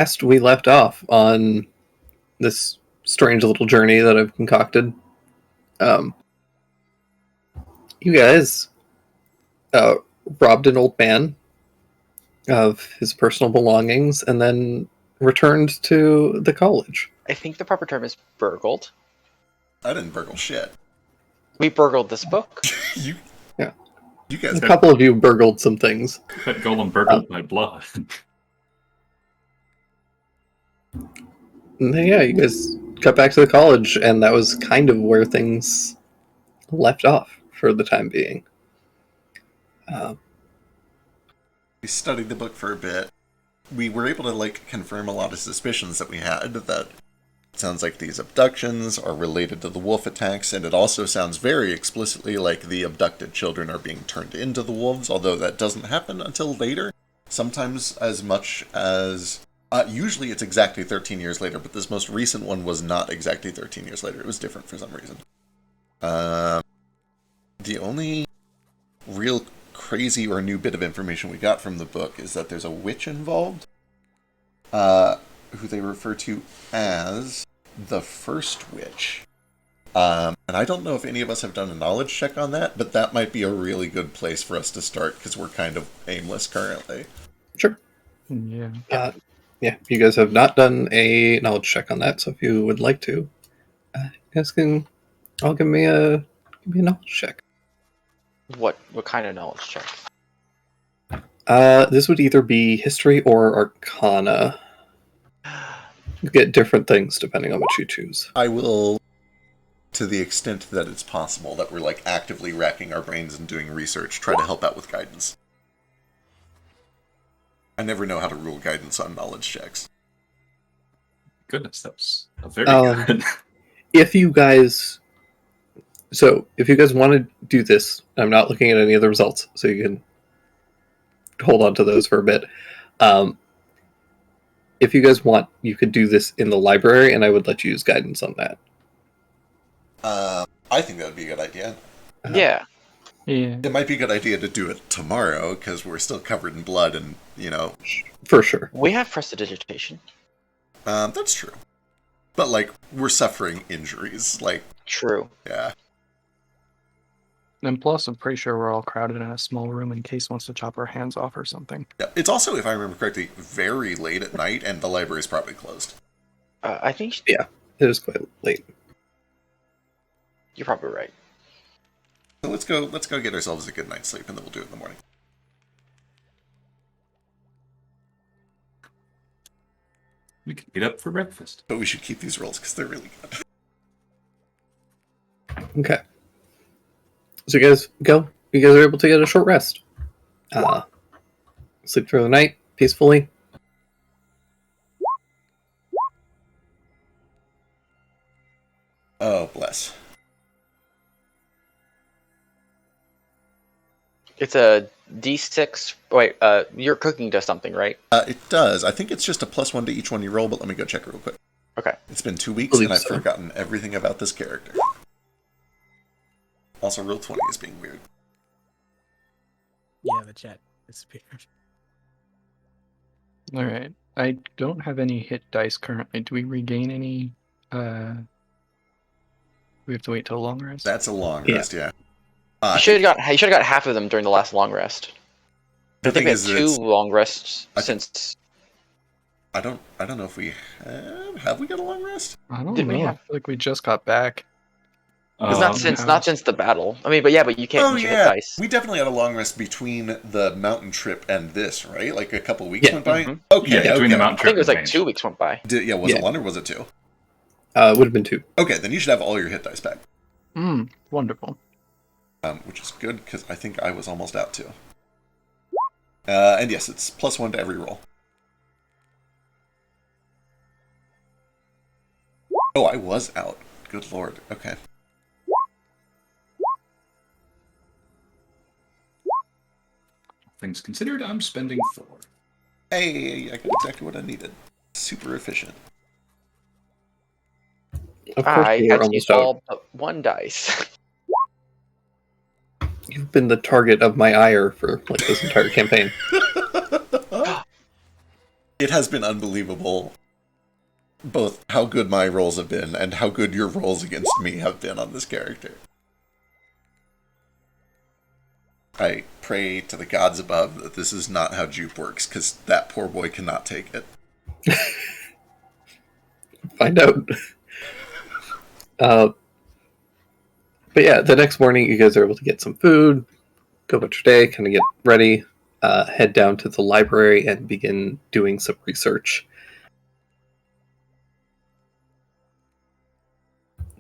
Last we left off on this strange little journey that I've concocted. Um, you guys robbed an old man of his personal belongings and then returned to the college. I think the proper term is burgled. I didn't burgle shit. We burgled this book. you Yeah. You guys A couple of you burgled some things. That golem burgled my blood. And then, yeah, you guys got back to the college, and that was kind of where things left off for the time being. We studied the book for a bit. We were able to confirm a lot of suspicions that we had, that it sounds like these abductions are related to the wolf attacks, and it also sounds very explicitly like the abducted children are being turned into the wolves, although that doesn't happen until later. Sometimes as much as... usually it's exactly 13 years later, but this most recent one was not exactly 13 years later. It was different for some reason. The only real crazy or new bit of information we got from the book is that there's a witch involved, who they refer to as the First Witch. And I don't know if any of us have done a knowledge check on that, but that might be a really good place for us to start, because we're kind of aimless currently. Sure. Yeah. Yeah, you guys have not done a knowledge check on that, so if you would like to, you guys can all give me a knowledge check. What kind of knowledge check? This would either be history or arcana. You get different things depending on what you choose. I will, to the extent that it's possible, that we're actively racking our brains and doing research, try to help out with guidance. I never know how to rule guidance on knowledge checks. Goodness, that was a very good. If you guys want to do this, I'm not looking at any of the results, so you can hold on to those for a bit. If you guys want, you could do this in the library, and I would let you use guidance on that. I think that would be a good idea. Yeah. Yeah. It might be a good idea to do it tomorrow, because we're still covered in blood and, For sure. We have prestidigitation. That's true. But, we're suffering injuries. True. Yeah. And plus, I'm pretty sure we're all crowded in a small room in case wants to chop our hands off or something. Yeah. It's also, if I remember correctly, very late at night, and the library's probably closed. I think Yeah, it is quite late. you're probably right. So let's go get ourselves a good night's sleep, and then we'll do it in the morning. We can get up for breakfast. But we should keep these rolls, because they're really good. Okay. So you guys go. You guys are able to get a short rest. Sleep through the night peacefully. Oh, bless. It's a D6. Wait, your cooking does something, right? It does. I think it's just a +1 to each one you roll, but let me go check real quick. Okay. It's been 2 weeks, and I've so. forgotten everything about this character. Also, roll 20 is being weird. Yeah, the chat disappeared. Alright. I don't have any hit dice currently. Do we regain any? We have to wait till a long rest? That's a long Yeah. rest, yeah. You should have got half of them during the last long rest. The I think thing we had is, 2 long rests since. I don't know if we have we got a long rest. I don't Did we know. have- I feel like we just got back. It's Um, not since the battle. I mean, but you can't Oh use your hit yeah, dice. we definitely had a long rest between the mountain trip and this, right? Like a couple weeks Yeah. went by. Mhm. Okay, Yeah, between okay. the mountain I think it was trip like and 2 weeks went by. Was Yeah. it 1 or was it 2? It would have been 2. Okay, then you should have all your hit dice back. Wonderful. Which is good, because I think I was almost out too. And yes, it's +1 to every roll. Oh, I was out. Good lord. Okay. Things considered, I'm spending 4. Hey, I got exactly what I needed. Super efficient. Of course, I you were had to use almost out. all but 1 dice. You've been the target of my ire for this entire campaign. It has been unbelievable, both how good my rolls have been and how good your rolls against me have been on this character. I pray to the gods above that this is not how Jupe works, because that poor boy cannot take it. Find out. But yeah, the next morning you guys are able to get some food, go about your day, kind of get ready, head down to the library and begin doing some research.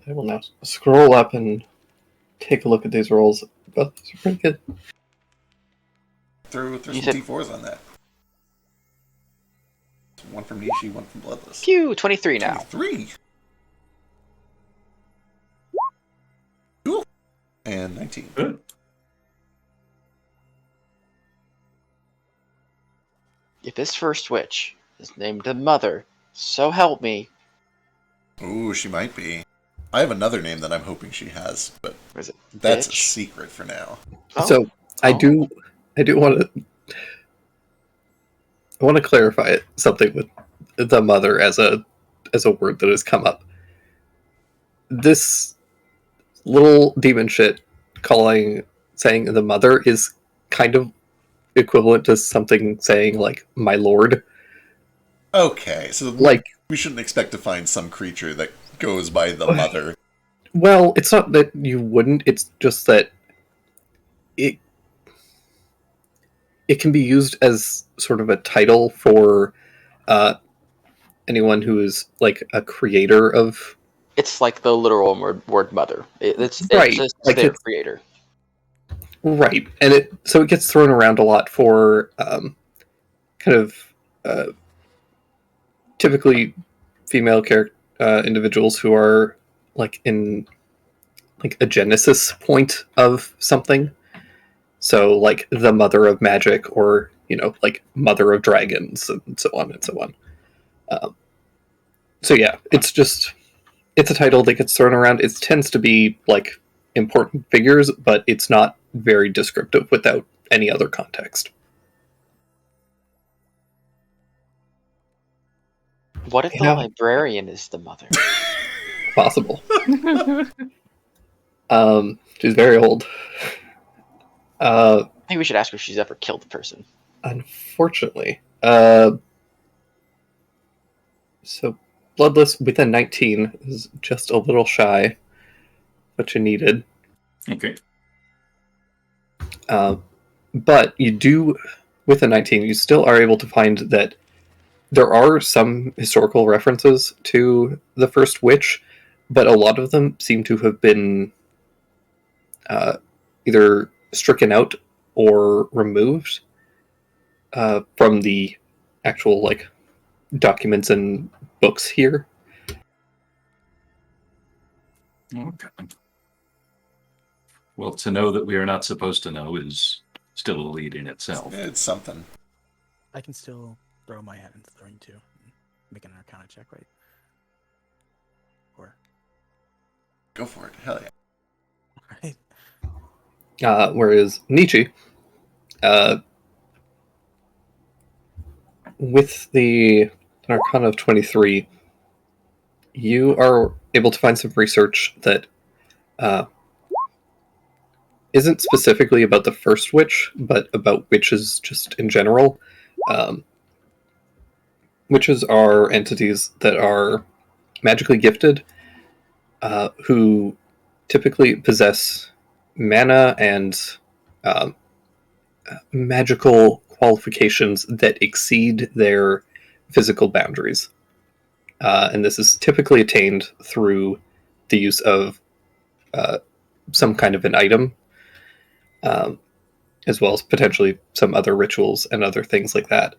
I will now scroll up and take a look at these rolls. Both these are pretty good. Throw some You said- D4s on that. One from Nishi, one from Bloodless. Phew, 23 now. 23. Cool. And 19. Good. If this first witch is named the Mother, so help me. Ooh, she might be. I have another name that I'm hoping she has, but Or is it that's a bitch? secret for now. Oh, So I do want to clarify something with the mother as a word that has come up. This little demon shit saying the mother is kind of equivalent to something saying like my lord. Okay, so Like, we shouldn't expect to find some creature that goes by the mother. well, it's not that you wouldn't, it's just that it can be used as sort of a title for anyone who is like a creator of. it's like the literal word mother. It's Right, just like their it's- creator. Right, and it gets thrown around a lot for kind of typically female individuals who are like in like a genesis point of something. So like the mother of magic, or like mother of dragons, and so on and so on. So yeah, it's a title that gets thrown around. It tends to be like important figures, but it's not very descriptive without any other context. What if the Yeah. librarian is the mother? Possible. She's very old. I think we should ask her if she's ever killed the person. Unfortunately. So Bloodless with a 19 is just a little shy what you needed. Okay. But you do, with a 19, you still are able to find that there are some historical references to the first witch, but a lot of them seem to have been either stricken out or removed from the actual like documents and books here. Okay. Well, to know that we are not supposed to know is still a lead in itself. It's something. I can still throw my hat into the ring too. Make an Arcana check, right? Or Go for it. Hell yeah. alright. Whereas Nietzsche, with the Arcana of 23, you are able to find some research that isn't specifically about the first witch, but about witches just in general. Witches are entities that are magically gifted, who typically possess mana and magical qualifications that exceed their physical boundaries. And this is typically attained through the use of some kind of an item, as well as potentially some other rituals and other things like that.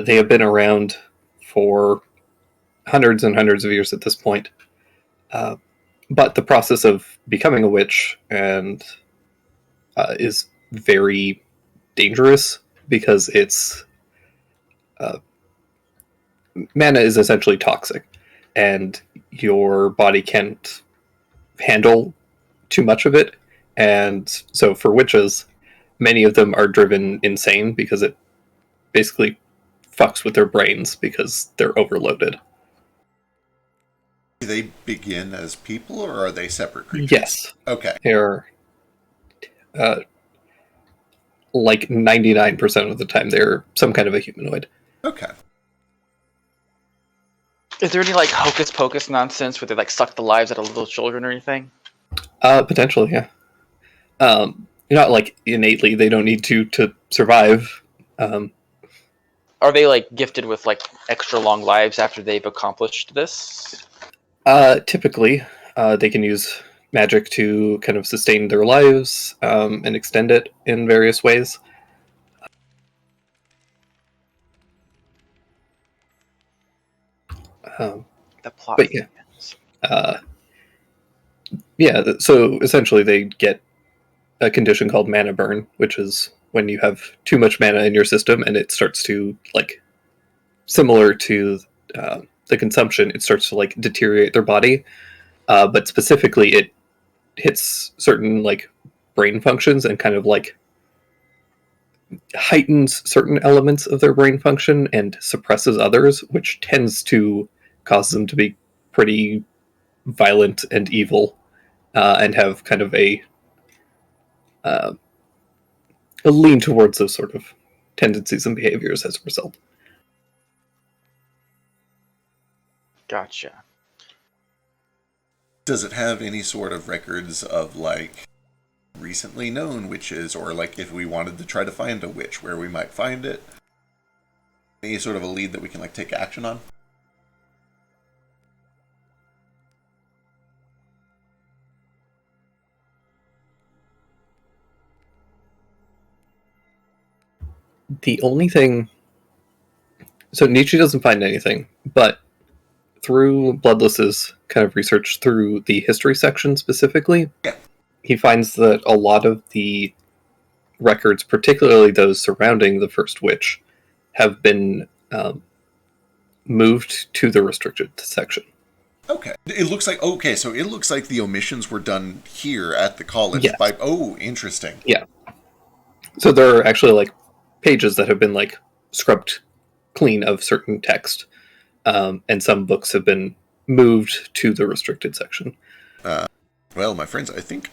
They have been around for hundreds and hundreds of years at this point. But the process of becoming a witch is very dangerous because it's mana is essentially toxic, and your body can't handle too much of it. And so for witches, many of them are driven insane because it basically fucks with their brains because they're overloaded. Do they begin as people, or are they separate creatures? Yes. Okay. They're like 99% of the time they're some kind of a humanoid. Okay. Is there any like hocus pocus nonsense where they like suck the lives out of little children or anything? Potentially, yeah. Not like innately they don't need to survive. Are they like gifted with like extra long lives after they've accomplished this? Typically, they can use magic to kind of sustain their lives and extend it in various ways. The plot. But yeah, so essentially they get a condition called mana burn, which is when you have too much mana in your system and it starts to, like, similar to the consumption, it starts to like deteriorate their body. But specifically, it hits certain like brain functions and kind of like heightens certain elements of their brain function and suppresses others, which tends to cause them to be pretty violent and evil, and have kind of a lean towards those sort of tendencies and behaviors as a result. Gotcha. Does it have any sort of records of, like, recently known witches, or, like, if we wanted to try to find a witch, where we might find it? Any sort of a lead that we can, like, take action on? The only thing... So Nietzsche doesn't find anything, but through Bloodless's kind of research through the history section specifically, he finds that a lot of the records, particularly those surrounding the first witch, have been moved to the restricted section. Okay. It looks like, okay, so it looks like the omissions were done here at the college. Yes. By, oh, interesting. Yeah. So there are actually, like, pages that have been, like, scrubbed clean of certain text. And some books have been moved to the restricted section. Well, my friends, I think,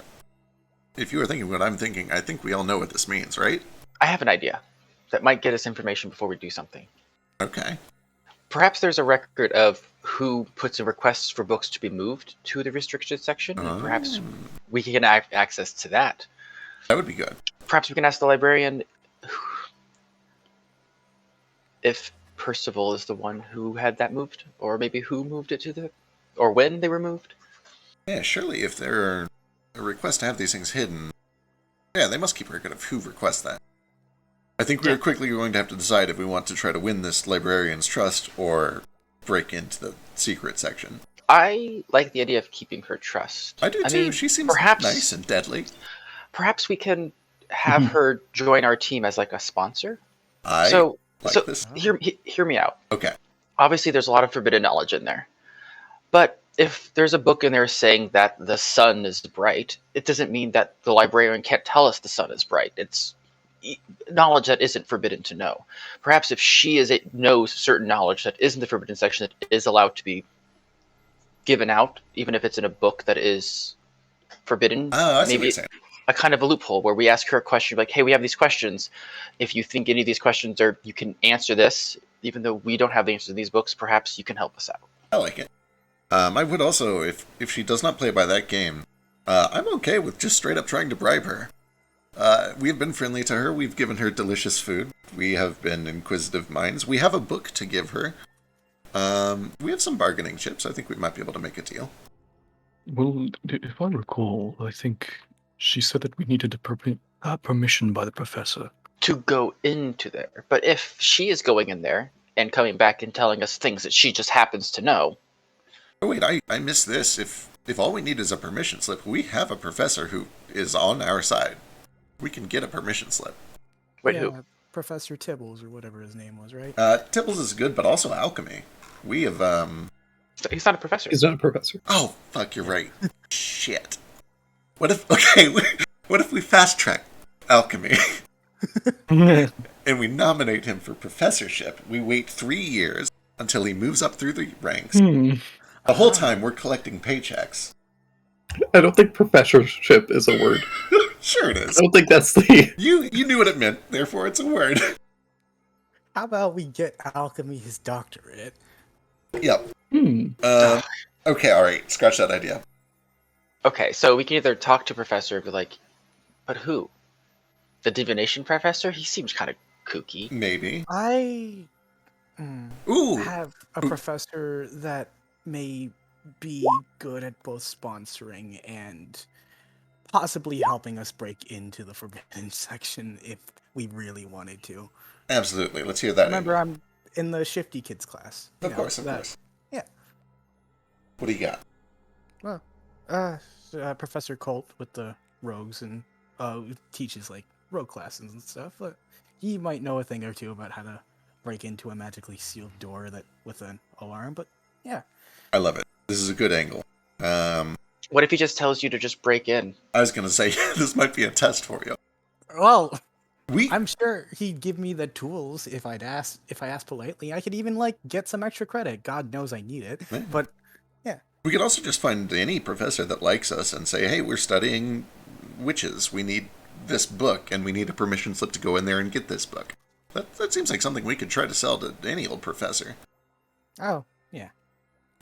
if you are thinking what I'm thinking, I think we all know what this means, right? I have an idea that might get us information before we do something. Okay. Perhaps there's a record of who puts in requests for books to be moved to the restricted section. And perhaps we can have access to that. That would be good. Perhaps we can ask the librarian if Percival is the one who had that moved, or maybe who moved it to the, or when they were moved. Yeah, surely if there are a request to have these things hidden, yeah, they must keep a record of who requests that. I think we're quickly going to have to decide if we want to try to win this librarian's trust or break into the secret section. I like the idea of keeping her trust. I do too. mean, she seems nice and deadly. Perhaps we can have her join our team as like a sponsor. So this. Hear me out. Okay. Obviously, there's a lot of forbidden knowledge in there. But if there's a book in there saying that the sun is bright, it doesn't mean that the librarian can't tell us the sun is bright. It's knowledge that isn't forbidden to know. Perhaps if she knows certain knowledge that is in the forbidden section that is allowed to be given out, even if it's in a book that is forbidden, maybe a kind of a loophole where we ask her a question like, hey, we have these questions. If you think any of these questions you can answer this, even though we don't have the answers to these books, perhaps you can help us out. I like it. I would also, if she does not play by that game, I'm okay with just straight up trying to bribe her. We have been friendly to her. We've given her delicious food. We have been inquisitive minds. We have a book to give her. We have some bargaining chips. I think we might be able to make a deal. Well, if I recall, I think she said that we needed a permission by the professor to go into there. But if she is going in there and coming back and telling us things that she just happens to know. Oh wait, I missed this. If all we need is a permission slip, we have a professor who is on our side. We can get a permission slip. Wait, who? Professor Tibbles, or whatever his name was, right? Tibbles is good, but also alchemy. We have, He's not a professor. He's not a professor. Oh, fuck, you're right. Shit. What if we fast track alchemy? and we nominate him for professorship. We wait 3 years until he moves up through the ranks. Hmm. The whole time we're collecting paychecks. I don't think professorship is a word. Sure it is. I don't think that's the. You knew what it meant, therefore it's a word. How about we get Alchemy his doctorate? Yep. Hmm. Okay, alright, scratch that idea. Okay, so we can either talk to Professor and be like, but who? The divination professor? He seems kind of kooky. Maybe. I Ooh! have a professor that may be good at both sponsoring and possibly helping us break into the forbidden section if we really wanted to. Absolutely, let's hear that. Remember, I'm in the Shifty Kids class. Of course. Yeah. What do you got? Well, Professor Colt with the rogues and teaches like rogue classes and stuff. But he might know a thing or two about how to break into a magically sealed door that with an alarm. But yeah, I love it. This is a good angle. What if he just tells you to just break in? I was gonna say, this might be a test for you. well, We I'm sure he'd give me the tools if I asked politely. I could even like get some extra credit. God knows I need it. Yeah. But we could also just find any professor that likes us and say, hey, we're studying witches. We need this book, and we need a permission slip to go in there and get this book. That seems like something we could try to sell to any old professor. oh yeah.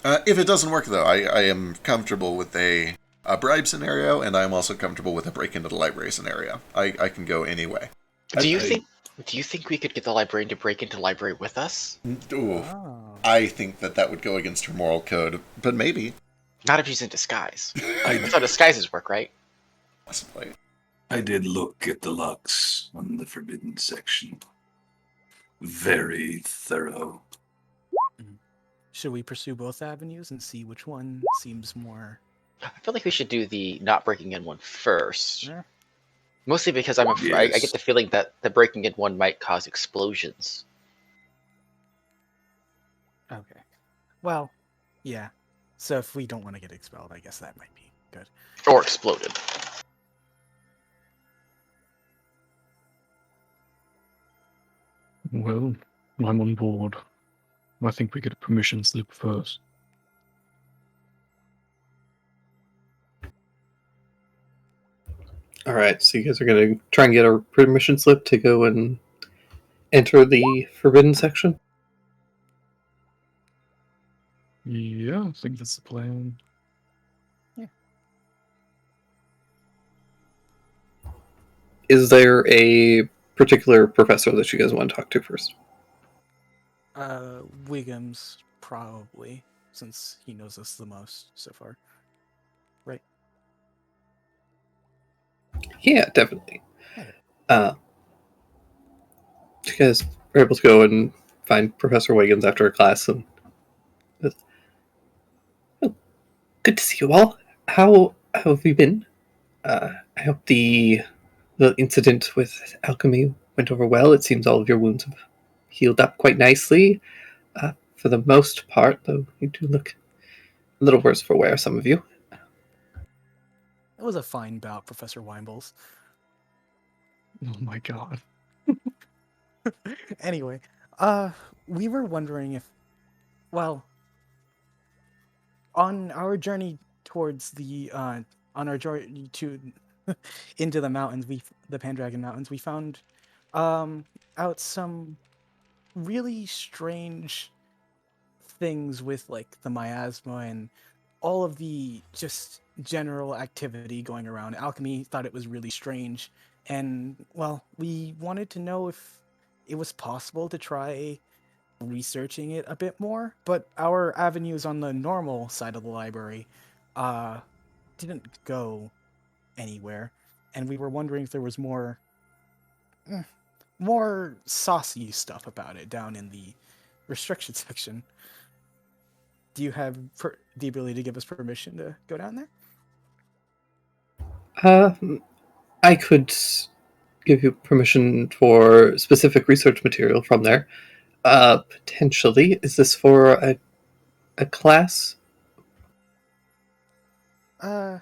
If it doesn't work, though, I am comfortable with a bribe scenario, and I'm also comfortable with a break into the library scenario. I can go any way. Do you think we could get the librarian to break into the library with us? Ooh, Oh. I think that would go against her moral code, but maybe. Not if she's in disguise. I, That's how disguises work, right? Possibly. I did look at the locks on the forbidden section. Very thorough. Should we pursue both avenues and see which one seems more? I feel like we should do the not breaking in one first. Yeah. Mostly because I Yes. get the feeling that the breaking in one might cause explosions. Okay. Well, yeah. So if we don't want to get expelled, I guess that might be good. Or exploded. Well, I'm on board. I think we get a permission slip first. All right, so you guys are gonna try and get a permission slip to go and enter the forbidden section. Yeah, I think that's the plan. Is there a particular professor that you guys want to talk to first? Wiggum's probably, since he knows us the most so far. Right. Yeah, definitely. Yeah. You guys are able to go and find Professor Wiggins after a class, and oh, good to see you all. How have you been? I hope the incident with alchemy went over well. It seems all of your wounds have healed up quite nicely, for the most part. Though you do look a little worse for wear, some of you. It was a fine bout, Professor Weinbolz. Oh my god. Anyway, we were wondering if, well, on our journey towards on our journey to into the mountains, the Pendragon Mountains, we found out some really strange things with like the miasma and all of the just general activity going around. Alchemy thought it was really strange, and well, we wanted to know if it was possible to try researching it a bit more, but our avenues on the normal side of the library didn't go anywhere, and we were wondering if there was more saucy stuff about it down in the restriction section. Do you have the ability to give us permission to go down there? I could give you permission for specific research material from there. Potentially. Is this for a class? A,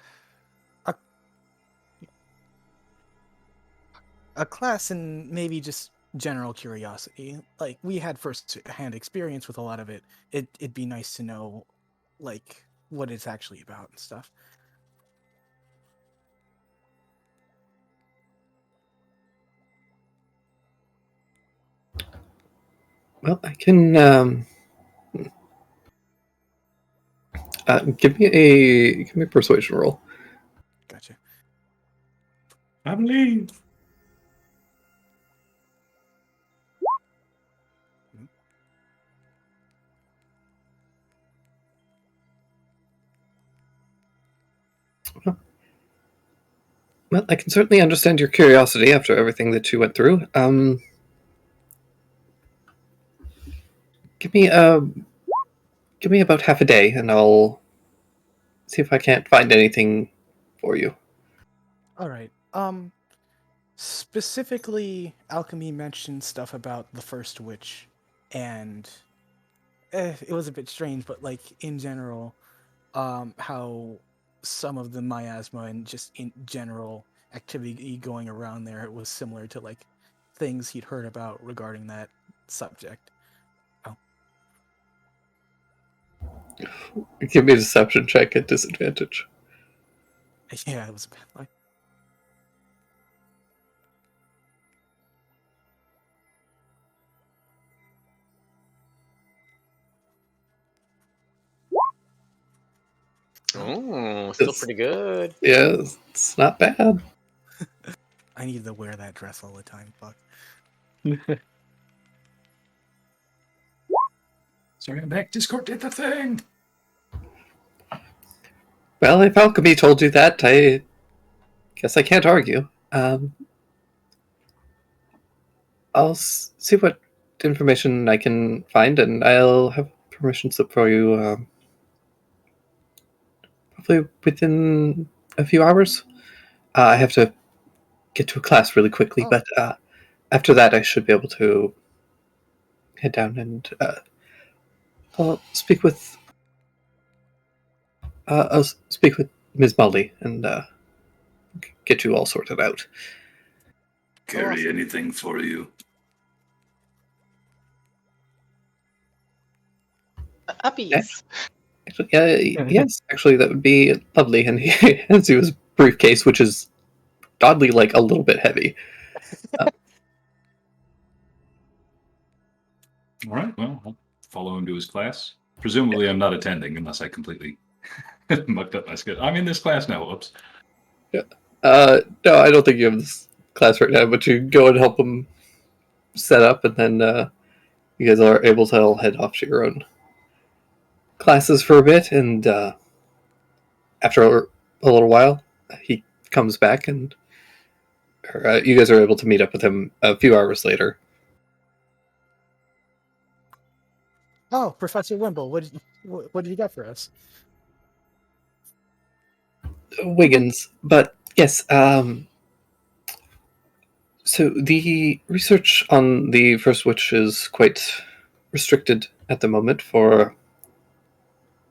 a class and maybe just general curiosity. Like, we had first-hand experience with a lot of it. It'd be nice to know, like, what it's actually about and stuff. Well, I can give me a persuasion roll. Gotcha. Family. Well, I can certainly understand your curiosity after everything that you went through. Give me about half a day, and I'll see if I can't find anything for you. All right. Specifically, Alchemy mentioned stuff about the first witch, and it was a bit strange, but like in general, how some of the miasma and just in general activity going around there was similar to like things he'd heard about regarding that subject. Give me a deception check at disadvantage. Yeah, it was a bad line. Ooh, still pretty good. Yeah, it's not bad. I need to wear that dress all the time. Fuck. Sorry, I'm back. Discord did the thing. Well, if alchemy told you that, I guess I can't argue. I'll see what information I can find, and I'll have permission slip for you probably within a few hours. I have to get to a class really quickly, but after that, I should be able to head down and I'll speak with Ms. Molly and get you all sorted out. Carry anything for you? Uppies. Actually, yes, actually, that would be lovely. And he hands you his briefcase, which is oddly like a little bit heavy. All right, well, I'll follow him to his class. Presumably, I'm not attending unless I completely mucked up my schedule. I'm in this class now. Whoops. No, I don't think you have this class right now, but you go and help them set up, and then you guys are able to all head off to your own classes for a bit. And after a little while, he comes back, and you guys are able to meet up with him a few hours later. Oh, Professor Wimble, what did you got for us? Wiggins, but yes, so the research on the first witch is quite restricted at the moment for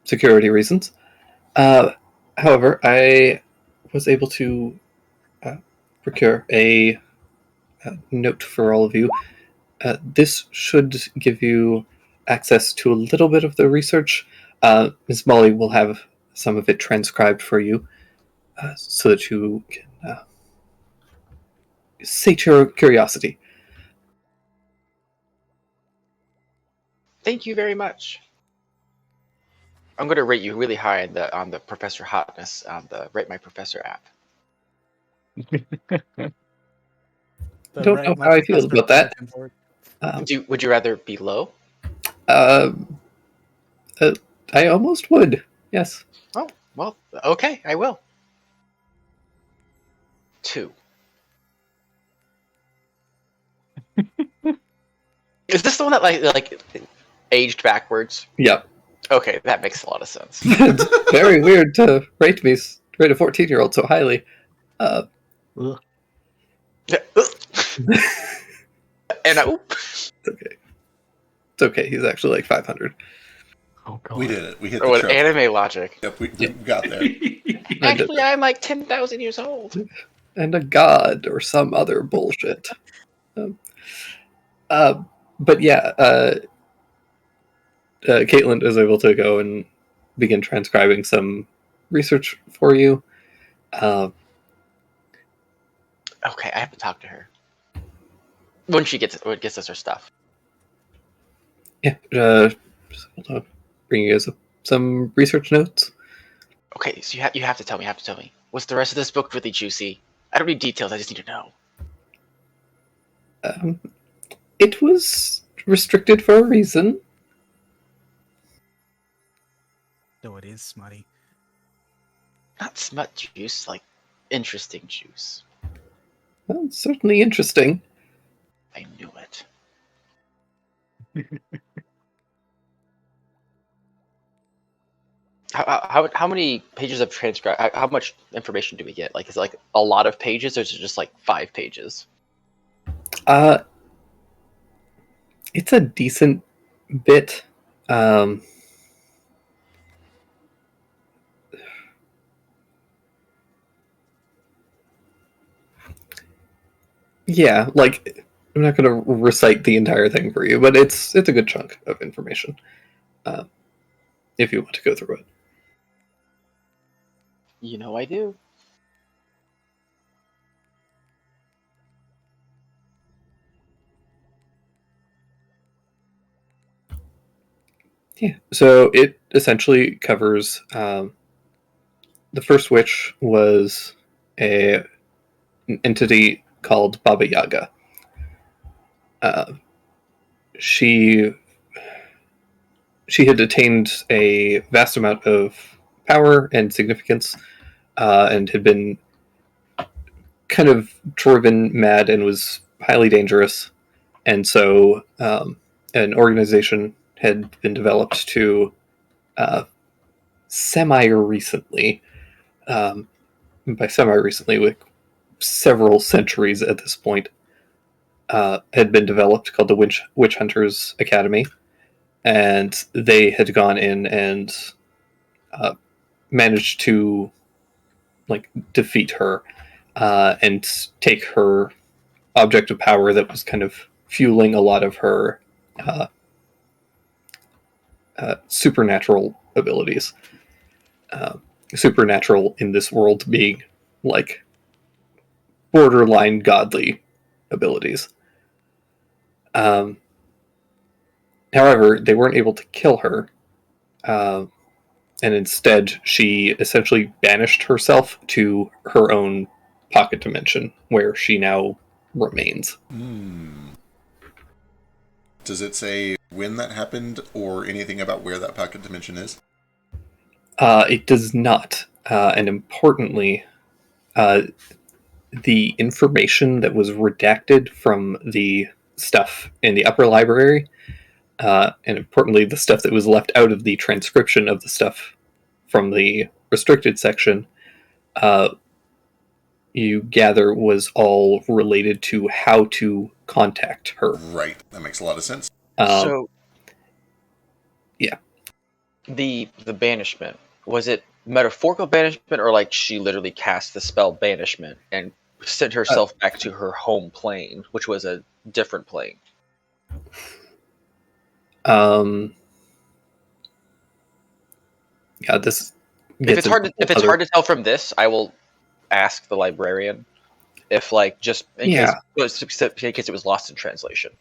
security reasons. However, I was able to procure a note for all of you. This should give you access to a little bit of the research. Ms. Molly will have some of it transcribed for you so that you can sate your curiosity. Thank you very much. I'm going to rate you really high on the Professor Hotness on the Rate My Professor app. I don't know how I feel about that. Would you rather be low? I almost would. Yes. Oh, well, okay, I will. 2. Is this the one that like aged backwards? Yep. Okay, that makes a lot of sense. It's very weird to rate a 14-year-old so highly. And It's okay. It's okay. He's actually like 500. Oh god. We did it. We hit the what trophy. anime logic? Yep, we got there. Actually, I'm like 10,000 years old. And a god or some other bullshit. But yeah, Caitlin is able to go and begin transcribing some research for you. Okay, I have to talk to her when gets us her stuff. Yeah, just able to bring you guys up some research notes. Okay, so you have to tell me. You have to tell me. Was the rest of this book really juicy? I don't need details. I just need to know. It was restricted for a reason. Though it is smutty. Not smut juice, like interesting juice. Well, it's certainly interesting. I knew it. How many pages of transcribe? How much information do we get? Like, is it like a lot of pages, or is it just like 5 pages? It's a decent bit. Yeah, like I'm not going to recite the entire thing for you, but it's a good chunk of information. If you want to go through it. You know I do. Yeah. So it essentially covers the first witch was an entity called Baba Yaga. She had attained a vast amount of power and significance, and had been kind of driven mad and was highly dangerous. And so an organization had been developed to semi-recently, by semi-recently, with several centuries at this point, had been developed called the Witch Hunters Academy. And they had gone in and managed to defeat her and take her object of power that was kind of fueling a lot of her supernatural abilities. Supernatural in this world being like borderline godly abilities. However, they weren't able to kill her, and instead she essentially banished herself to her own pocket dimension, where she now remains. Does it say when that happened, or anything about where that pocket dimension is? It does not. And importantly, the information that was redacted from the stuff in the upper library, and importantly, the stuff that was left out of the transcription of the stuff from the restricted section, you gather was all related to how to contact her. Right. That makes a lot of sense. So, yeah. The banishment, was it metaphorical banishment, or like she literally cast the spell banishment and sent herself back to her home plane, which was a different plane? Yeah, this. If it's hard to tell from this, I will ask the librarian if, like, just in case it was lost in translation.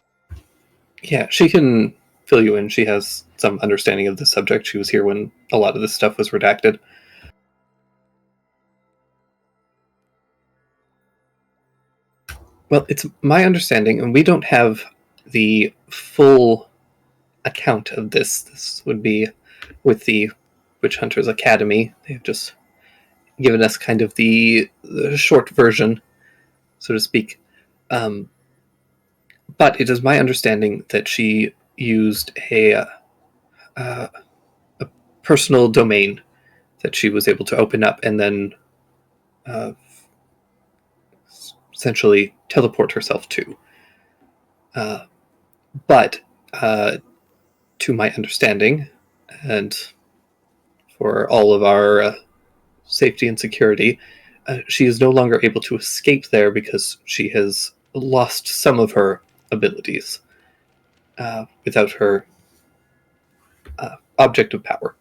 Yeah, she can fill you in. She has some understanding of the subject. She was here when a lot of this stuff was redacted. Well, it's my understanding, and we don't have the full account of this. This would be with the Witch Hunters Academy. They've just given us kind of the short version, so to speak. But it is my understanding that she used a personal domain that she was able to open up and then essentially teleport herself to. But to my understanding, and for all of our safety and security, she is no longer able to escape there because she has lost some of her abilities. without her object of power.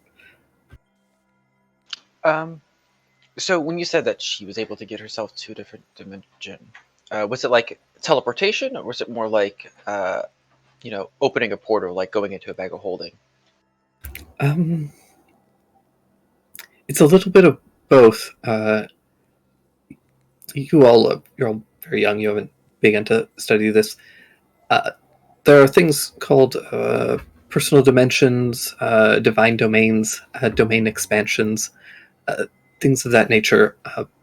So when you said that she was able to get herself to a different dimension, was it like teleportation, or was it more like opening a portal, like going into a bag of holding? It's a little bit of both. You're all very young. You haven't begun to study this. There are things called personal dimensions, divine domains, domain expansions, things of that nature.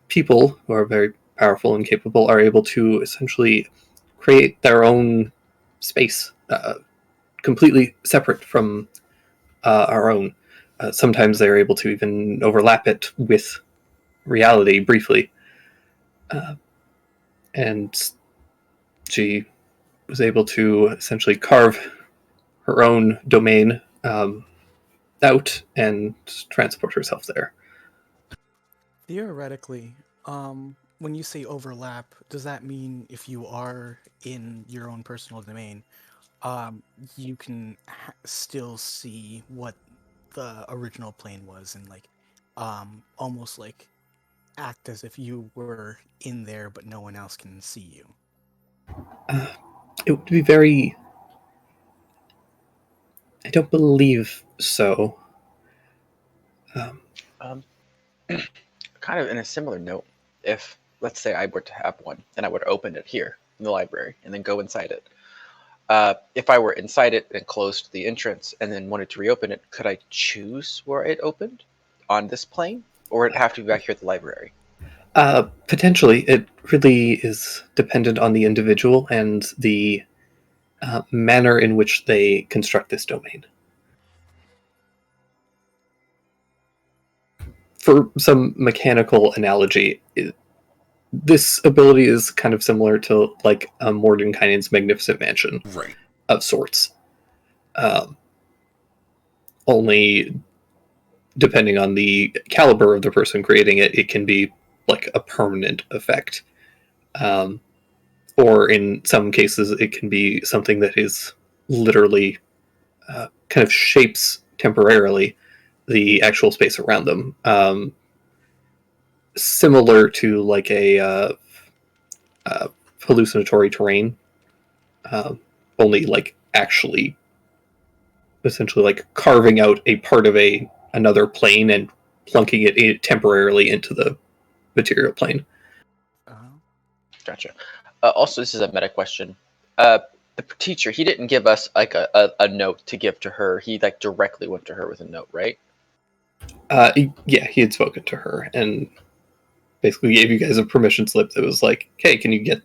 People who are very powerful and capable are able to essentially create their own space, completely separate from our own. Sometimes they're able to even overlap it with reality briefly. And she was able to essentially carve her own domain out and transport herself there. Theoretically, when you say overlap, does that mean if you are in your own personal domain, you can still see what the original plane was and like, almost like act as if you were in there, but no one else can see you? It would be very... I don't believe so. Um, kind of in a similar note, if let's say I were to have one and I would open it here in the library and then go inside it. If I were inside it and closed the entrance and then wanted to reopen it, could I choose where it opened on this plane, or would it have to be back here at the library? Potentially, it really is dependent on the individual and the manner in which they construct this domain. For some mechanical analogy, this ability is kind of similar to like a Mordenkainen's Magnificent Mansion, Right. of sorts. Only depending on the caliber of the person creating it, it can be like a permanent effect. Or in some cases, it can be something that is literally kind of shapes temporarily the actual space around them. Similar to like a hallucinatory terrain, only like actually essentially like carving out a part of another plane and plunking it temporarily into the material plane. Gotcha. Also, this is a meta question. The teacher, he didn't give us like a note to give to her. He like directly went to her with a note, right? Yeah, he had spoken to her and basically gave you guys a permission slip that was like, "Hey, can you get?"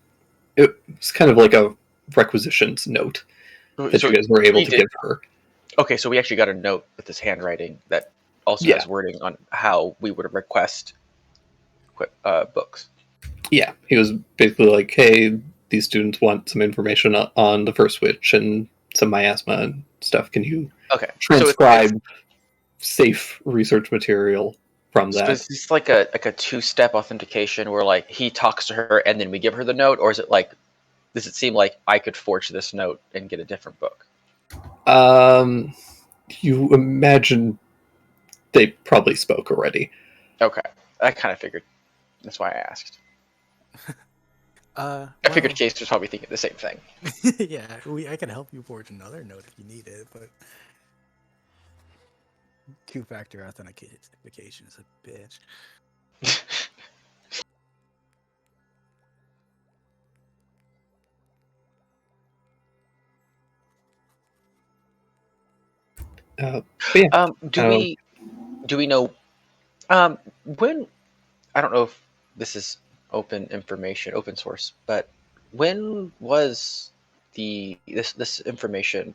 It was kind of like a requisitions note that So you guys were able we to did. give her. Okay, so we actually got a note with his handwriting that also Yeah. has wording on how we would request books. Yeah, he was basically like, "Hey, these students want some information on the first witch and some miasma and stuff. Can you Okay, transcribe safe research material from so that?" is this like a two-step authentication where like he talks to her and then we give her the note, or is it like, does it seem like I could forge this note and get a different book? You imagine they probably spoke already. Okay, I kind of figured. That's why I asked. I figured Case was probably thinking the same thing. Yeah, I can help you forge another note if you need it, but two-factor authentication is a bitch. Yeah, Do we know when? I don't know if this is open information, open source, but when was this information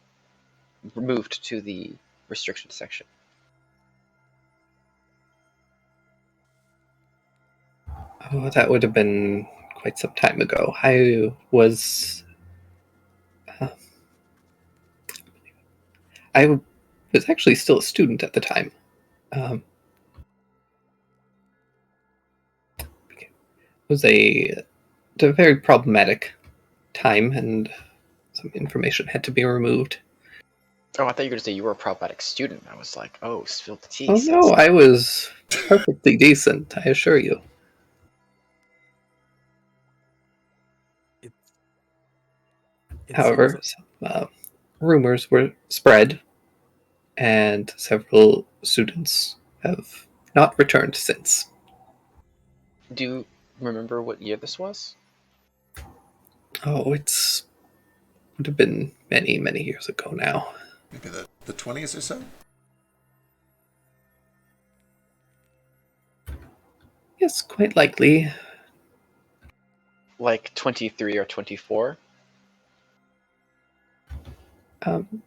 removed to the restriction section? that would have been quite some time ago. I was actually still a student at the time. It was a very problematic time, and some information had to be removed. Oh, I thought you were going to say you were a problematic student. I was like, oh, spill the tea. Oh no, I was perfectly decent, I assure you. It However, seems some, rumors were spread, and several students have not returned since. Do you remember what year this was? Oh, would have been many, many years ago now. Maybe the 20s or so? Yes, quite likely. Like 23 or 24? Um,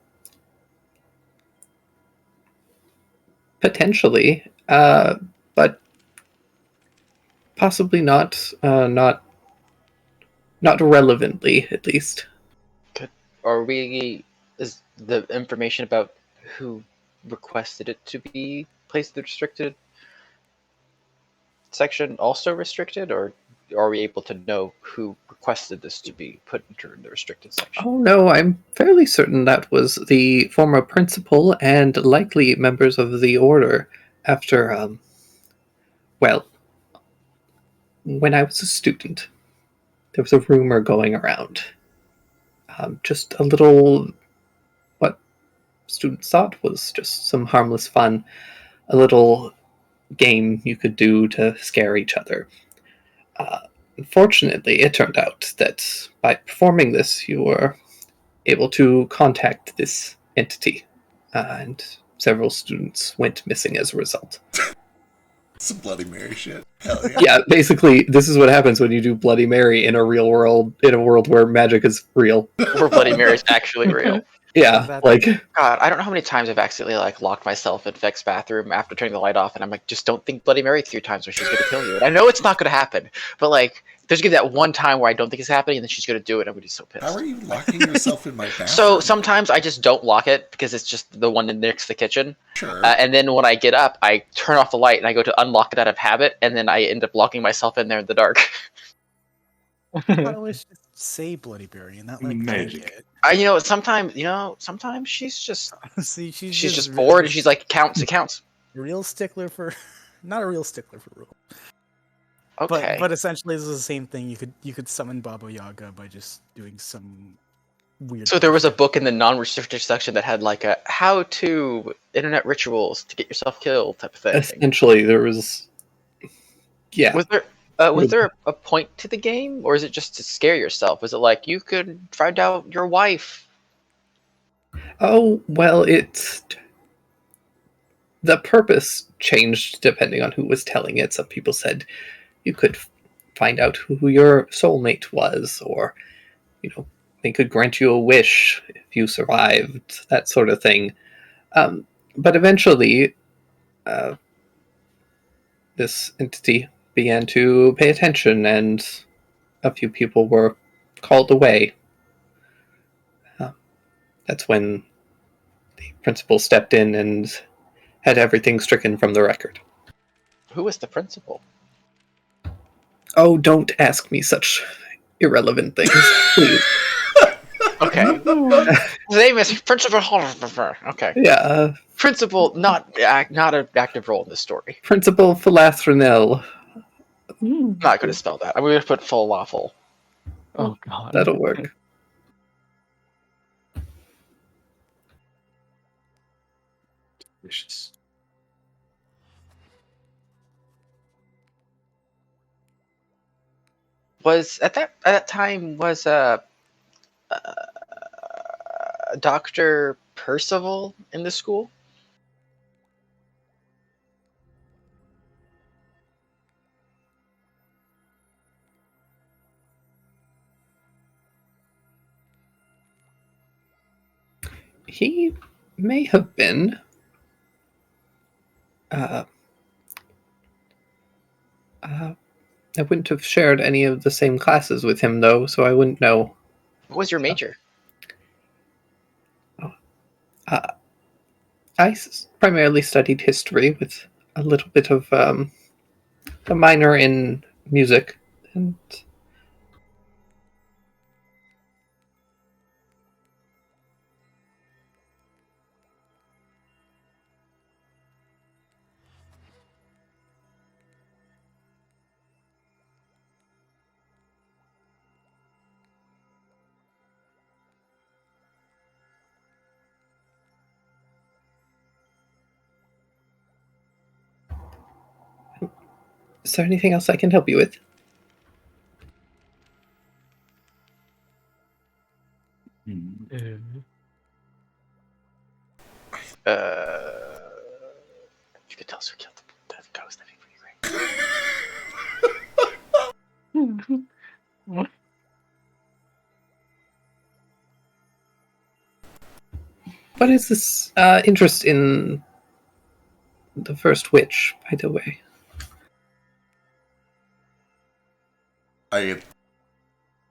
potentially, but possibly not. Not relevantly, at least. Are we... Is the information about who requested it to be placed in the restricted section also restricted, or are we able to know who requested this to be put into the restricted section? Oh no, I'm fairly certain that was the former principal and likely members of the order after, well, when I was a student, there was a rumor going around. Just a little, what students thought was just some harmless fun, a little game you could do to scare each other. Uh, Unfortunately, it turned out that by performing this, you were able to contact this entity, and several students went missing as a result. Some Bloody Mary shit. Hell yeah. Yeah, basically, this is what happens when you do Bloody Mary in a real world, in a world where magic is real. Where Bloody Mary's actually real. Yeah, That's- like, God, I don't know how many times I've accidentally like locked myself in Vex's bathroom after turning the light off, and I'm like, just don't think Bloody Mary 3 times or she's gonna kill you. And I know it's not gonna happen, but like, there's gonna be that one time where I don't think it's happening, and then she's gonna do it, and I'm gonna be so pissed. How are you locking yourself in my bathroom? So sometimes I just don't lock it because it's just the one next to the kitchen. Sure. And then when I get up, I turn off the light and I go to unlock it out of habit, and then I end up locking myself in there in the dark. I thought it was just say Bloody Berry and not like Magic. click Sometimes she's just it. See, she's just bored, and she's like, it counts. a real stickler for, not a real stickler for rule. Okay. But essentially, this is the same thing. You could summon Baba Yaga by just doing some weird. So there was a book in the non-restricted section that had like a how-to internet rituals to get yourself killed type of thing. essentially, there was. Yeah. Was there a point to the game, or is it just to scare yourself? Was it like you could find out your wife? Oh, well, the purpose changed depending on who was telling it. Some people said you could find out who your soulmate was, or, they could grant you a wish if you survived, that sort of thing. But eventually, this entity began to pay attention, and a few people were called away. That's when the principal stepped in and had everything stricken from the record. Who was the principal? Oh, don't ask me such irrelevant things, please. Okay. His name is Principal. Okay. Yeah, Principal, not an active role in this story. Principal Philathronel. I'm not going to spell that. I'm going to put falafel. Oh god. That'll work. Delicious. Was at that time was Dr. Percival in the school? He may have been. I wouldn't have shared any of the same classes with him, though, so I wouldn't know. What was your major? I primarily studied history with a little bit of a minor in music, and Is there anything else I can help you with? You could tell us who killed the ghost. That'd be pretty great. What is this interest in the first witch, by the way? I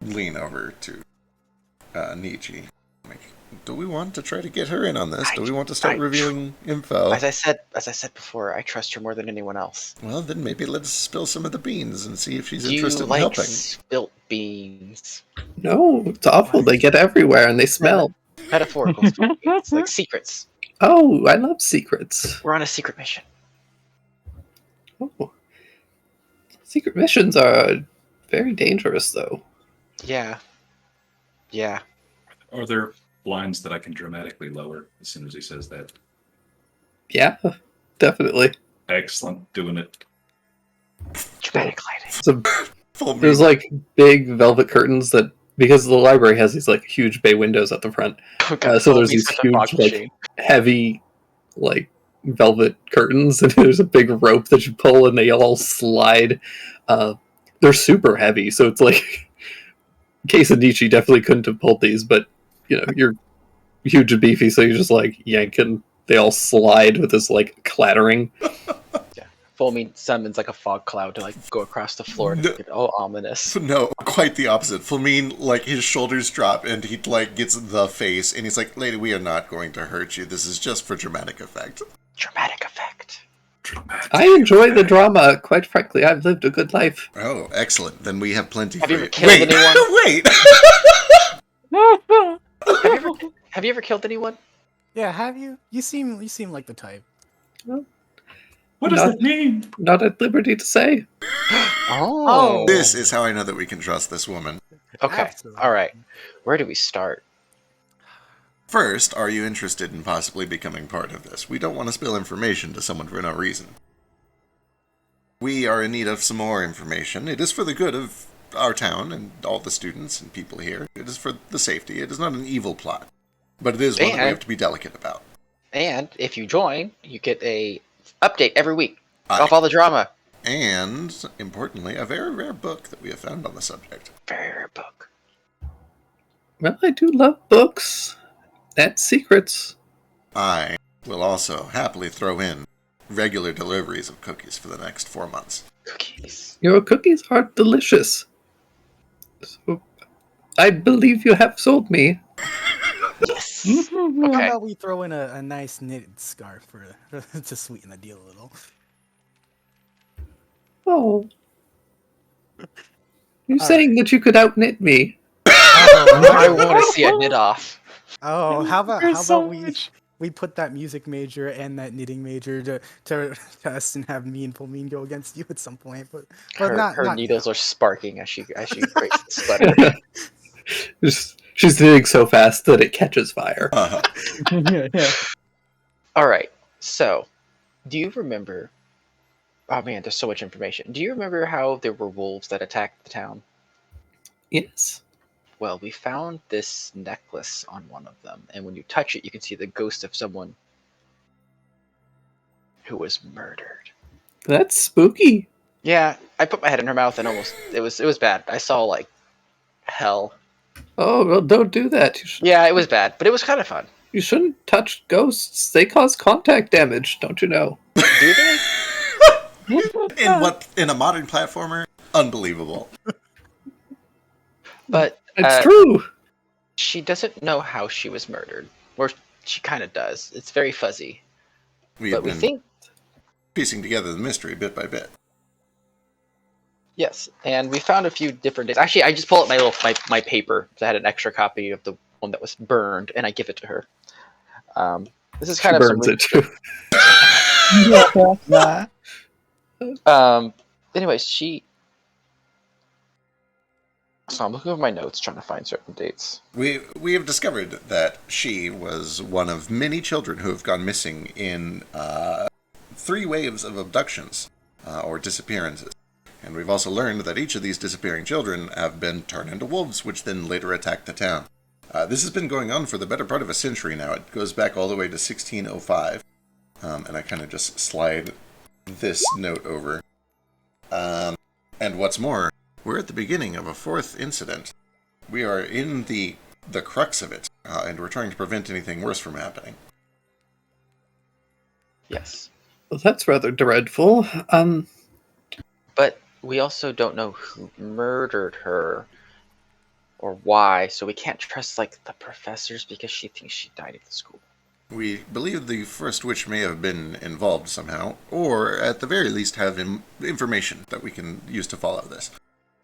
lean over to Nietzsche. Like, do we want to try to get her in on this? Do we want to start revealing info? As I said before, I trust her more than anyone else. Well, then maybe let's spill some of the beans and see if she's Do interested you in like helping. spilt beans? No, it's awful. They get everywhere and they smell. Metaphorical spilt beans, like secrets. Oh, I love secrets. We're on a secret mission. Oh. Secret missions are very dangerous, though. Yeah. Yeah. Are there blinds that I can dramatically lower as soon as he says that? Yeah, definitely. Excellent. Doing it. Dramatic lighting. So Full moon. there's like big velvet curtains that, because the library has these like huge bay windows at the front. So there's these huge, like, heavy, like, velvet curtains, and there's a big rope that you pull, and they all slide. They're super heavy, so it's like, Case and Nietzsche definitely couldn't have pulled these, but you know, you're huge and beefy, so you just like yank, and they all slide with this like clattering. Full mean summons like a fog cloud to like go across the floor and make it all ominous. No, quite the opposite. Fulmin, like, his shoulders drop and he, like, gets the face and he's like, lady, we are not going to hurt you. This is just for dramatic effect. Dramatic effect. I enjoy the drama, quite frankly. I've lived a good life. Oh, excellent. Then we have plenty Have for you ever you. killed anyone? Wait! Have you ever killed anyone? Yeah, have you? You seem like the type. What does that mean? Not at liberty to say. Oh. This is how I know that we can trust this woman. Okay. Absolutely. All right. Where do we start? First, are you interested in possibly becoming part of this? We don't want to spill information to someone for no reason. We are in need of some more information. It is for the good of our town and all the students and people here. It is for the safety. It is not an evil plot. But it is one that we have to be delicate about. And if you join, you get a update every week Aye. of all the drama. And, importantly, a very rare book that we have found on the subject. Very rare book. Well, I do love books. That's secrets. I will also happily throw in regular deliveries of cookies for the next 4 months. Cookies. Your cookies are delicious. So, I believe you have sold me. Yes. How Okay. about we throw in a nice knitted scarf for to sweeten the deal a little? Oh. You're saying that you could outknit me? I want to see a knit off. Oh, how about There's so we much. we put that music major and that knitting major to us and have me and Fulmine go against you at some point, but Her, not her not needles are sparking as she breaks the sweater. She's knitting so fast that it catches fire. Uh-huh. yeah. All right. So, do you remember? Oh man, there's so much information. Do you remember how there were wolves that attacked the town? Yes. Well, we found this necklace on one of them, and when you touch it, you can see the ghost of someone who was murdered. That's spooky. Yeah, I put my head in her mouth and it was bad. I saw like hell. Oh, well, don't do that. Yeah, it was bad, but it was kind of fun. You shouldn't touch ghosts. They cause contact damage, don't you know? Do they? In a modern platformer? Unbelievable. But It's true. she doesn't know how she was murdered, or she kind of does. It's very fuzzy, We but have we been think piecing together the mystery bit by bit. yes. And we found a few different days. Actually, I just pull up my paper. I had an extra copy of the one that was burned, and I give it to her. This is She kind of burns it too. Anyways, so I'm looking over my notes trying to find certain dates. We have discovered that she was one of many children who have gone missing in 3 waves of abductions or disappearances. And we've also learned that each of these disappearing children have been turned into wolves, which then later attacked the town. This has been going on for the better part of a century now. It goes back all the way to 1605. And I kind of just slide this note over. And what's more, we're at the beginning of a fourth incident. We are in the crux of it, and we're trying to prevent anything worse from happening. Yes. Well, that's rather dreadful. But we also don't know who murdered her or why, so we can't trust, like, the professors because she thinks she died at the school. We believe the first witch may have been involved somehow, or at the very least have information that we can use to follow this.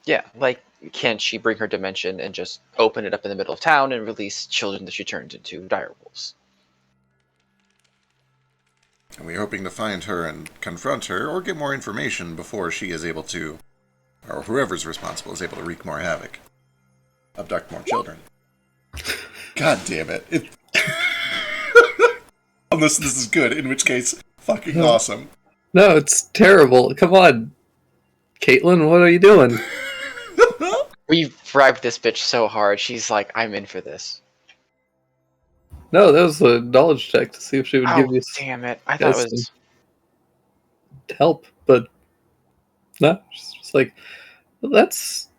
Yeah, like, can she bring her dimension and just open it up in the middle of town and release children that she turned into direwolves? And we're hoping to find her and confront her, or get more information before she is able to, or whoever's responsible is able to wreak more havoc. Abduct more children. God damn it. Unless this is good, in which case, fucking awesome. No, it's terrible. Come on. Caitlin, what are you doing? We've bribed this bitch so hard, she's like, I'm in for this. No, that was a knowledge check to see if she would Oh, give you damn it. I thought it was... help, but no, she's just like, well, that's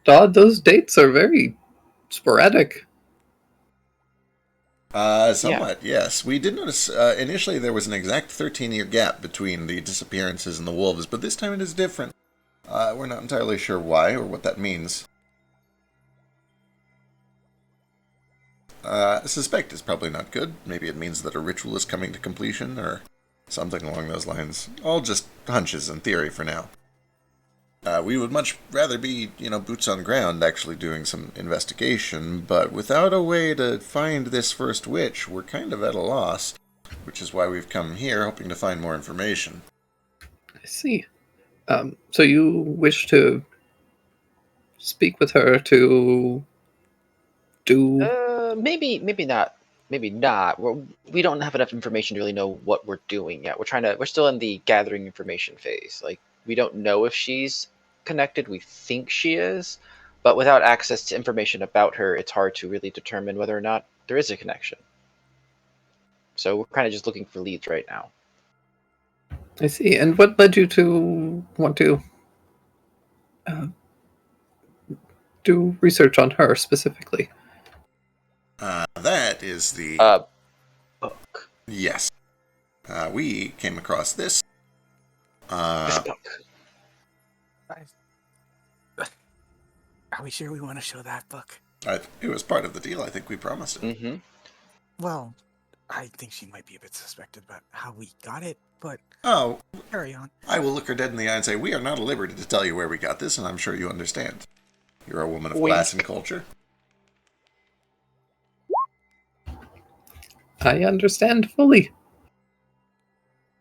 odd. Those dates are very sporadic. Somewhat, yes. We did notice initially there was an exact 13-year gap between the disappearances and the wolves, but this time it is different. We're not entirely sure why or what that means. I suspect it's probably not good. Maybe it means that a ritual is coming to completion, or something along those lines. All just hunches and theory for now. We would much rather be, boots on ground actually doing some investigation, but without a way to find this first witch, we're kind of at a loss, which is why we've come here, hoping to find more information. I see. So you wish to speak with her to do... Maybe not. Maybe not. We don't have enough information to really know what we're doing yet. We're still in the gathering information phase. Like, we don't know if she's connected. We think she is, but without access to information about her, it's hard to really determine whether or not there is a connection. So we're kind of just looking for leads right now. I see. And what led you to want to do research on her specifically? That is the... book. Yes. We came across this. This book. Are we sure we want to show that book? It was part of the deal. I think we promised it. Mm-hmm. Well, I think she might be a bit suspected about how we got it, but Oh, carry on. I will look her dead in the eye and say, we are not at liberty to tell you where we got this, and I'm sure you understand. You're a woman of class and culture. I understand fully.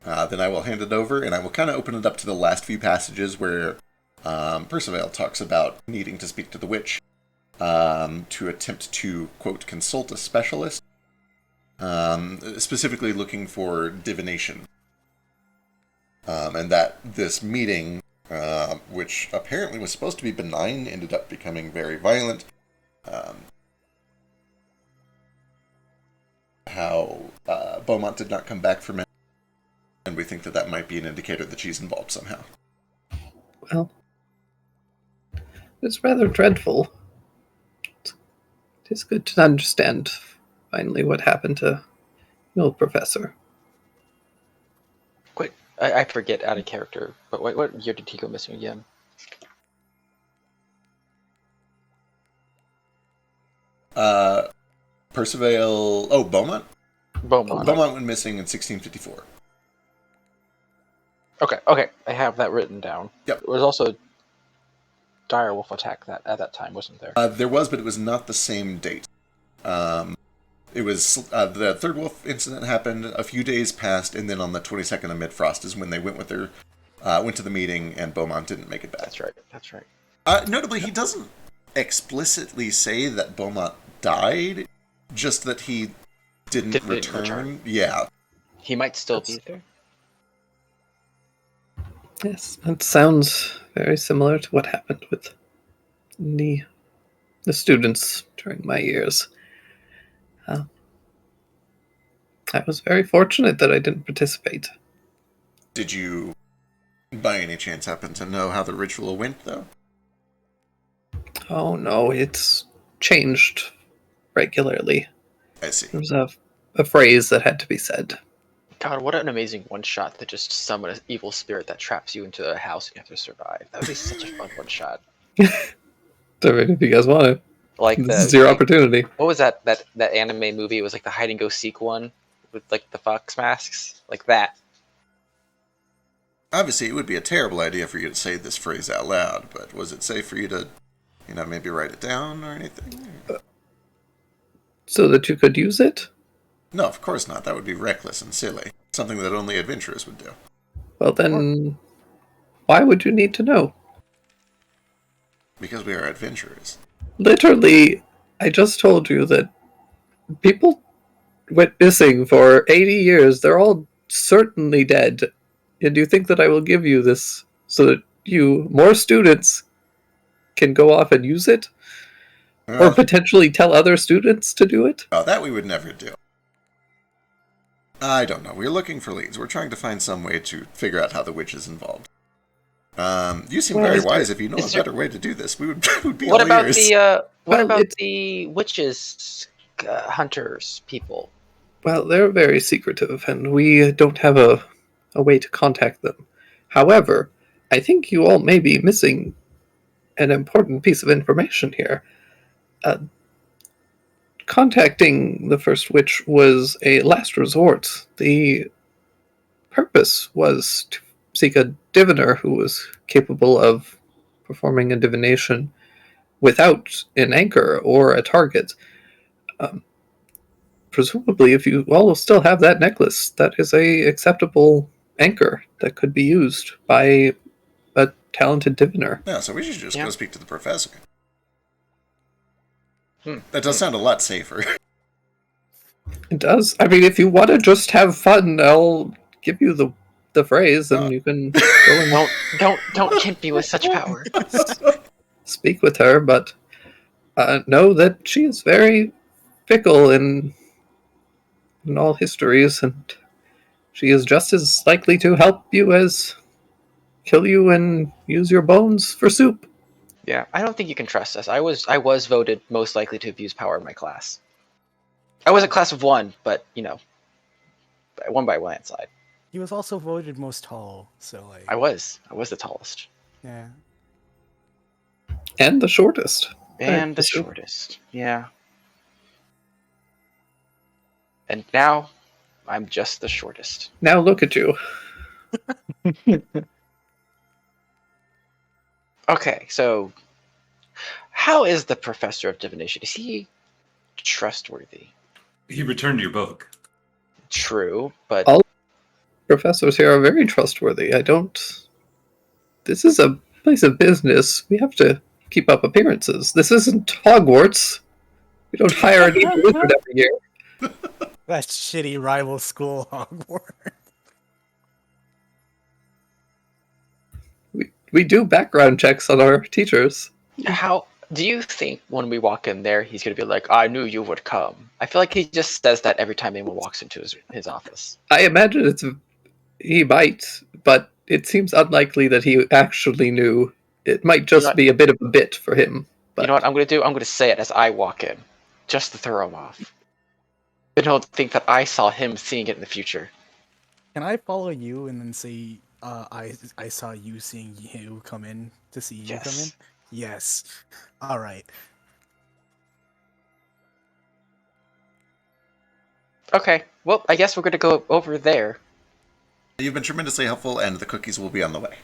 Then I will hand it over, and I will kind of open it up to the last few passages where Percival talks about needing to speak to the witch to attempt to, quote, consult a specialist, specifically looking for divination. And that this meeting, which apparently was supposed to be benign, ended up becoming very violent. How Beaumont did not come back from it, and we think that might be an indicator that she's involved somehow. Well, it's rather dreadful. It is good to understand, finally, what happened to the old professor. Quick, I forget out of character, but what year did he go missing again? Percival... Oh, Beaumont? Beaumont. Beaumont went missing in 1654. Okay, I have that written down. Yep. There was also a direwolf attack at that time, wasn't there? There was, but it was not the same date. It was the third wolf incident happened a few days past, and then on the 22nd of Mid-Frost is when they went to the meeting, and Beaumont didn't make it back. That's right. Notably, he doesn't explicitly say that Beaumont died, just that he didn't return. Yeah. He might still be there. Yes, that sounds very similar to what happened with the students during my years. Uh, I was very fortunate that I didn't participate. Did you, by any chance, happen to know how the ritual went, though? Oh no, it's changed regularly. I see. There was a phrase that had to be said. God, what an amazing one shot to just summon an evil spirit that traps you into a house and you have to survive. That would be such a fun one shot. So if you guys want it, Like this is your opportunity. What was that anime movie? It was like the hide and go seek one with like the fox masks, like that. Obviously, it would be a terrible idea for you to say this phrase out loud, but was it safe for you to, maybe write it down or anything? So that you could use it? No, of course not. That would be reckless and silly. Something that only adventurers would do. Well then, why would you need to know? Because we are adventurers. Literally, I just told you that people went missing for 80 years. They're all certainly dead. And you think that I will give you this so that more students, can go off and use it? Or potentially tell other students to do it? Oh, that we would never do. I don't know. We're looking for leads. We're trying to find some way to figure out how the witch is involved. You seem very wise. If you know a better way to do this, we would be all ears. What about the witches, hunters, people? Well, they're very secretive, and we don't have a way to contact them. However, I think you all may be missing an important piece of information here. Contacting the first witch was a last resort. The purpose was to seek a diviner who was capable of performing a divination without an anchor or a target. Presumably, if you all still have that necklace, that is a acceptable anchor that could be used by a talented diviner. Yeah, so we should just go speak to the professor. That does sound a lot safer. It does. I mean, if you want to just have fun, I'll give you the phrase, and you can go and don't tempt me with such power. speak with her. But know that she is very fickle in all histories, and she is just as likely to help you as kill you and use your bones for soup. Yeah, I don't think you can trust us. I was voted most likely to abuse power in my class. I was a class of 1, but I won by a landslide. He was also voted most tall, so like I was the tallest. Yeah. And the shortest. And the shortest. Yeah. And now I'm just the shortest. Now look at you. Okay, so how is the professor of divination? Is he trustworthy? He returned your book. True, but all professors here are very trustworthy. This is a place of business. We have to keep up appearances. This isn't Hogwarts. We don't hire a new wizard every year. That shitty rival school, Hogwarts. We do background checks on our teachers. How do you think when we walk in there, he's going to be like, I knew you would come? I feel like he just says that every time anyone walks into his office. I imagine he might, but it seems unlikely that he actually knew. It might just be a bit of a bit for him. But... You know what I'm going to do? I'm going to say it as I walk in, just to throw him off. Then he'll think that I saw him seeing it in the future. Can I follow you and then say, I saw you seeing you come in to see you come in? Yes. All right. Okay. Well, I guess we're going to go over there. You've been tremendously helpful, and the cookies will be on the way.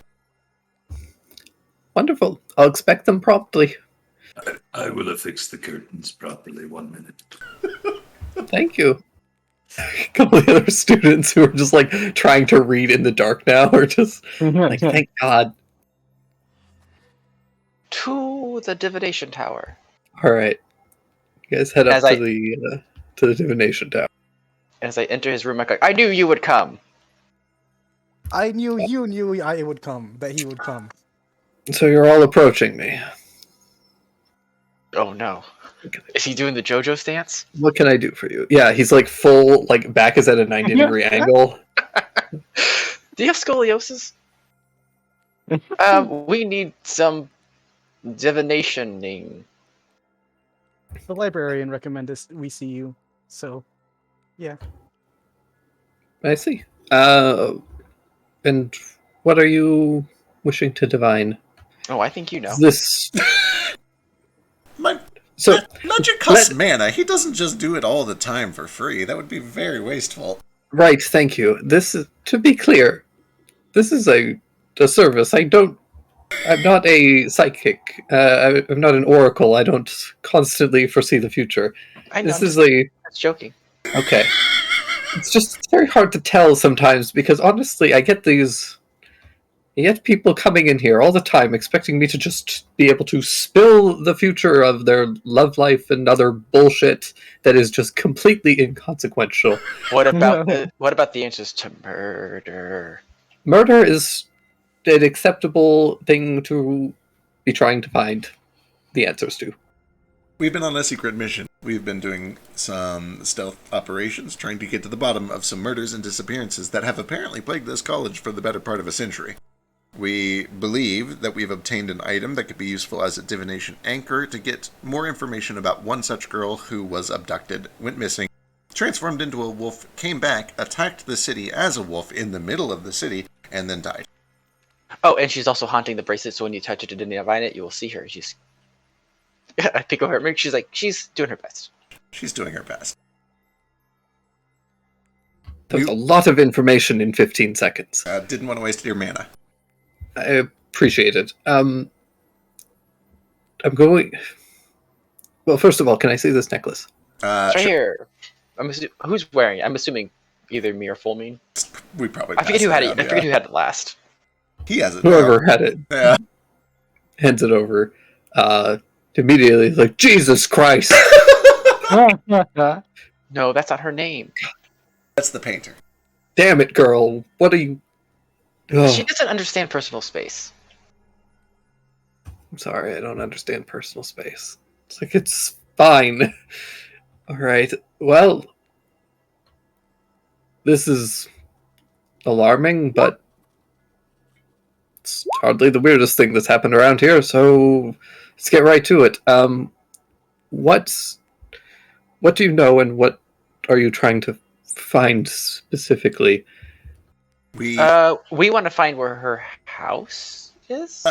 Wonderful. I'll expect them promptly. I will affix the curtains properly. 1 minute. Thank you. A couple of other students who are just like trying to read in the dark now are just like, thank God. To the divination tower. All right, you guys head up to the divination tower. As I enter his room, I'm like, I knew you would come. I knew you knew I would come. That he would come. So you're all approaching me. Oh no. Is he doing the JoJo stance? What can I do for you? Yeah, he's like full, like back is at a 90-degree angle. Do you have scoliosis? We need some divinationing. The librarian recommended we see you. So, yeah. I see. And what are you wishing to divine? Oh, I think you know. Is this So, so? Magic costs mana. He doesn't just do it all the time for free. That would be very wasteful. Right. Thank you. This is, to be clear, this is a service. I'm not a psychic. I'm not an oracle. I don't constantly foresee the future. I know. This is a That's joking. okay. It's very hard to tell sometimes because honestly, I get people coming in here all the time expecting me to just be able to spill the future of their love life and other bullshit that is just completely inconsequential. What about the answers to murder? Murder is an acceptable thing to be trying to find the answers to. We've been on a secret mission. We've been doing some stealth operations, trying to get to the bottom of some murders and disappearances that have apparently plagued this college for the better part of a century. We believe that we've obtained an item that could be useful as a divination anchor to get more information about one such girl who was abducted, went missing, transformed into a wolf, came back, attacked the city as a wolf in the middle of the city, and then died. Oh, and she's also haunting the bracelet, so when you touch it and divine it, you will see her. I pick over her. She's doing her best. She's doing her best. That was a lot of information in 15 seconds. Didn't want to waste your mana. I appreciate it. I'm going... Well, first of all, can I see this necklace? It's right Sure. here. Who's wearing it? I'm assuming either me or Full Mean. We probably. I forget who had it. passed I forget who had it last. He has it. Whoever had it Yeah. hands it over. Immediately, like, Jesus Christ! No, that's not her name. That's the painter. Damn it, girl! What are you... Oh, She doesn't understand personal space. I'm sorry, I don't understand personal space. It's like, it's fine. Alright, well... This is alarming, but it's hardly the weirdest thing that's happened around here, so let's get right to it. What do you know, and what are you trying to find specifically? We We want to find where her house is.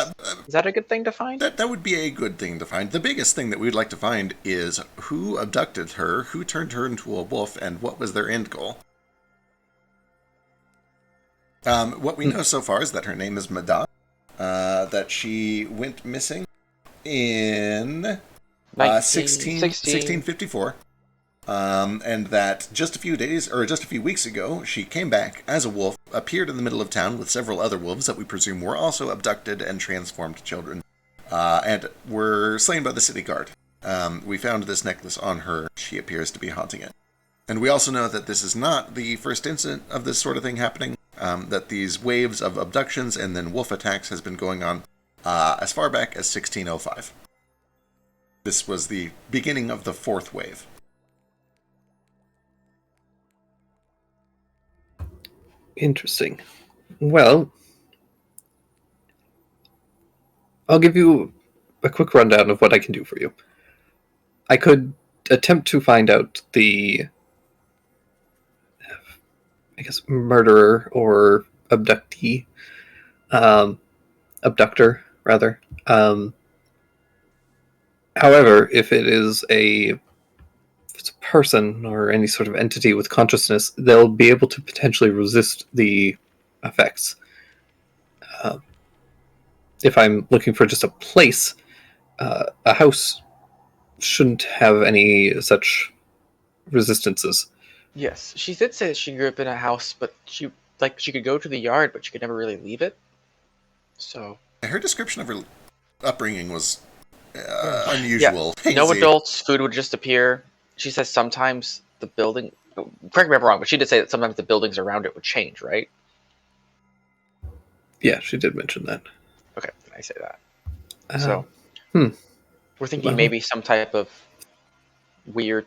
Is that a good thing to find? that would be a good thing to find. The biggest thing that we'd like to find is who abducted her, who turned her into a wolf, and what was their end goal. What we know so far is that her name is Madame, that she went missing in 1654, and that just a few weeks ago, she came back as a wolf, appeared in the middle of town with several other wolves that we presume were also abducted and transformed children, and were slain by the city guard. We found this necklace on her. She appears to be haunting it. And we also know that this is not the first incident of this sort of thing happening, that these waves of abductions and then wolf attacks has been going on as far back as 1605. This was the beginning of the fourth wave. Interesting. Well, I'll give you a quick rundown of what I can do for you. I could attempt to find out the, I guess, murderer or abductee. Abductor, rather. However, if it's a person or any sort of entity with consciousness, they'll be able to potentially resist the effects. If I'm looking for just a place, a house shouldn't have any such resistances. Yes, she did say that she grew up in a house, but she could go to the yard, but she could never really leave it. So Her description of her upbringing was unusual. yeah, no Hazy. adults, food would just appear. She says sometimes the building. Correct me if I'm wrong, but she did say that sometimes the buildings around it would change, right? Yeah, she did mention that. Okay, I say that. So hmm. we're thinking Well- maybe some type of weird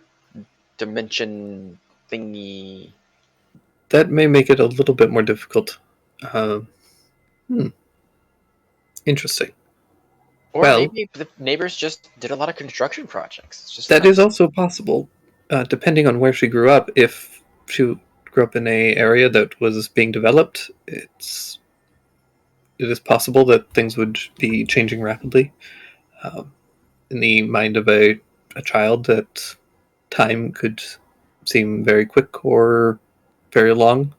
dimension thingy. That may make it a little bit more difficult. Uh, Interesting. Or Well- maybe the neighbors just did a lot of construction projects. It's just That nuts. is also possible, depending on where she grew up. If she grew up in a area that was being developed, it is possible that things would be changing rapidly. In the mind of a child, that time could seem very quick or very long.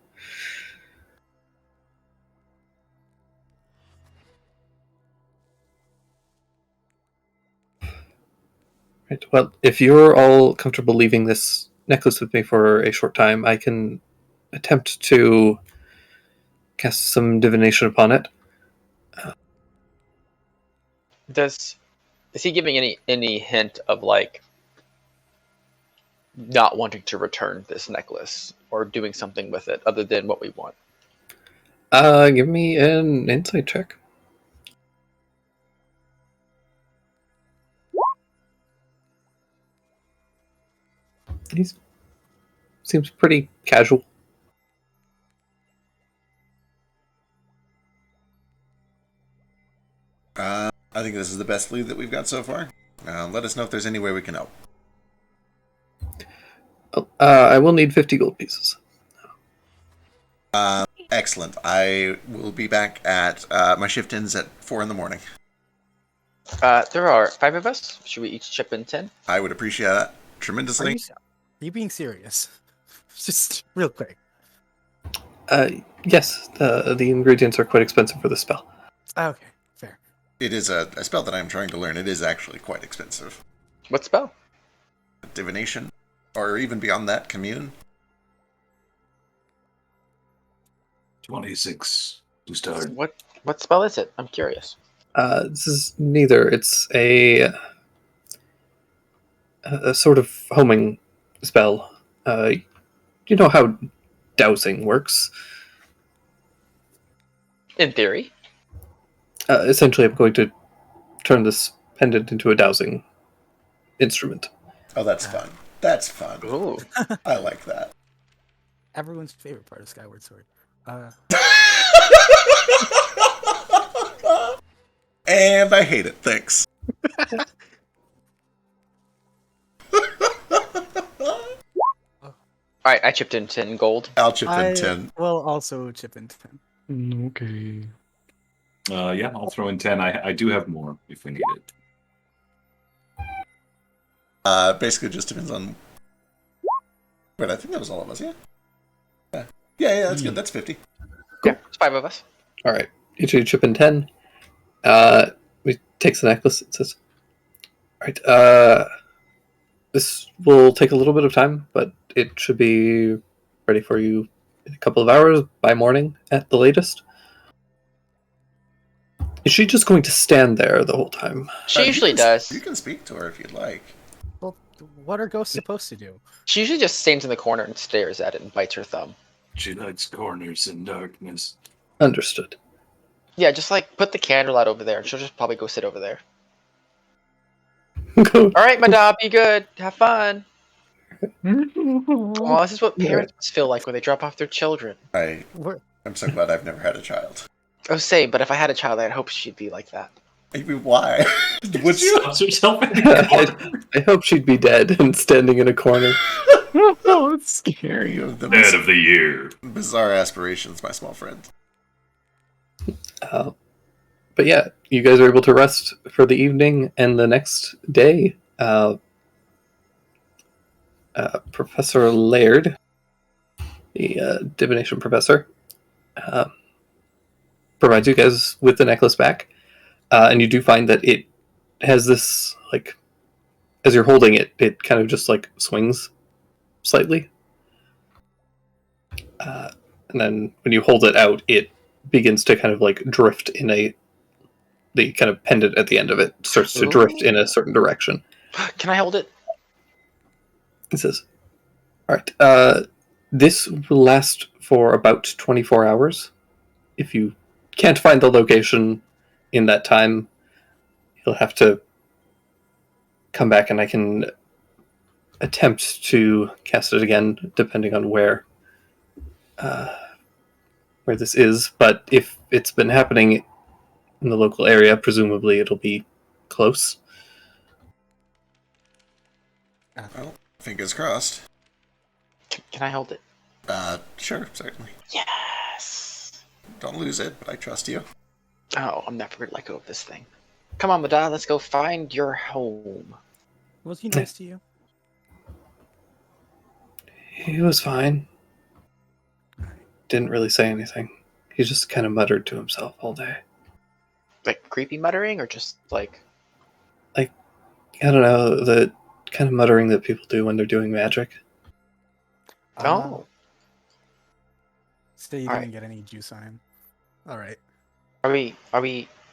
Right. Well, if you're all comfortable leaving this necklace with me for a short time, I can attempt to cast some divination upon it. Is he giving any hint of like not wanting to return this necklace or doing something with it other than what we want? Give me an insight check. He seems pretty casual. I think this is the best lead that we've got so far. Let us know if there's any way we can help. I will need 50 gold pieces. Excellent. I will be back at my shift ends at 4 in the morning. There are 5 of us. Should we each chip in 10? I would appreciate that Are tremendously. you being serious? Just real quick. Yes, the ingredients are quite expensive for this spell. Okay, fair. It is a spell that I'm trying to learn. It is actually quite expensive. What spell? Divination, or even beyond that, commune. 26 to start. What spell is it? I'm curious. This is neither. It's a sort of homing spell. You know how dowsing works. In theory. Essentially, I'm going to turn this pendant into a dowsing instrument. Oh, that's fun. That's fun. Ooh. I like that. Everyone's favorite part of Skyward Sword. And I hate it. Thanks. Alright, I chipped in 10 gold. I'll chip in 10. will also chip in 10. Okay. Yeah, I'll throw in 10. I do have more if we need it. Basically, just depends on. Wait, I think that was all of us. Yeah. Yeah. That's good. That's 50. Yeah, it's 5 of us. All right, each of you chip in 10. He takes the necklace. It says, "All right, this will take a little bit of time, but it should be ready for you in a couple of hours by morning at the latest." Is she just going to stand there the whole time? She usually You can- does. You can speak to her if you'd like. Well, what are ghosts supposed to do? She usually just stands in the corner and stares at it and bites her thumb. She likes corners and darkness. Understood. Yeah, just like put the candle out over there and she'll just probably go sit over there. Go- Alright, Madame, be good. Have fun. Oh, this is what parents must feel like when they drop off their children. I'm We're- so glad I've never had a child. Oh, same, but if I had a child, I'd hope she'd be like that. I mean, why? Would you? Stops herself in the corner. I hope she'd be dead and standing in a corner. Oh, it's scary. You have the Dad of the year. bizarre aspirations, my small friend. But yeah, you guys are able to rest for the evening, and the next day, Professor Laird, the divination professor, provides you guys with the necklace back, and you do find that it has this, like, as you're holding it, it kind of just like swings slightly, and then when you hold it out, it begins to kind of like drift in the kind of pendant at the end of it starts to drift in a certain direction. Can I hold it? It says, "All right, this will last for about 24 hours. If you can't find the location in that time, He'll have to come back, and I can attempt to cast it again, depending on where this is. But if it's been happening in the local area, presumably it'll be close. Well, fingers crossed. Can I hold it? Sure, certainly. Yes. Don't lose it, but I trust you. Oh, I'm never gonna let go of this thing. Come on, Madonna, let's go find your home. Was he nice to you? He was fine. Didn't really say anything. He just kind of muttered to himself all day. Like creepy muttering, or just like... I don't know, the kind of muttering that people do when they're doing magic. Oh. Stay, you All didn't right. get any juice on him. All right. Are we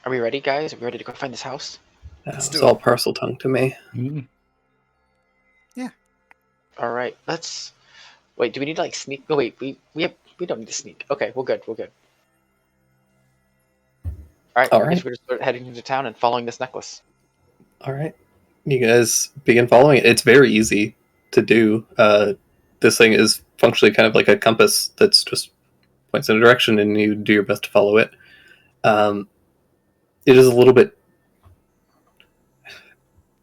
ready, guys? Are we ready to go find this house? Let's It's do all it. parcel tongue to me. Mm. All right, let's... Wait, do we need to like sneak? Oh wait, we don't need to sneak. Okay, we're good. We're good. All right, All I guess right. we're just start heading into town and following this necklace. All right. You guys begin following it. It's very easy to do. This thing is functionally kind of like a compass that's just points in a direction, and you do your best to follow it. It is a little bit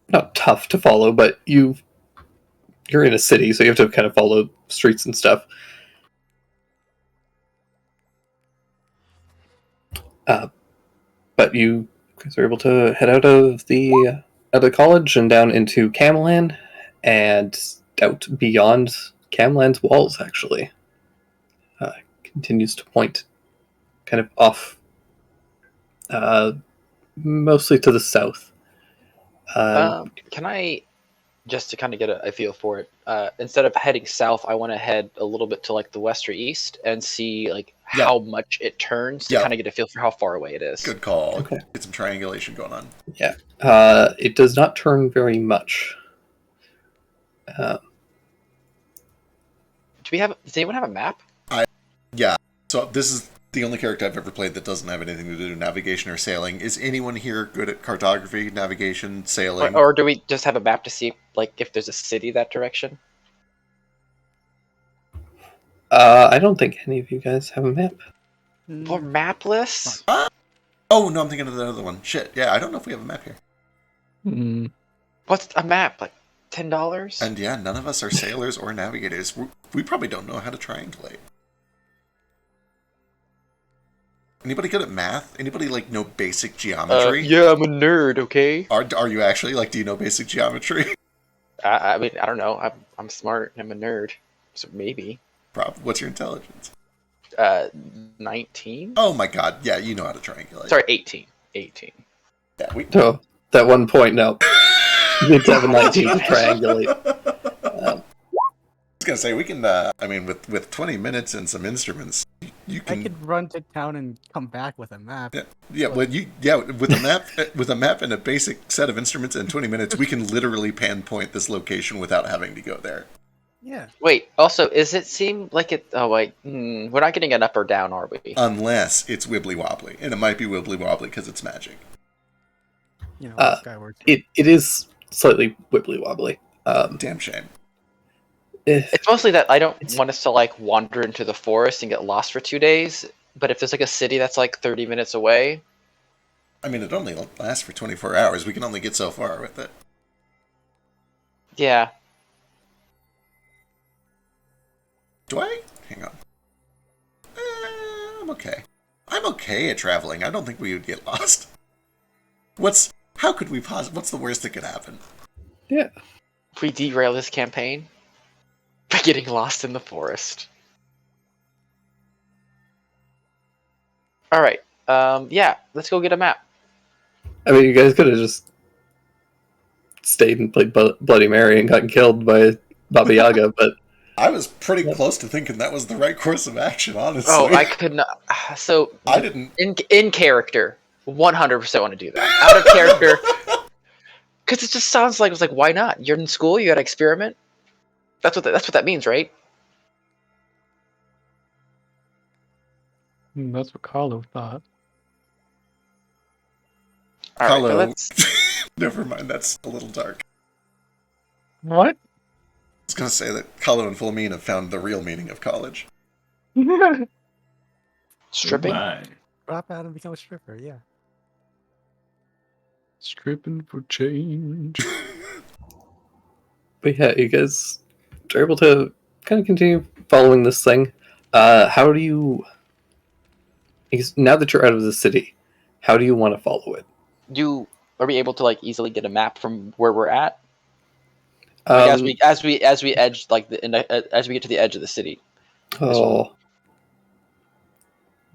not tough to follow, but you're in a city, so you have to kind of follow streets and stuff. But you guys are able to head out of the college and down into Camlann, and out beyond Camlann's walls, actually. Continues to point kind of off, mostly to the south. Can I, just to kind of get a feel for it, instead of heading south, I want to head a little bit to like the west or east and see like Yeah. how much it turns to Yeah. kind of get a feel for how far away it is. Good call. Okay. Get some triangulation going on. Yeah. It does not turn very much. Does anyone have a map? Yeah. So this is the only character I've ever played that doesn't have anything to do with navigation or sailing. Is anyone here good at cartography, navigation, sailing? Or do we just have a map to see like if there's a city that direction? I don't think any of you guys have a map. We're mapless? Oh, no, I'm thinking of the other one. Shit, yeah, I don't know if we have a map here. Mm. What's a map? Like $10? And yeah, none of us are sailors or navigators. We probably don't know how to triangulate. Anybody good at math? Anybody, like, know basic geometry? Yeah, I'm a nerd, okay? Are you actually, like, do you know basic geometry? I mean, I don't know. I'm smart. I'm a nerd. So maybe. What's your intelligence? 19? Oh my god, yeah, you know how to triangulate. Sorry, 18. 18. Yeah, So, that one point, no. You need to have a 19 to triangulate. I was gonna say, we can, I mean, with 20 minutes and some instruments, you I can... could run to town and come back with a map. With a map and a basic set of instruments and 20 minutes, we can literally pinpoint this location without having to go there. Yeah. Wait, also, does it seem like it... Oh, wait. We're not getting an up or down, are we? Unless it's wibbly wobbly, and it might be wibbly wobbly because it's magic. You know, skyward. It is slightly wibbly wobbly. Damn shame. It's mostly that I don't want us to, like, wander into the forest and get lost for 2 days. But if there's, like, a city that's, like, 30 minutes away... I mean, it only lasts for 24 hours. We can only get so far with it. Yeah. Do I? Hang on. I'm okay. I'm okay at traveling. I don't think we would get lost. What's the worst that could happen? Yeah. If we derail this campaign by getting lost in the forest. Alright. Yeah, let's go get a map. I mean, you guys could have just stayed and played Bloody Mary and gotten killed by Baba Yaga, but... I was pretty close to thinking that was the right course of action, honestly. Oh, I could not. So, I didn't. In character, 100% want to do that. Out of character, because it just sounds like why not? You're in school, you got to experiment. That's what that means, right? That's what Carlo thought. All right, but Kahlo. let's. Never mind, that's a little dark. What? I was going to say that Kahlo and Philomene have found the real meaning of college. Stripping? My. Drop out and become a stripper. Yeah. Stripping for change. But yeah, you guys are able to kind of continue following this thing. How do you... because now that you're out of the city, how do you want to follow it? Are we able to like easily get a map from where we're at? Like as we edge like as we get to the edge of the city. Oh,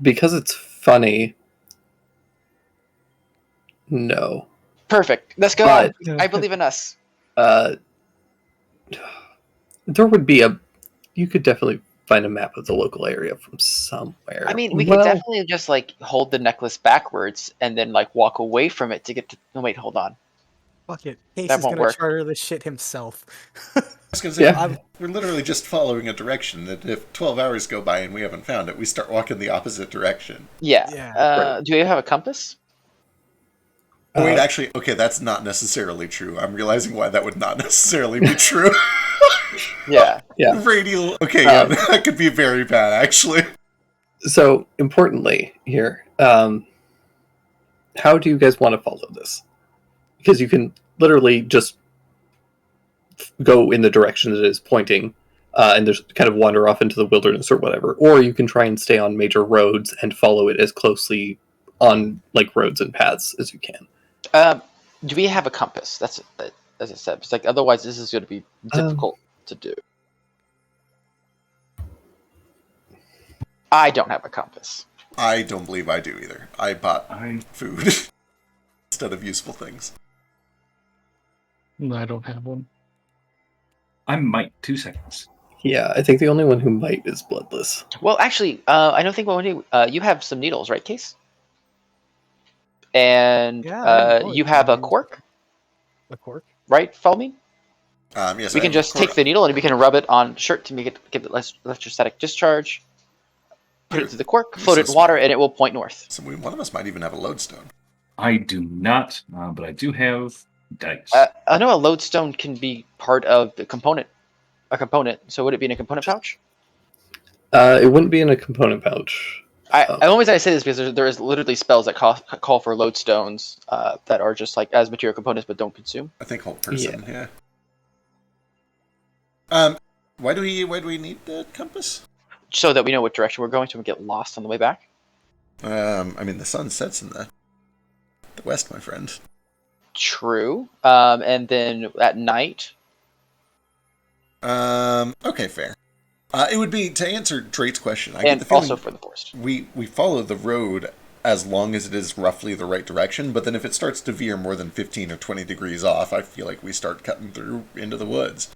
because it's funny. No. Perfect. Let's go. But I believe in us. there would be you could definitely find a map of the local area from somewhere. I mean, we could definitely just like hold the necklace backwards and then like walk away from it to get to. No, wait, hold on. Fuck it. Case That is won't gonna work. charter this shit himself. I was going to say, Yeah. we're literally just following a direction that if 12 hours go by and we haven't found it, we start walking the opposite direction. Yeah. Yeah. Do you have a compass? Oh, wait, actually, okay, that's not necessarily true. I'm realizing why that would not necessarily be true. Yeah. Yeah. Radial, okay, yeah, that could be very bad, actually. So, importantly here, how do you guys want to follow this? Because you can literally just go in the direction that it is pointing, and just kind of wander off into the wilderness or whatever. Or you can try and stay on major roads and follow it as closely on like roads and paths as you can. Do we have a compass? That's as I said. It's like otherwise this is going to be difficult to do. I don't have a compass. I don't believe I do either. I bought food instead of useful things. I don't have one. I might. 2 seconds. Yeah, I think the only one who might is Bloodless. Well, actually, I don't think you have some needles, right, Case? And Yeah, you have a cork, A cork? right? Follow me. Yes, We I can have just take the needle and we can rub it on shirt to make it give it less electrostatic discharge. Put it through the cork, float it in water, and it will point north. So one of us might even have a lodestone. I do not, but I do have dice. I know a lodestone can be part of a component. So would it be in a component pouch? It wouldn't be in a component pouch. The only reason I say this is because there is literally spells that call for lodestones that are just like as material components but don't consume. I think whole person, yeah. Why do we need the compass? So that we know what direction we're going, so we get lost on the way back. I mean, the sun sets in the west, my friend. True. And then at night. Okay, fair. It would be, to answer Drake's question, I get And the feeling also for the forest. we follow the road as long as it is roughly the right direction, but then if it starts to veer more than 15 or 20 degrees off, I feel like we start cutting through into the woods.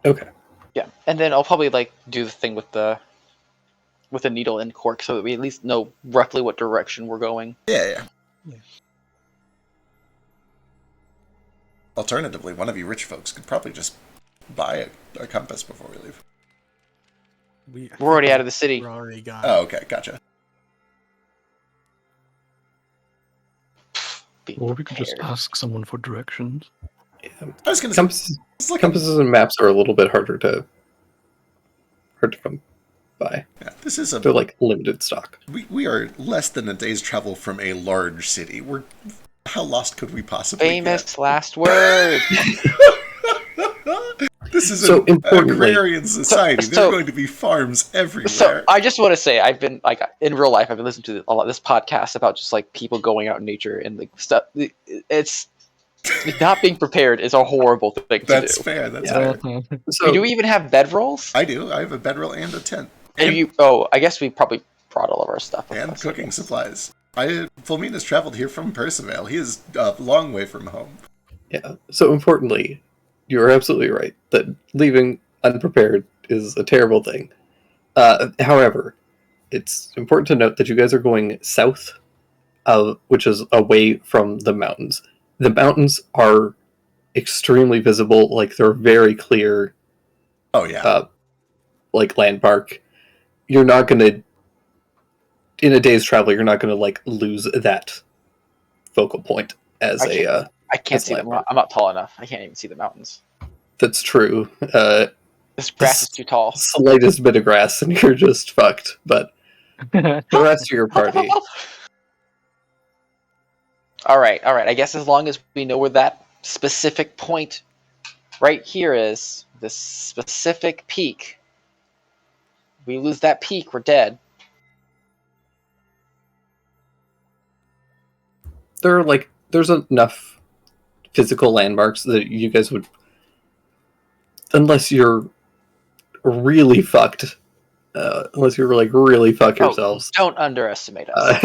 Okay. Yeah, and then I'll probably like do the thing with the needle and cork so that we at least know roughly what direction we're going. Yeah. Yeah. Alternatively, one of you rich folks could probably just buy a compass before we leave. We're already out of the city. We're already gone. Oh, okay, gotcha. Or we could just ask someone for directions. Yeah. I was going to Compasses, it's like compasses and maps are a little bit harder to come by. yeah, this is They're like limited stock. we are less than a day's travel from a large city. How lost could we possibly Famous last word. get? This is So an importantly- agrarian society. There are going to be farms everywhere. So I just want to say I've been like in real life I've been listening to a lot of this podcast about just like people going out in nature and like stuff. It's not being prepared is a horrible thing to That's do. fair. That's Yeah. fair. So Do we even have bedrolls? I do. I have a bedroll and a tent. And you? Oh, I guess we probably brought all of our stuff. with And us, I cooking guess. supplies. Fulmin has traveled here from Percival. He is a long way from home. yeah. So importantly, you're absolutely right that leaving unprepared is a terrible thing. However, it's important to note that you guys are going south, which is away from the mountains. The mountains are extremely visible, like they're very clear, Oh yeah. like landmark. You're not going to, in a day's travel, you're not going to like lose that focal point. as I can't as see them. landmark. I'm not tall enough. I can't even see the mountains. That's true. This grass is too tall. Slightest bit of grass, and you're just fucked. But the rest of your party, All right. I guess as long as we know where that specific point right here is, this specific peak. We lose that peak, we're dead. there's enough physical landmarks that you guys would, unless you're really fucked, unless you're like really fuck yourselves, Don't underestimate us.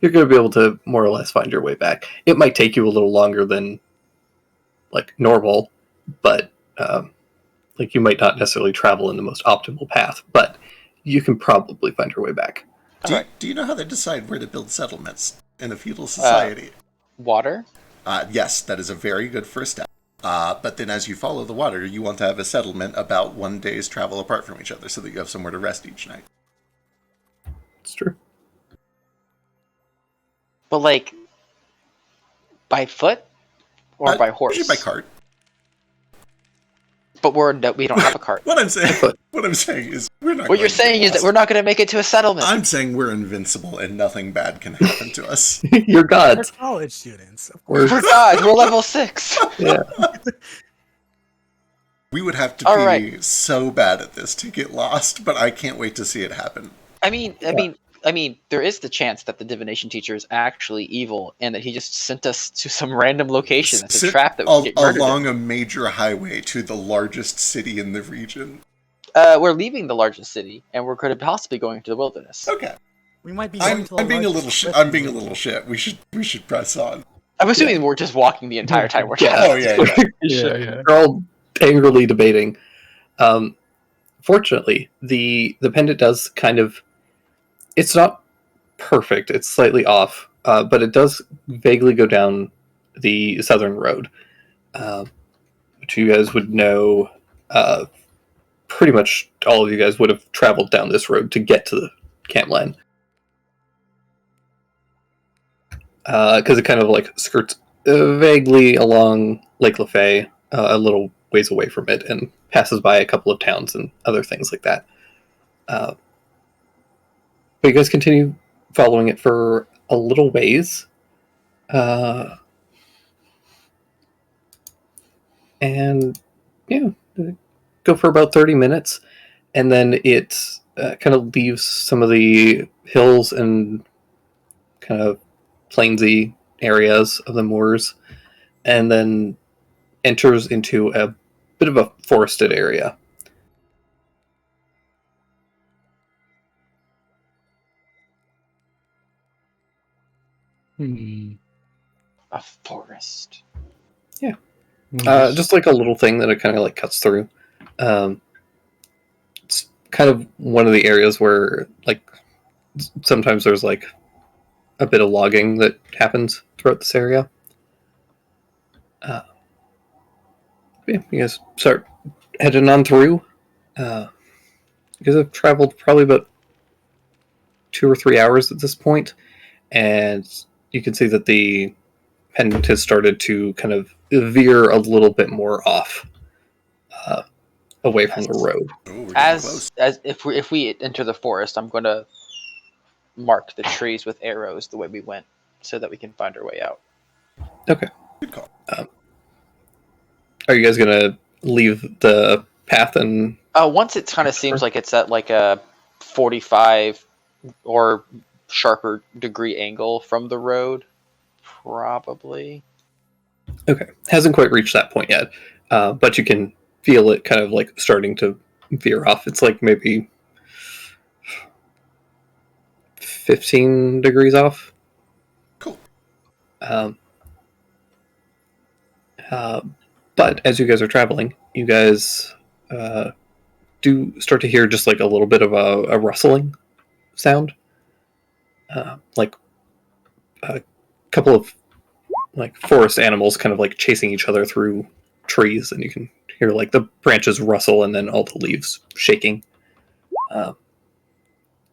you're going to be able to more or less find your way back. It might take you a little longer than like normal, but like you might not necessarily travel in the most optimal path, but you can probably find your way back. Do you know how they decide where to build settlements in a feudal society? Water? Yes, that is a very good first step. But then as you follow the water, you want to have a settlement about 1 day's travel apart from each other so that you have somewhere to rest each night. It's true. But like, by foot? Or by horse? Usually by cart. But we don't have a cart. What I'm saying is we're not. What you're saying is that we're not going to make it to a settlement. I'm saying we're invincible and nothing bad can happen to us. You're We're gods. college students. Of course. We're God. We're level 6. Yeah. We would have to be so bad at this to get lost, but I can't wait to see it happen. I mean, there is the chance that the divination teacher is actually evil and that he just sent us to some random location that's a trap that we get murdered along a major highway to the largest city in the region. We're leaving the largest city, and we're going to possibly going to the wilderness. Okay. We might be. I'm being a little shit. I'm being a little shit. We should press on. I'm assuming we're just walking the entire time we're Oh traveling. yeah. They're all angrily debating. Fortunately, the pendant does kind of. It's not perfect. It's slightly off, but it does vaguely go down the southern road, which you guys would know. Pretty much all of you guys would have traveled down this road to get to the Camlann, because it kind of like skirts vaguely along Lake Lefay, a little ways away from it, and passes by a couple of towns and other things like that. But you guys continue following it for a little ways. And yeah, go for about 30 minutes. And then it kind of leaves some of the hills and kind of plainsy areas of the moors. And then enters into a bit of a forested area. A forest. Yeah. Just like a little thing that it kind of like cuts through. It's kind of one of the areas where like sometimes there's like a bit of logging that happens throughout this area. Yeah, you guys start heading on through. You guys have traveled probably about 2 or 3 hours at this point, and you can see that the pendant has started to kind of veer a little bit more off, away from the road. Ooh, we're getting As close. if we enter the forest, I'm going to mark the trees with arrows the way we went, so that we can find our way out. Okay. Good call. Are you guys gonna leave the path and? Once it kind of seems like it's at like a 45 or sharper degree angle from the road, probably. Okay, hasn't quite reached that point yet, but you can feel it kind of like starting to veer off. It's like maybe 15 degrees off. Cool. But as you guys are traveling, you guys do start to hear just like a little bit of a rustling sound, like a couple of like forest animals kind of like chasing each other through trees, and you can hear like the branches rustle and then all the leaves shaking.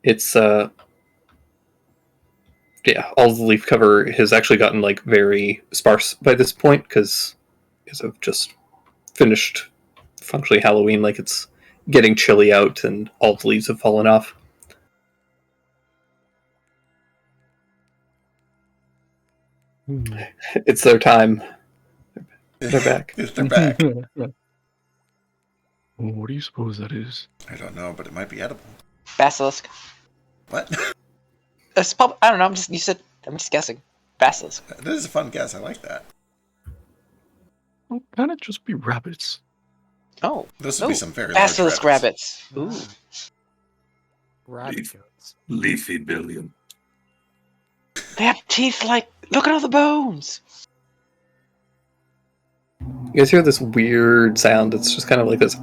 It's yeah, all the leaf cover has actually gotten like very sparse by this point because I've just finished functionally Halloween. Like it's getting chilly out and all the leaves have fallen off. It's their time. They're back. They're back. What do you suppose that is? I don't know, but it might be edible. Basilisk. What? I don't know. I'm just guessing. Basilisk. That is a fun guess. I like that. Well, can it just be rabbits? Oh, Those would be some very basilisk large rabbits. Ooh. Rabbit goats. Leafy billion. They have teeth like. Look at all the bones. You guys hear this weird sound? It's just kind of like this.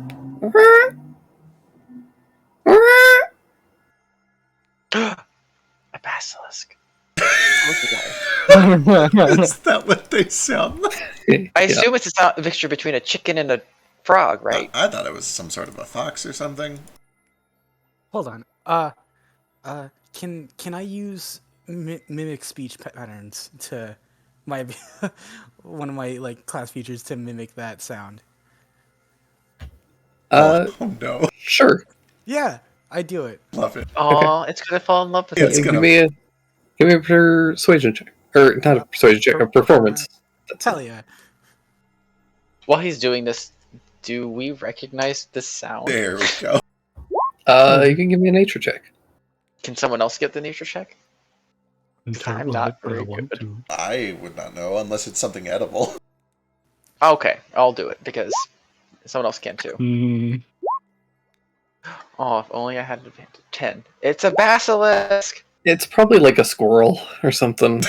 A basilisk. Is that what they sound like? I assume it's a mixture between a chicken and a frog, right? I thought it was some sort of a fox or something. Hold on. Can I use mimic speech patterns to my one of my like class features to mimic that sound? Oh no. Sure. Yeah, I do it. Love it. Oh, it's gonna fall in love with It's you. gonna- Give me a persuasion check, or not a persuasion check, a performance. That's Hell yeah. While he's doing this, do we recognize this sound? There we go. You can give me a nature check. Can someone else get the nature check? I'm not I very want good. to. I would not know unless it's something edible. Okay, I'll do it because someone else can too. Hmm. Oh, if only I had an advantage. 10. It's a basilisk. It's probably like a squirrel or something.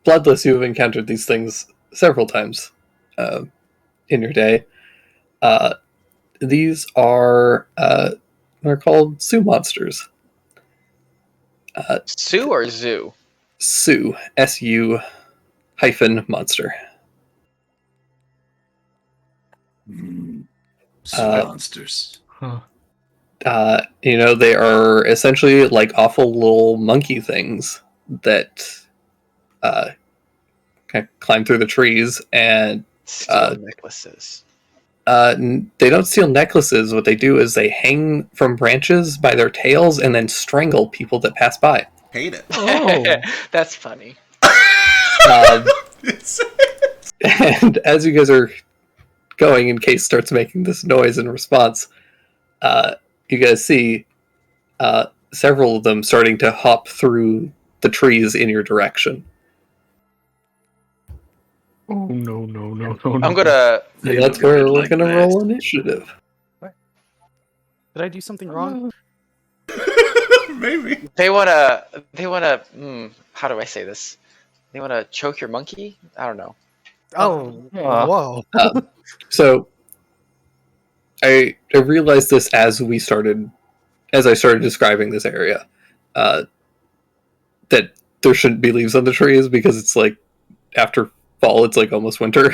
Bloodless, you have encountered these things several times in your day. These are they're called Sioux monsters. Sue or zoo? Sioux, S-U hyphen monster. Monsters. Huh. They are essentially like awful little monkey things that kind of climb through the trees and Steel necklaces. they don't steal necklaces. What they do is they hang from branches by their tails and then strangle people that pass by. Hate it. Oh. That's funny. And as you guys are going, and Case starts making this noise in response, you guys see several of them starting to hop through the trees in your direction. Oh no. I'm gonna. And that's where we're going to roll initiative. Did I do something wrong? Maybe. They wanna. How do I say this? They wanna choke your monkey? I don't know. Oh, whoa. So I realized this as I started describing this area, that there shouldn't be leaves on the trees because it's like after fall, it's like almost winter.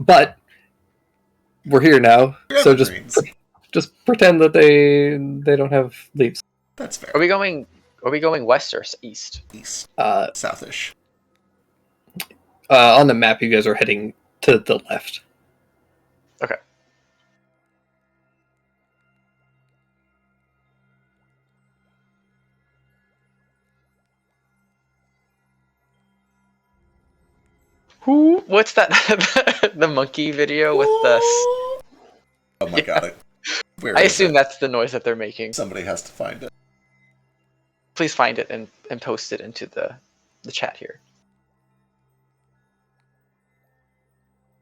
But we're here now, so just pretend that they don't have leaves. That's fair. Are we going west or east? East. Uh, Southish. on the map, you guys are heading to the left. Okay. What's that? The monkey video with the. Oh my god. Where I is assume it? that's the noise that they're making. Somebody has to find it. Please find it and post it into the chat here.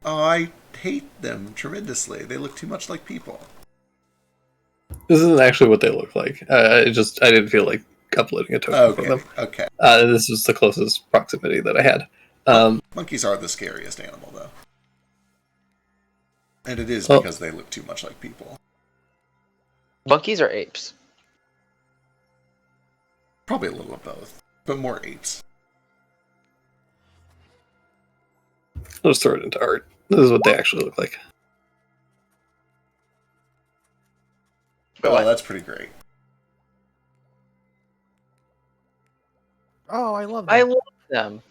Oh, I hate them tremendously. They look too much like people. This isn't actually what they look like. I didn't feel like uploading a token for them. Okay. This was the closest proximity that I had. Monkeys are the scariest animal, though. And it is Oh. because they look too much like people. Monkeys or apes? Probably a little of both, but more apes. I'll just throw it into art. This is what they actually look like. But Oh, what? that's pretty great. Oh, I love I that. love them.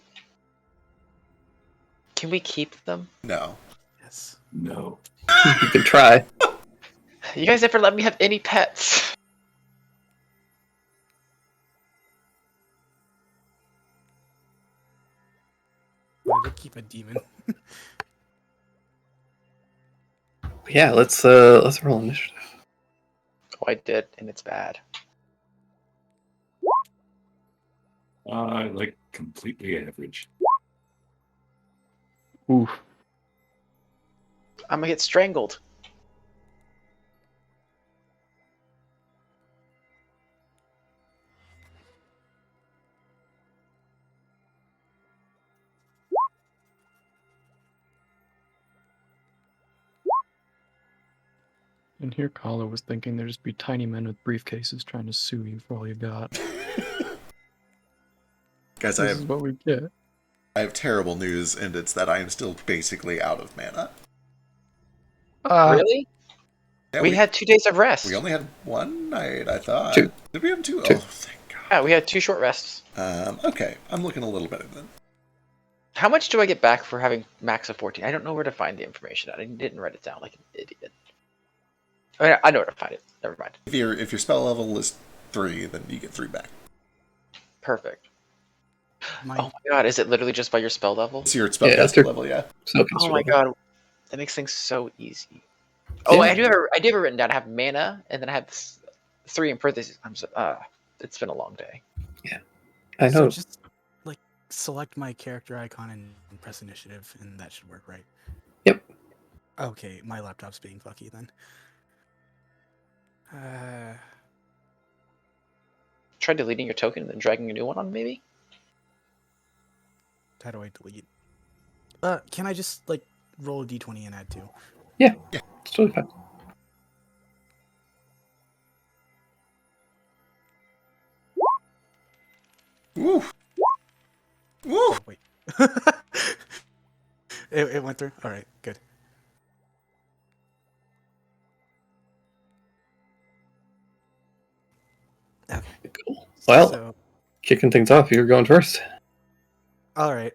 Can we keep them? No. Yes. No. You could try. You guys never let me have any pets. I did keep a demon. Yeah, let's roll initiative. Oh, I did, and it's bad. Like completely average. Oof. I'm gonna get strangled. And here Kala was thinking there'd just be tiny men with briefcases trying to sue you for all you got. Guys, This is what we get. I have terrible news, and it's that I am still basically out of mana. Really? Yeah, we had 2 days of rest. We only had one night, I thought. Two. Did we have two? Two. Oh, thank God. Yeah, we had 2 short rests. Okay, I'm looking a little better then. How much do I get back for having max of 14? I don't know where to find the information. I didn't write it down like an idiot. I know where to find it. Never mind. If your spell level is 3, then you get 3 back. Perfect. My, Oh my god, is it literally just by your spell level? It's your spell Yeah, caster level, yeah. So Oh my god, that makes things so easy. Yeah. Oh, I do have it written down. I have mana, and then I have 3 in parentheses. It's been a long day. Yeah, I know. So just like select my character icon and press initiative, and that should work, right? Yep. Okay, my laptop's being fucky then. Try deleting your token and then dragging a new one on, maybe? How do I delete? Can I just like roll a d20 and add 2? Yeah, it's totally fine. Woo! Woo! Oh, wait. it went through? Alright, good. Okay. Cool. Well, So, kicking things off, you're going first. alright.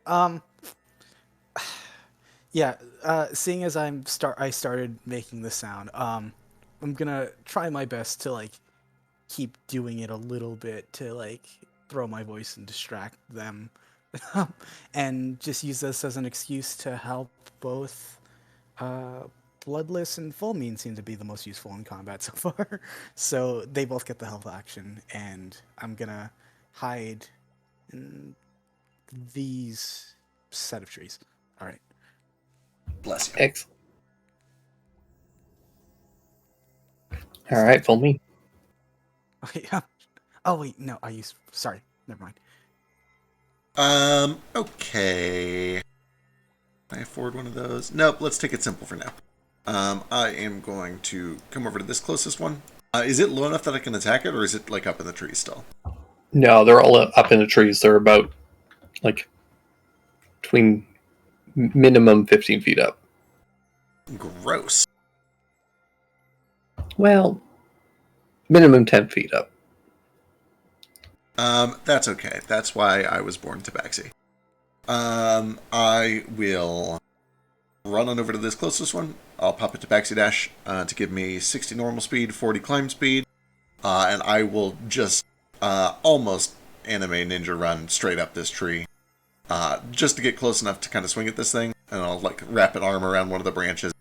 Yeah, seeing as I started making the sound, I'm gonna try my best to like keep doing it a little bit to like throw my voice and distract them. And just use this as an excuse to help both Bloodless and Full Mean seem to be the most useful in combat so far. So they both get the health action, and I'm gonna hide in these set of trees. Alright. Bless you. Excellent. All right, full me. Okay. Oh wait, no, I used. Sorry, never mind. Okay. Can I afford one of those? Nope, let's take it simple for now. I am going to come over to this closest one. Is it low enough that I can attack it, or is it like up in the trees still? No, they're all up in the trees. They're about like between minimum 15 feet up. Gross. Well, minimum 10 feet up. That's okay. That's why I was born Tabaxi. I will run on over to this closest one. I'll pop a Tabaxi Dash to give me 60 normal speed, 40 climb speed, and I will just almost anime ninja run straight up this tree, just to get close enough to kind of swing at this thing, and I'll like wrap an arm around one of the branches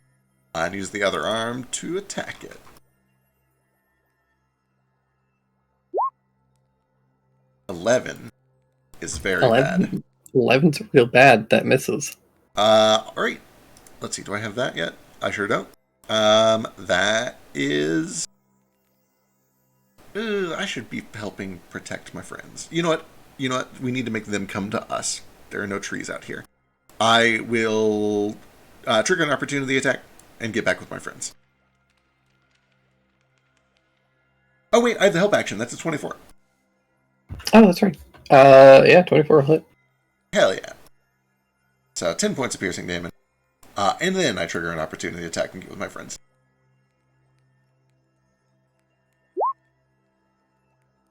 and use the other arm to attack it. $11 is very bad. 11's real bad. That misses. Alright. Let's see, do I have that yet? I sure don't. That is... I should be helping protect my friends. You know what? We need to make them come to us. There are no trees out here. I will trigger an opportunity attack and get back with my friends. Oh wait, I have the help action. That's a 24. Oh, that's right. Yeah, 24 will hit. Hell yeah. So 10 points of piercing damage. And then I trigger an opportunity attack and get with my friends.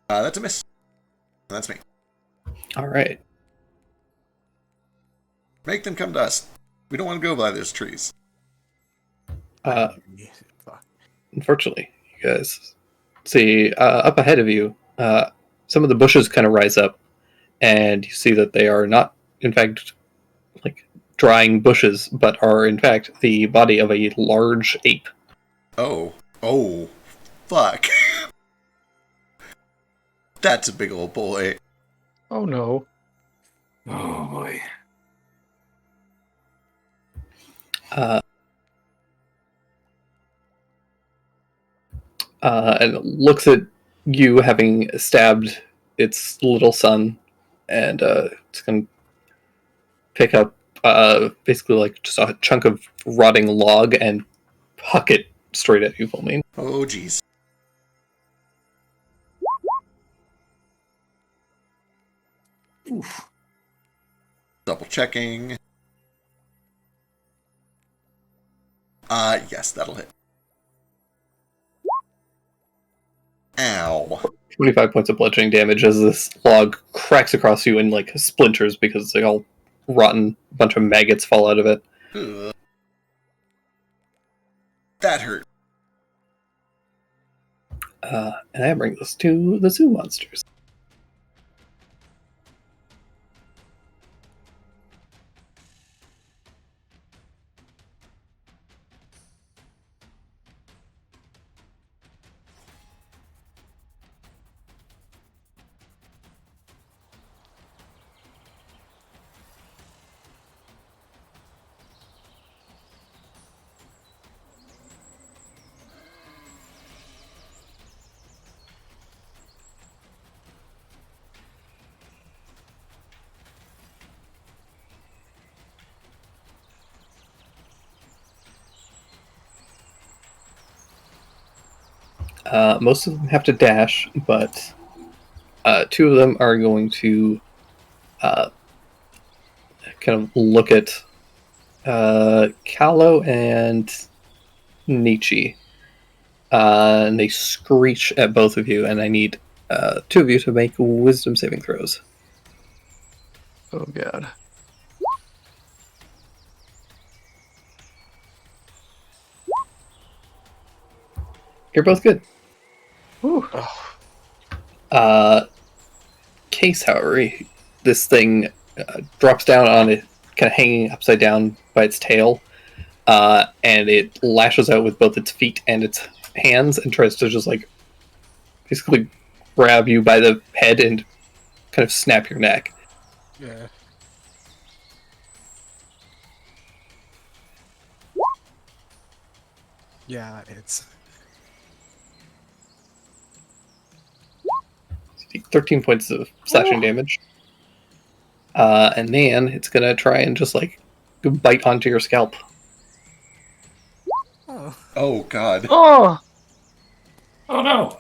That's a miss. And that's me. All right. Make them come to us. We don't want to go by those trees. Fuck. Unfortunately, you guys see up ahead of you, some of the bushes kind of rise up, and you see that they are not, in fact, like drying bushes, but are in fact the body of a large ape. Oh, fuck. That's a big old boy. Oh no. Oh boy. And it looks at you having stabbed its little son, and it's going to pick up basically like just a chunk of rotting log and huck it straight at you, Fulmine. Oh, jeez. Oof. Double checking. Yes, that'll hit. Ow. 25 points of bludgeoning damage as this log cracks across you and like splinters because it's like all rotten, bunch of maggots fall out of it. Ugh. That hurt. And that brings us to the zoo monsters. Most of them have to dash, but two of them are going to kind of look at Callow and Nietzsche. And they screech at both of you, and I need two of you to make wisdom saving throws. Oh god. You're both good. Whew. Case, however, this thing drops down on it, kind of hanging upside down by its tail, and it lashes out with both its feet and its hands and tries to just like basically grab you by the head and kind of snap your neck. Yeah. Yeah, it's 13 points of slashing damage. And then it's gonna try and just like bite onto your scalp. oh. Oh, God. Oh! Oh no!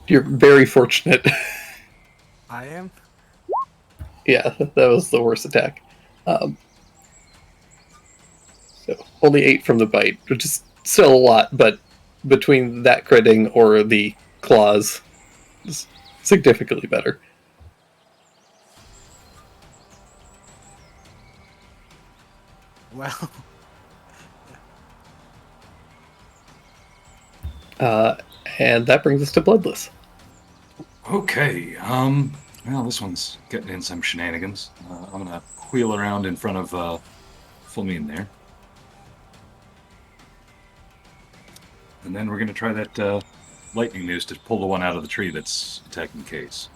You're very fortunate. I am. Yeah, that was the worst attack. So only 8 from the bite, which is still a lot, but between that critting or the claws, it's significantly better. Well, And that brings us to Bloodless. Okay, well, this one's getting in some shenanigans. I'm gonna wheel around in front of Fulmine there. And then we're gonna try that lightning noose to pull the one out of the tree that's attacking Case.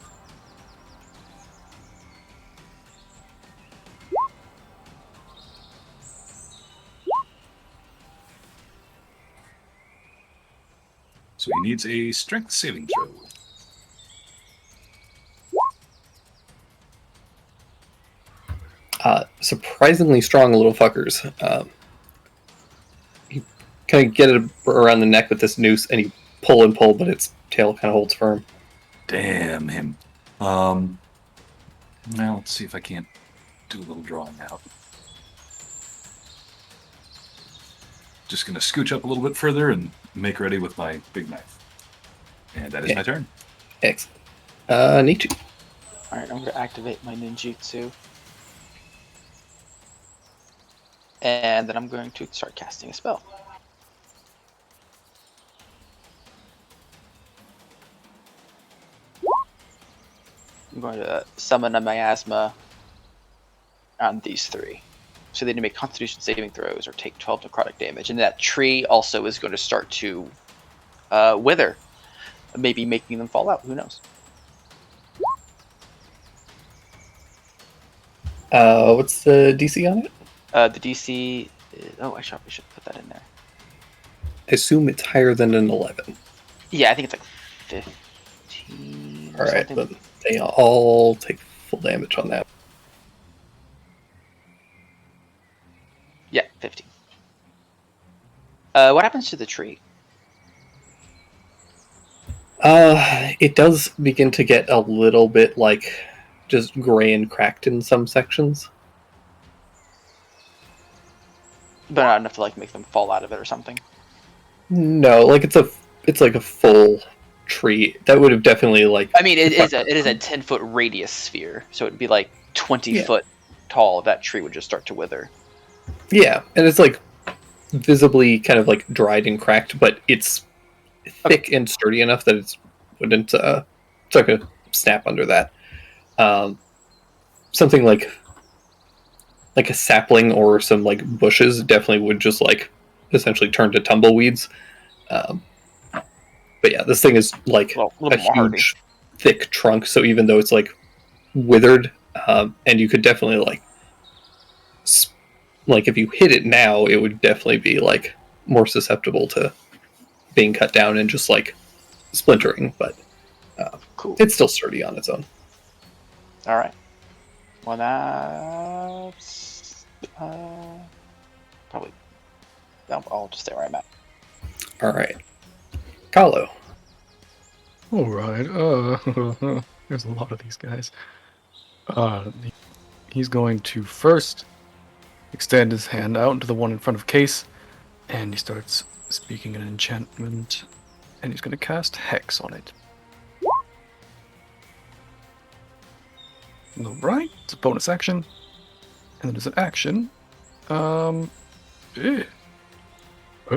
So he needs a strength saving throw. Surprisingly strong little fuckers. You kind of get it around the neck with this noose, and you pull and pull, but its tail kind of holds firm. Damn him. Now let's see if I can't do a little drawing out. Just gonna scooch up a little bit further and make ready with my big knife. And that is my turn. Excellent. Nietzsche. Alright, I'm going to activate my ninjutsu. And then I'm going to start casting a spell. I'm going to summon a miasma on these three. So they need to make Constitution saving throws or take 12 necrotic damage. And that tree also is going to start to wither, maybe making them fall out. Who knows? What's the DC on it? The DC. Oh, I probably should put that in there. I assume it's higher than an 11. Yeah, I think it's like 15 or Alright, something. but they all take full damage on that. Yeah, 15. What happens to the tree? It does begin to get a little bit like just gray and cracked in some sections. But not enough to like make them fall out of it or something. No, like it's like a full tree that would have definitely like. I mean, it is a 10-foot radius sphere, so it'd be like 20 foot tall. If that tree would just start to wither. Yeah, and it's like visibly kind of like dried and cracked, but it's thick and sturdy enough that it wouldn't it's not gonna snap under that. Something like a sapling or some like bushes definitely would just like essentially turn to tumbleweeds. But yeah, this thing is like a huge, thick trunk. So even though it's like withered, and you could definitely like if you hit it now, it would definitely be like more susceptible to being cut down and just like splintering. But cool. It's still sturdy on its own. All right. Well, that's probably. I'll just stay where I'm at. All right, Kahlo. All right. There's a lot of these guys. He's going to first extend his hand out into the one in front of Case, and he starts speaking an enchantment, and he's going to cast Hex on it. All right. It's a bonus action, and then as an action, Have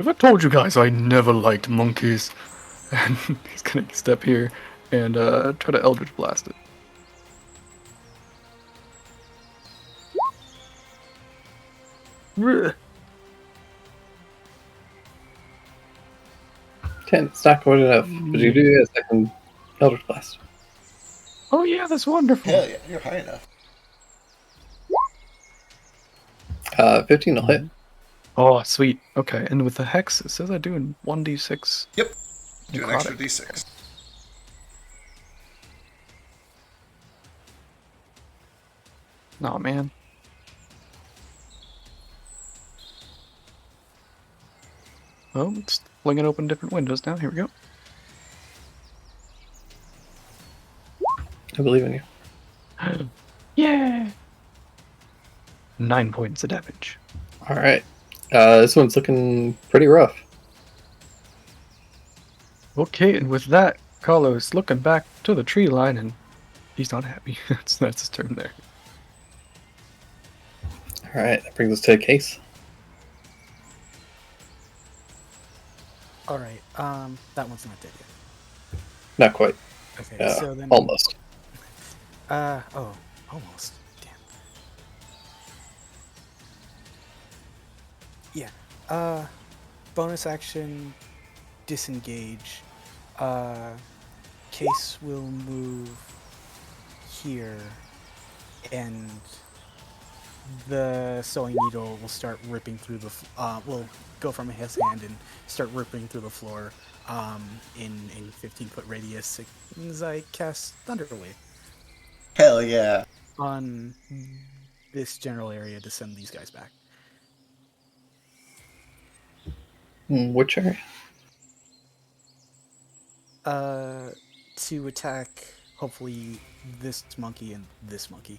I told you guys I never liked monkeys? And he's gonna step here and try to Eldritch Blast it. Blech. 10. It's not quite enough, but you do a second Eldritch Blast. Oh yeah, that's wonderful. Hell yeah, you're high enough. 15 will hit. Oh, sweet. Okay, and with the Hex, it says I do in 1d6. Yep. Do an extra necrotic. d6. Nah, man. Oh, it's flinging open different windows now. Here we go. I believe in you. Yeah! 9 points of damage. All right. This one's looking pretty rough. Okay, and with that, Carlos looking back to the tree line, and he's not happy. that's his turn there. All right, that brings us to a Case. All right. That one's not dead yet. Not quite. Okay, so then Almost. oh, almost. Damn. Yeah. Bonus action, disengage. Case will move here, and the sewing needle will start ripping through the. Will go from his hand and start ripping through the floor. In a 15-foot radius, as I cast Thunderwave Hell yeah. on this general area to send these guys back. Which area? To attack, hopefully, this monkey and this monkey.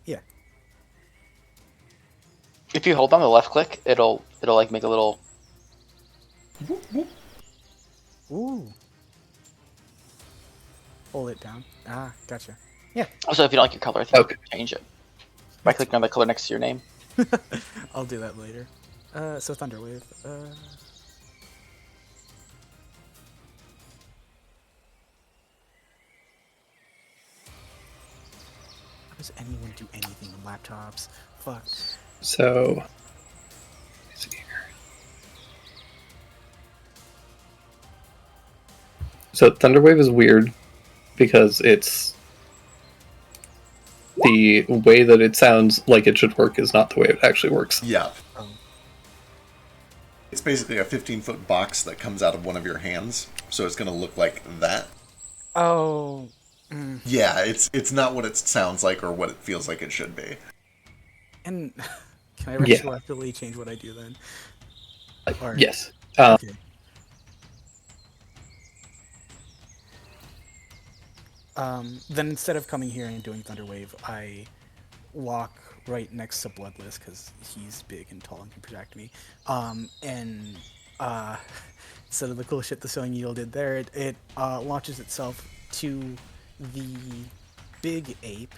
Yeah. If you hold on the left click, it'll like make a little. Ooh. hold it down. Gotcha. Also, if you don't like your color, I think Okay. you can change it by clicking on the color next to your name. I'll do that later. So Thunderwave. How does anyone do anything on laptops? Fuck. So, let's see here. So Thunderwave is weird because it's the way that it sounds like it should work is not the way it actually works. Yeah. Oh. It's basically a 15-foot box that comes out of one of your hands, so it's going to look like that. Oh. Yeah, it's not what it sounds like or what it feels like it should be. And can I Yeah. retroactively change what I do then? Or, Yes. Okay. Then instead of coming here and doing Thunderwave, I walk right next to Bloodless because he's big and tall and can project me. And instead of the cool shit the Sewing Needle did there, it launches itself to the big ape,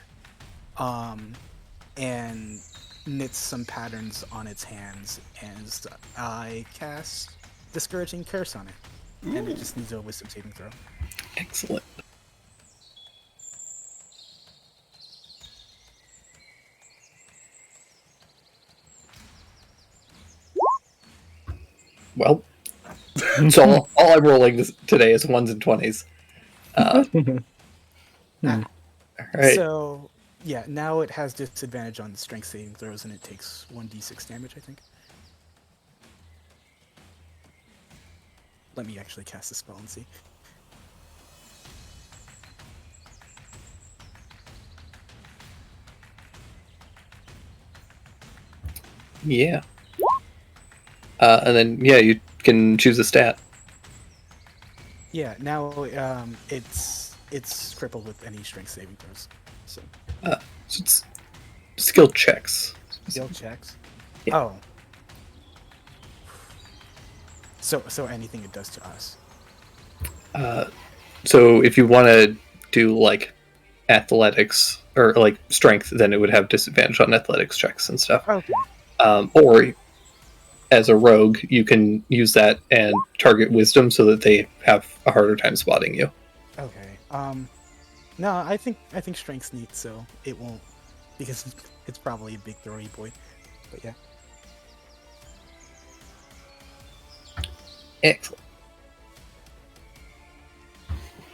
and knits some patterns on its hands, and I cast Discouraging Curse on it. And it just needs a Wisdom saving throw. Excellent. Well, so all I'm rolling today is 1s and 20s. All right. So, yeah, now it has disadvantage on strength saving throws, and it takes 1d6 damage, I think. Let me actually cast the spell and see. Yeah. And then, yeah, you can choose a stat. Yeah, now it's crippled with any strength saving throws. So So it's skill checks. skill checks. Yeah. Oh. So anything it does to us. So if you want to do, like, athletics or, like, strength, then it would have disadvantage on athletics checks and stuff. Okay. Or as a rogue, you can use that and target wisdom so that they have a harder time spotting you. Okay. No, I think strength's neat, so it won't, because it's probably a big throwy boy. But yeah. Excellent.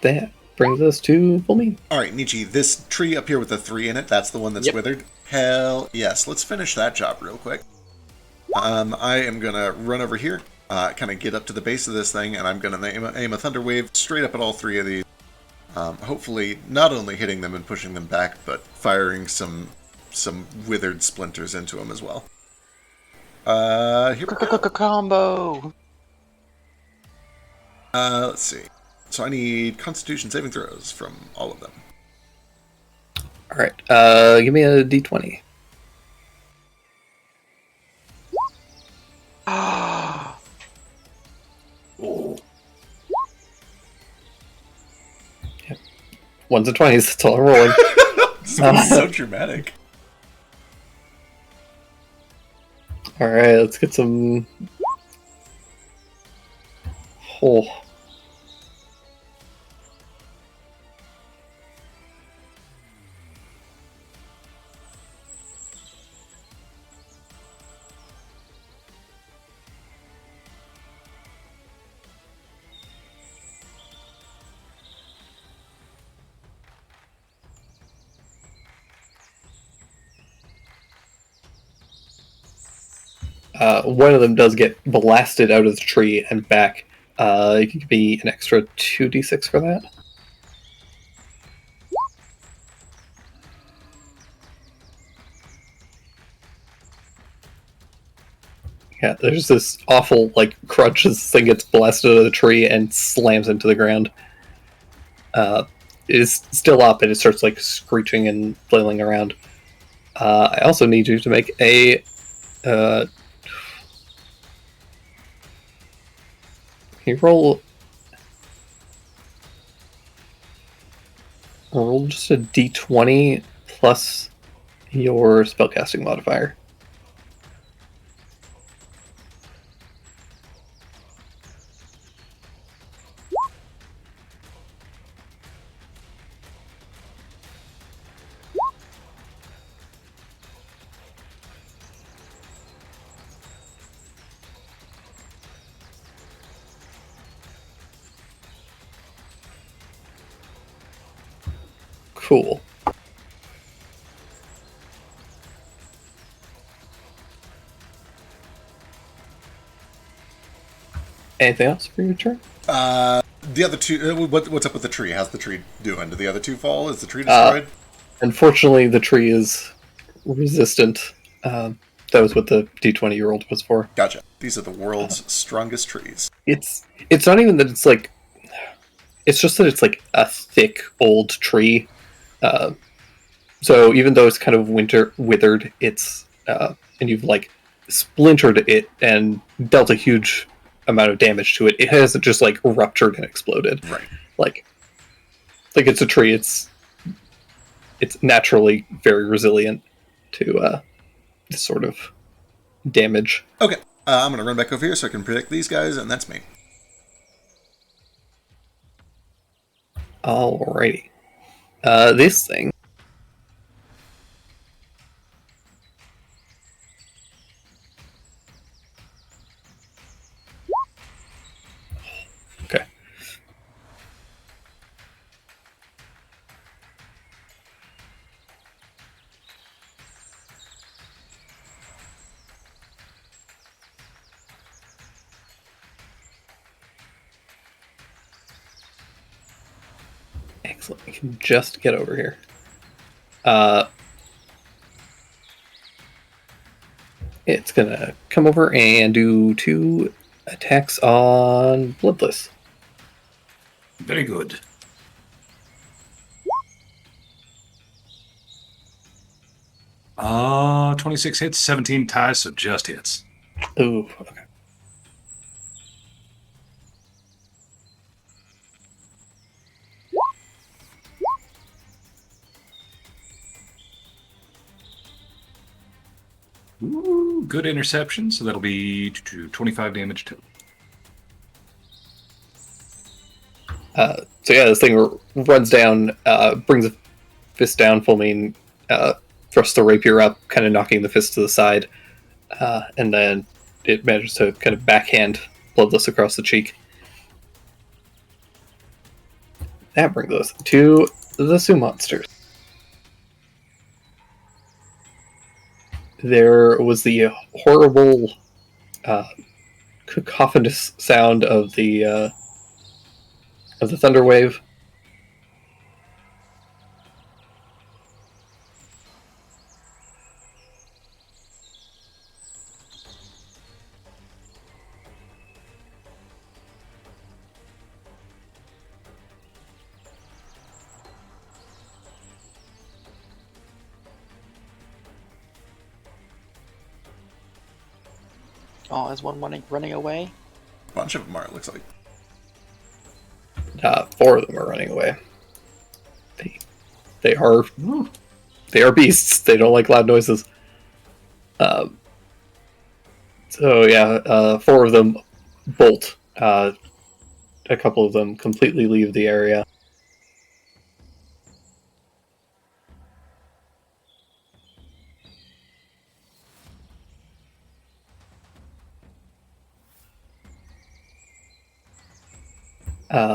That brings us to Fulmin. All right, Nietzsche, this tree up here with the 3 in it, that's the one that's Yep. withered? Hell yes. Let's finish that job real quick. I am going to run over here, kind of get up to the base of this thing, and I'm going to aim a Thunder Wave straight up at all 3 of these. Hopefully not only hitting them and pushing them back, but firing some withered splinters into them as well. Here we go. Combo. Let's see. So I need Constitution saving throws from all of them. All right. Give me a d20. Yep. 1s and 20s. That's all I'm rolling. This is so dramatic. All right. Let's get some. Oh. One of them does get blasted out of the tree and back. It could be an extra 2d6 for that. Yeah, there's this awful, like, crunch as this thing gets blasted out of the tree and slams into the ground. It is still up and it starts, like, screeching and flailing around. I also need you to make a... Can you roll... roll just a d20 plus your spellcasting modifier. Cool. Anything else for your turn? The other two. What's up with the tree? How's the tree doing? Do the other two fall? Is the tree destroyed? Unfortunately, the tree is resistant. That was what the d20 you rolled was for. Gotcha. These are the world's strongest trees. It's not even that it's like. It's just that it's like a thick old tree. So even though it's kind of withered, it's and you've like splintered it and dealt a huge amount of damage to it. It hasn't just like ruptured and exploded. Right. Like it's a tree. It's naturally very resilient to this sort of damage. Okay. I'm gonna run back over here so I can protect these guys, and that's me. Alrighty. This thing. Okay. Excellent. I can just get over here. It's gonna come over and do 2 attacks on Bloodless. Very good. Uh, 26 hits, 17 ties, so just hits. Ooh, okay. Ooh, good interception, so that'll be 25 damage total. So yeah, this thing runs down, brings a fist down, Fulmine thrusts the rapier up, kind of knocking the fist to the side, and then it manages to kind of backhand Bloodless across the cheek. That brings us to the Sioux monsters. There was the horrible cacophonous sound of the thunder wave. Oh, is one running away? A bunch of them are, it looks like. 4 of them are running away. They are beasts. They don't like loud noises. So yeah, 4 of them bolt. A couple of them completely leave the area.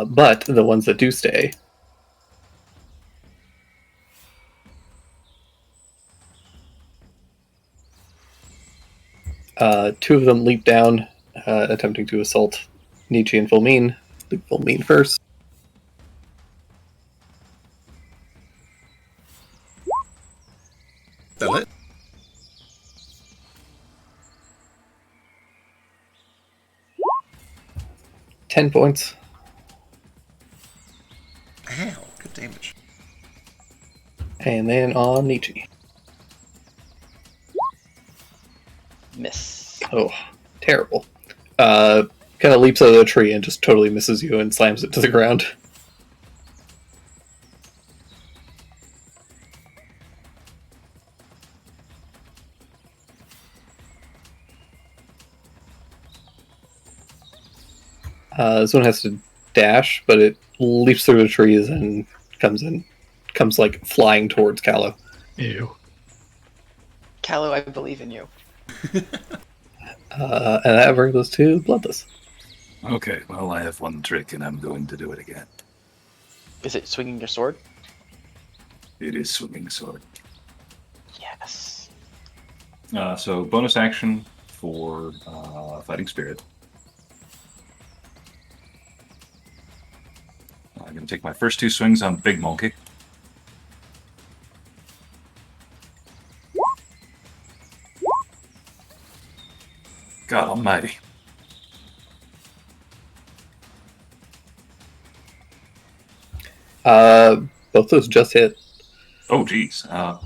But the ones that do stay, two of them leap down, attempting to assault Nietzsche and Fulmine. Fulmine first. That it? $10 points. Ow, good damage. And then on Nietzsche. Miss. Oh, terrible. Kind of leaps out of the tree and just totally misses you and slams it to the ground. This one has to dash, but it leaps through the trees and comes like flying towards Callow. Ew. Callow, I believe in you. And that brings us to Bloodless. Okay, well, I have one trick, and I'm going to do it again. Is it swinging your sword? It is swinging sword. Yes. So bonus action for Fighting Spirit. I'm going to take my first 2 swings on Big Monkey. God almighty. Both those just hit. Oh, geez. Yeah.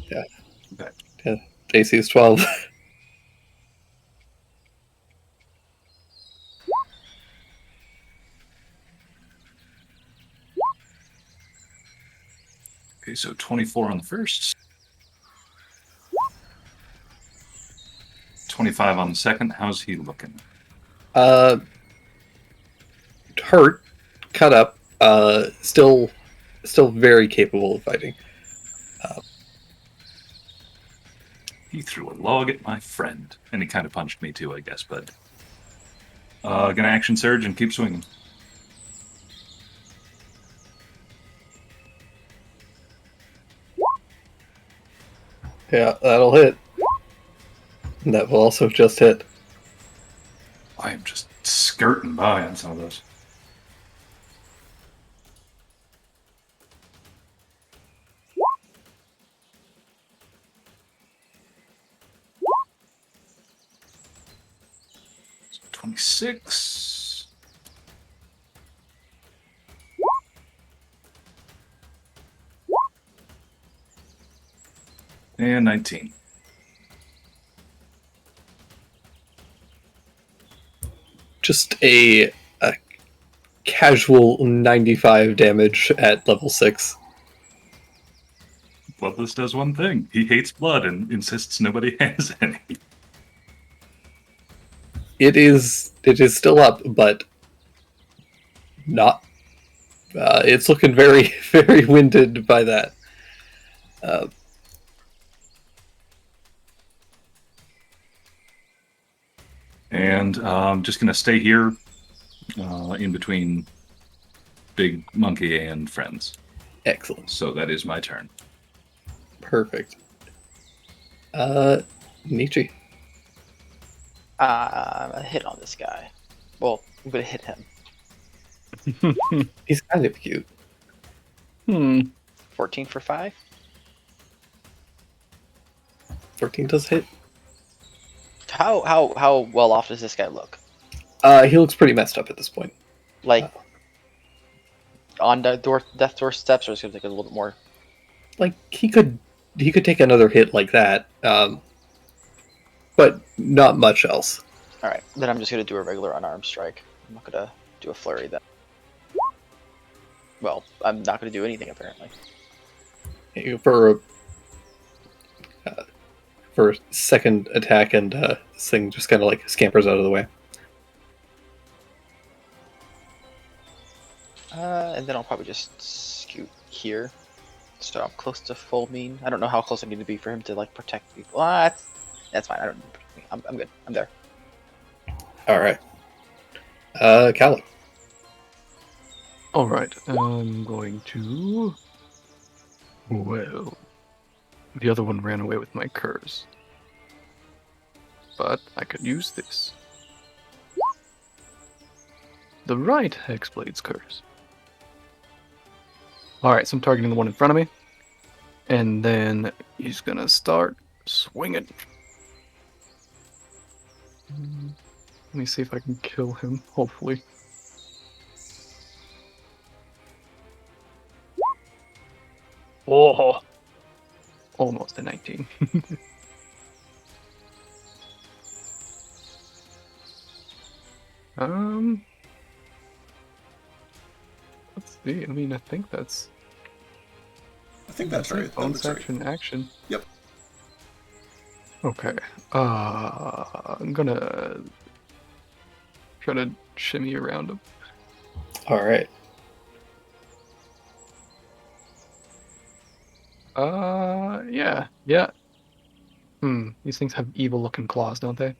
Okay. Yeah. AC is 12. Okay, so 24 on the first. 25 on the second. How's he looking? Hurt, cut up, still very capable of fighting. He threw a log at my friend. And he kind of punched me too, I guess, but... gonna action surge and keep swinging. Yeah, that'll hit. And that will also just hit. I am just skirting by on some of those. So 26. And 19. Just a casual 95 damage at level 6. Bloodless does one thing. He hates blood and insists nobody has any. It is still up, but not. It's looking very, very winded by that. And I'm just going to stay here in between Big Monkey and friends. Excellent. So that is my turn. Perfect. Nietzsche. A hit on this guy. Well, I'm gonna hit him. He's kind of cute. 14 for 5. 14 does hit. How well off does this guy look? He looks pretty messed up at this point. Like on the death door steps, or is it gonna take a little bit more? Like he could take another hit like that, but not much else. All right, then I'm just gonna do a regular unarmed strike. I'm not gonna do a flurry then. Well, I'm not gonna do anything apparently. For second attack, and this thing just kind of like scampers out of the way. And then I'll probably just scoot here, so I'm close to full mean. I don't know how close I need to be for him to like protect people. That's fine. I'm good. I'm there. All right. Callum. All right, I'm going to. Well, the other one ran away with my curse, but I could use this. The right Hexblade's curse. All right, so I'm targeting the one in front of me, and then he's gonna start swinging. Let me see if I can kill him. Hopefully. Oh, almost a 19. Let's see. I mean, I think that's right. That bonus looks action. right. Action. Yep. Okay. I'm gonna try to shimmy around him. All right. Yeah. These things have evil-looking claws, don't they?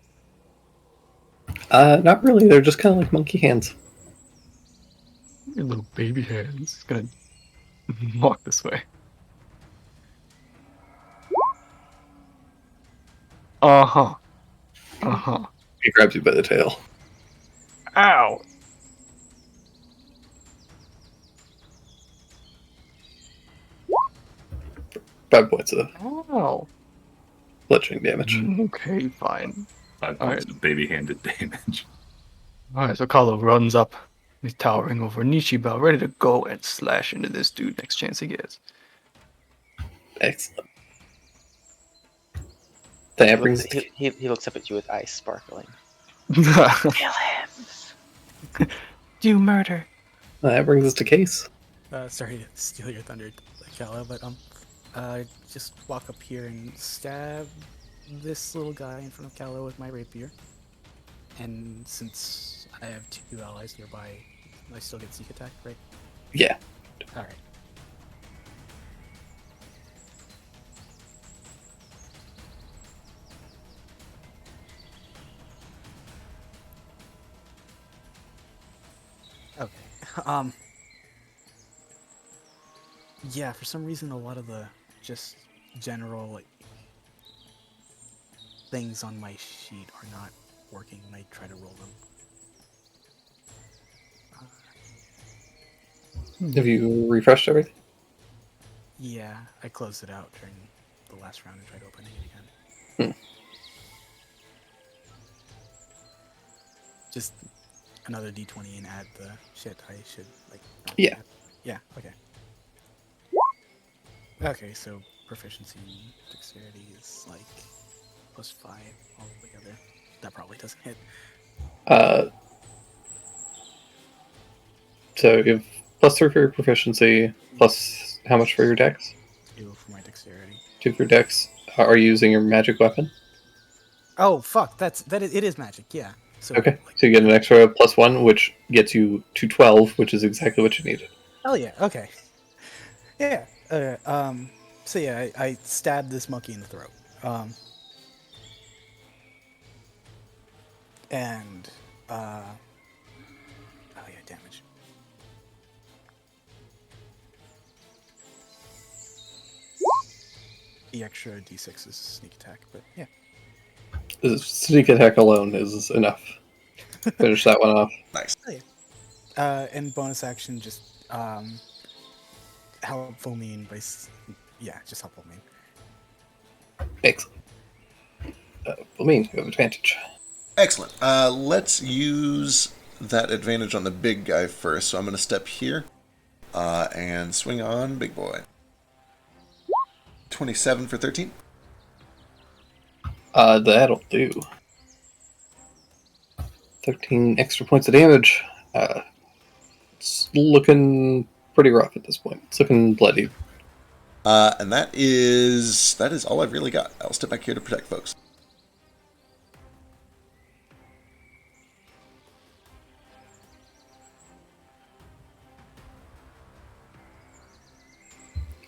Not really. They're just kind of like monkey hands. Your little baby hands. It's gonna walk this way. Uh-huh. Uh-huh. He grabs you by the tail. Ow! 5 points of Ow. bludgeoning damage. Okay, fine. 5 points of baby-handed damage. Alright, so Carlo runs up. He's towering over Nichiba, ready to go and slash into this dude next chance he gets. Excellent. That He brings looks, he looks up at you with eyes sparkling. Do Kill him! murder. that brings us to Case. Sorry to steal your thunder, Kala, but just walk up here and stab this little guy in front of Kala with my rapier. And since I have 2 allies nearby, I still get sneak attack, right? Yeah. All right. Okay. Yeah, for some reason, a lot of the just general like things on my sheet are not working when I try to roll them. Have you refreshed everything? Yeah, I closed it out during the last round and tried opening it again. Just another d20 and add the shit I should like. Not Yeah. add. Yeah. Okay. Okay, so proficiency dexterity is like +5 all together. That probably doesn't hit. So you have +3 for your proficiency, plus how much for your dex? 2 for my dexterity. 2 for dex. Are you using your magic weapon? Oh fuck! It is magic. Yeah. So Okay. like, So you get an extra +1, which gets you to 12, which is exactly what you needed. oh yeah. Okay. Yeah. So yeah, I stabbed this monkey in the throat. And oh yeah, damage. The extra d6 is sneak attack, but yeah. The sneak attack alone is enough. Finish that one off. Nice. Oh, yeah. And bonus action, just helpful mean by just helpful mean. Excellent. You have advantage. Excellent. Let's use that advantage on the big guy first. So I'm going to step here and swing on big boy. 27 for 13. That'll do. 13 extra points of damage. It's looking pretty rough at this point. It's looking bloody. And that is all I've really got. I'll step back here to protect folks.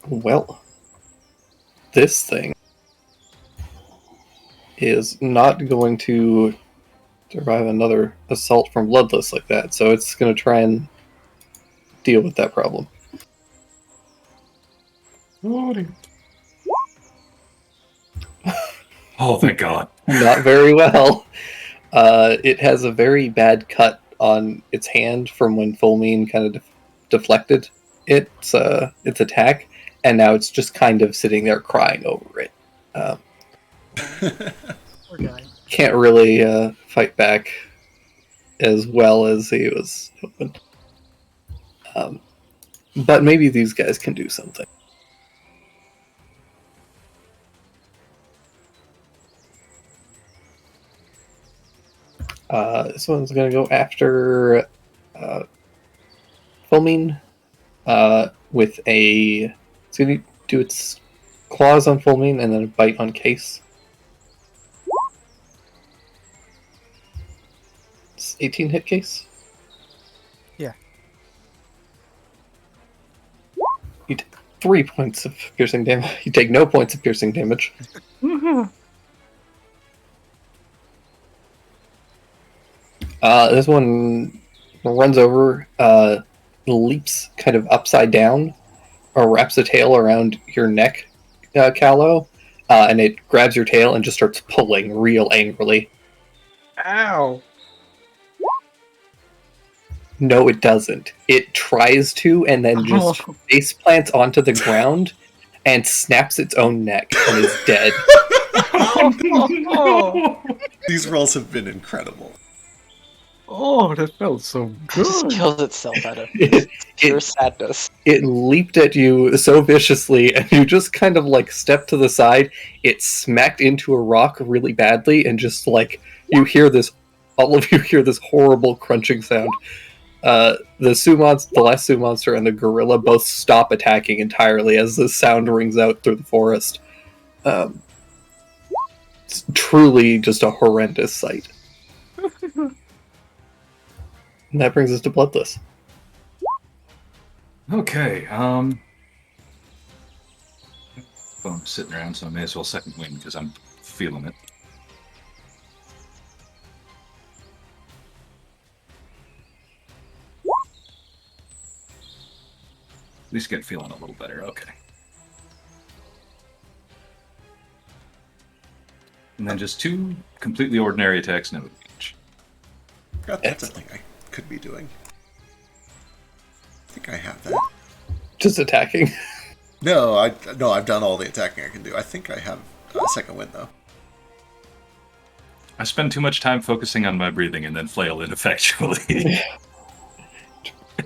Well, this thing is not going to survive another assault from Bloodless like that, so it's going to try and deal with that problem. Oh, thank God. Not very well. It has a very bad cut on its hand from when Fulmine kind of deflected its attack, and now it's just kind of sitting there crying over it. Poor guy. Can't really fight back as well as he was hoping. But maybe these guys can do something. This one's going to go after Fulmine with a... It's going to do its claws on Fulmine and then a bite on Case. It's 18 hit Case? Yeah. You take 3 points of piercing damage. You take no points of piercing damage. This one runs over, leaps kind of upside down, or wraps a tail around your neck, Callow, and it grabs your tail and just starts pulling real angrily. Ow! No, it doesn't. It tries to, and then just face plants onto the ground and snaps its own neck and is dead. These rolls have been incredible. Oh, that felt so It just good. kills itself out of It- pure sadness. It leaped at you so viciously, and you just kind of like stepped to the side. It smacked into a rock really badly, and just like you hear this, all of you hear this horrible crunching sound. The last Sioux monster, and the gorilla both stop attacking entirely as the sound rings out through the forest. It's truly just a horrendous sight. And that brings us to Bloodless. Okay, well, I'm sitting around, so I may as well second wind because I'm feeling it. At least get feeling a little better. Okay. And then just 2 completely ordinary attacks, no advantage. That's a thing I could be doing. I think I have that. Just attacking. No, I've done all the attacking I can do. I think I have a second wind though. I spend too much time focusing on my breathing and then flail ineffectually.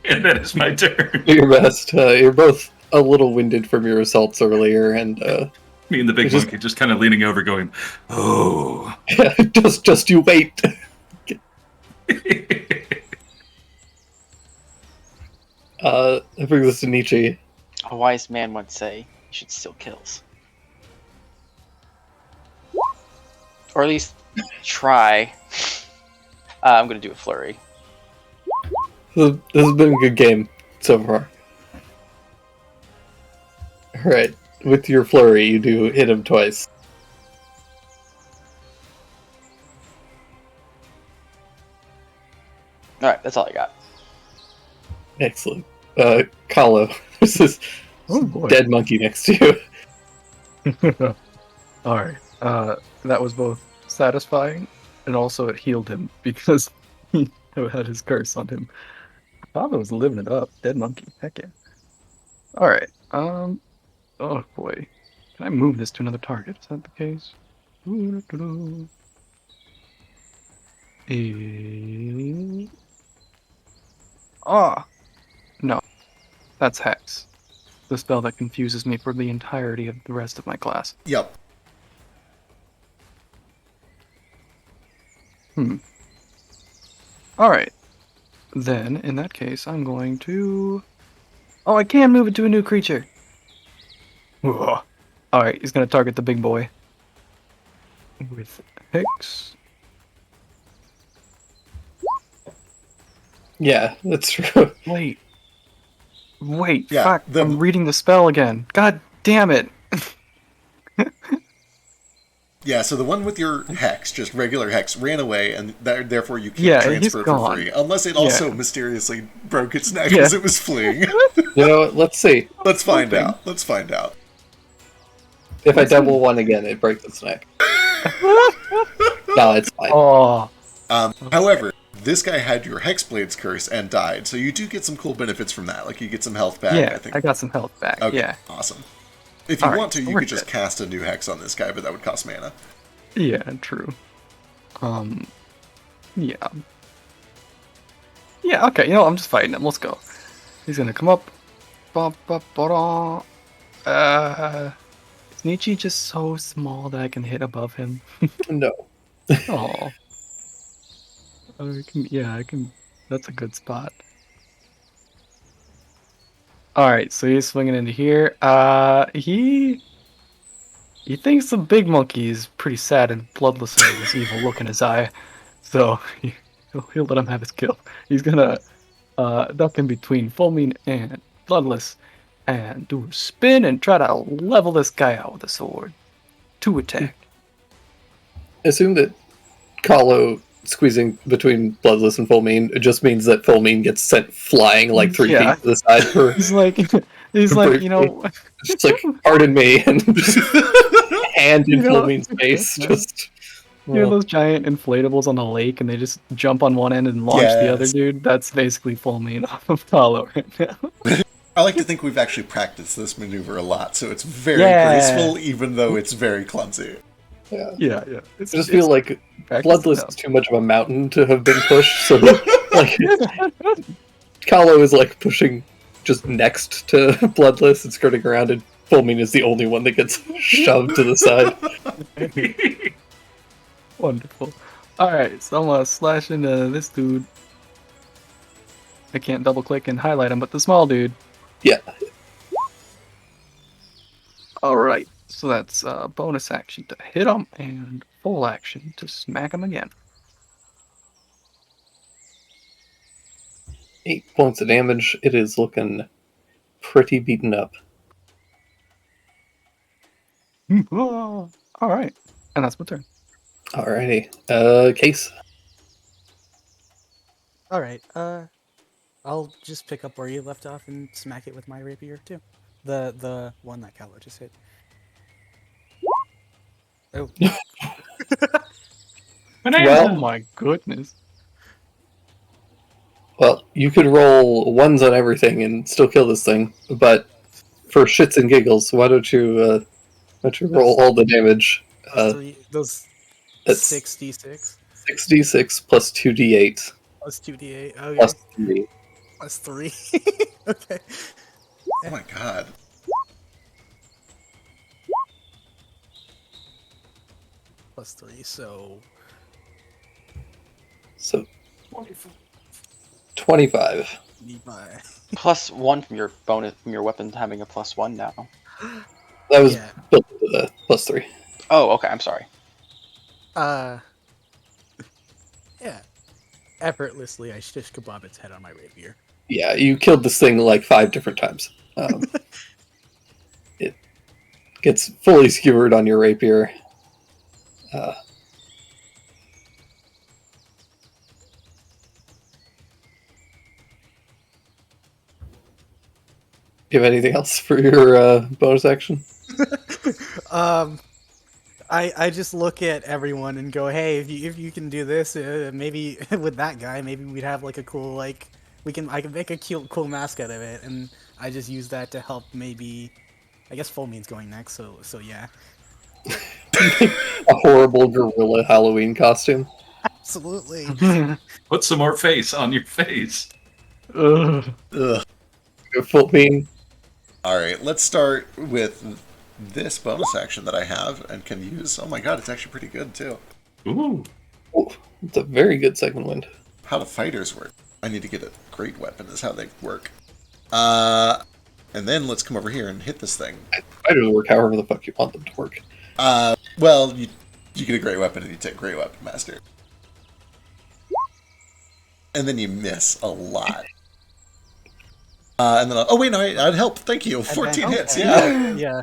And then it's my turn. Do your best. You're both a little winded from your assaults earlier, and Me and the big monkey just kind of leaning over going, oh. yeah, just you wait. That brings us to Nietzsche. A wise man would say, you should steal kills. Or at least try. I'm going to do a flurry. This has been a good game so far. Alright, with your flurry, you do hit him twice. Alright, that's all I got. Excellent. Kahlo, there's this Oh boy. dead monkey next to you. Alright. That was both satisfying and also it healed him because he had his curse on him. Father was living it up. Dead monkey. Heck yeah. Alright. Oh boy. Can I move this to another target? Is that the case? No. That's Hex. The spell that confuses me for the entirety of the rest of my class. Yep. Alright. Then, in that case, I'm going to... Oh, I can move it to a new creature! Alright, he's gonna target the big boy. With Hex. Yeah, that's true. Wait, Yeah, fuck, I'm reading the spell again. God damn it! Yeah, so the one with your hex, just regular hex, ran away, and therefore you can't Yeah, transfer he's it for gone. free. Unless it also mysteriously broke its neck Yeah. as it was fleeing. You know what? Let's see. Let's find out. Let's find out. If I double one again, it breaks its neck. No, it's fine. Oh, However, this guy had your hex blades curse and died, so you do get some cool benefits from that. Like you get some health back. yeah, I think. I got some health back, Okay, yeah. awesome. If you Alright, want to, you we're could just good. cast a new hex on this guy, but that would cost mana. Yeah, true. Yeah. Yeah, okay, you know, I'm just fighting him, let's go. He's gonna come up. Is Nietzsche just so small that I can hit above him? No. Oh. I can. That's a good spot. Alright, so he's swinging into here. He thinks the big monkey is pretty sad and bloodless and this evil look in his eye. So he'll let him have his kill. He's gonna duck in between Fulmine and Bloodless and do a spin and try to level this guy out with a sword. 2 attack. Assume that Kahlo squeezing between Bloodless and Full Mean, it just means that Full Mean gets sent flying like 3 Yeah. feet to the side for He's like, you know, just like, pardon me, and just hand in You know, Full Mean's face. yeah. Just you know those giant inflatables on the lake and they just jump on one end and launch the other Yes. dude? That's basically Full Mean off of Kahlo right now. I like to think we've actually practiced this maneuver a lot, so it's very Yeah. graceful, even though it's very clumsy. yeah. Yeah. I just feel like practice Bloodless enough. is too much of a mountain to have been pushed, so that, like Kahlo is like pushing just next to Bloodless and skirting around, and Full Mean is the only one that gets shoved to the side. Wonderful. Alright, so I'm gonna slash into this dude. I can't double click and highlight him, but the small dude. Yeah. Alright, so that's bonus action to hit him and full action to smack him again. 8 points of damage. It is looking pretty beaten up. Alright, and that's my turn. Alrighty. Case. All right. I'll just pick up where you left off and smack it with my rapier too. The one that Kahlo just hit. Oh. Well- Oh my goodness. Well, you could roll ones on everything and still kill this thing, but for shits and giggles, why don't you roll all the damage? Those It's 66 6d6 plus 2d8 plus 2d8. Okay. plus 3. Plus 3. Okay. Oh my god. Plus 3, so So 25. need my +1 from your bonus from your weapon having a +1 now. That was yeah. built into the plus 3. Oh, okay. I'm sorry. Yeah. Effortlessly, I shish kebab its head on my rapier. Yeah, you killed this thing like 5 different times. It gets fully skewered on your rapier. Do you have anything else for your bonus action? I just look at everyone and go, hey, if you can do this, maybe with that guy, maybe we'd have like a cool I can make a cool mask out of it, and I just use that to help maybe. I guess Full Mean's going next, so yeah. A horrible gorilla Halloween costume. Absolutely. Put some more face on your face. Ugh. Ugh. Full Mean. Alright, let's start with this bonus action that I have and can use. Oh my god, it's actually pretty good too. Ooh. Oh, it's a very good second wind. How do fighters work? I need to get a great weapon, is how they work. And then let's come over here and hit this thing. Fighters work however the fuck you want them to work. Well, you get a great weapon and you take Great Weapon Master. And then you miss a lot. And then oh wait, no, I'd help. Thank you. 14 hits, yeah. Yeah.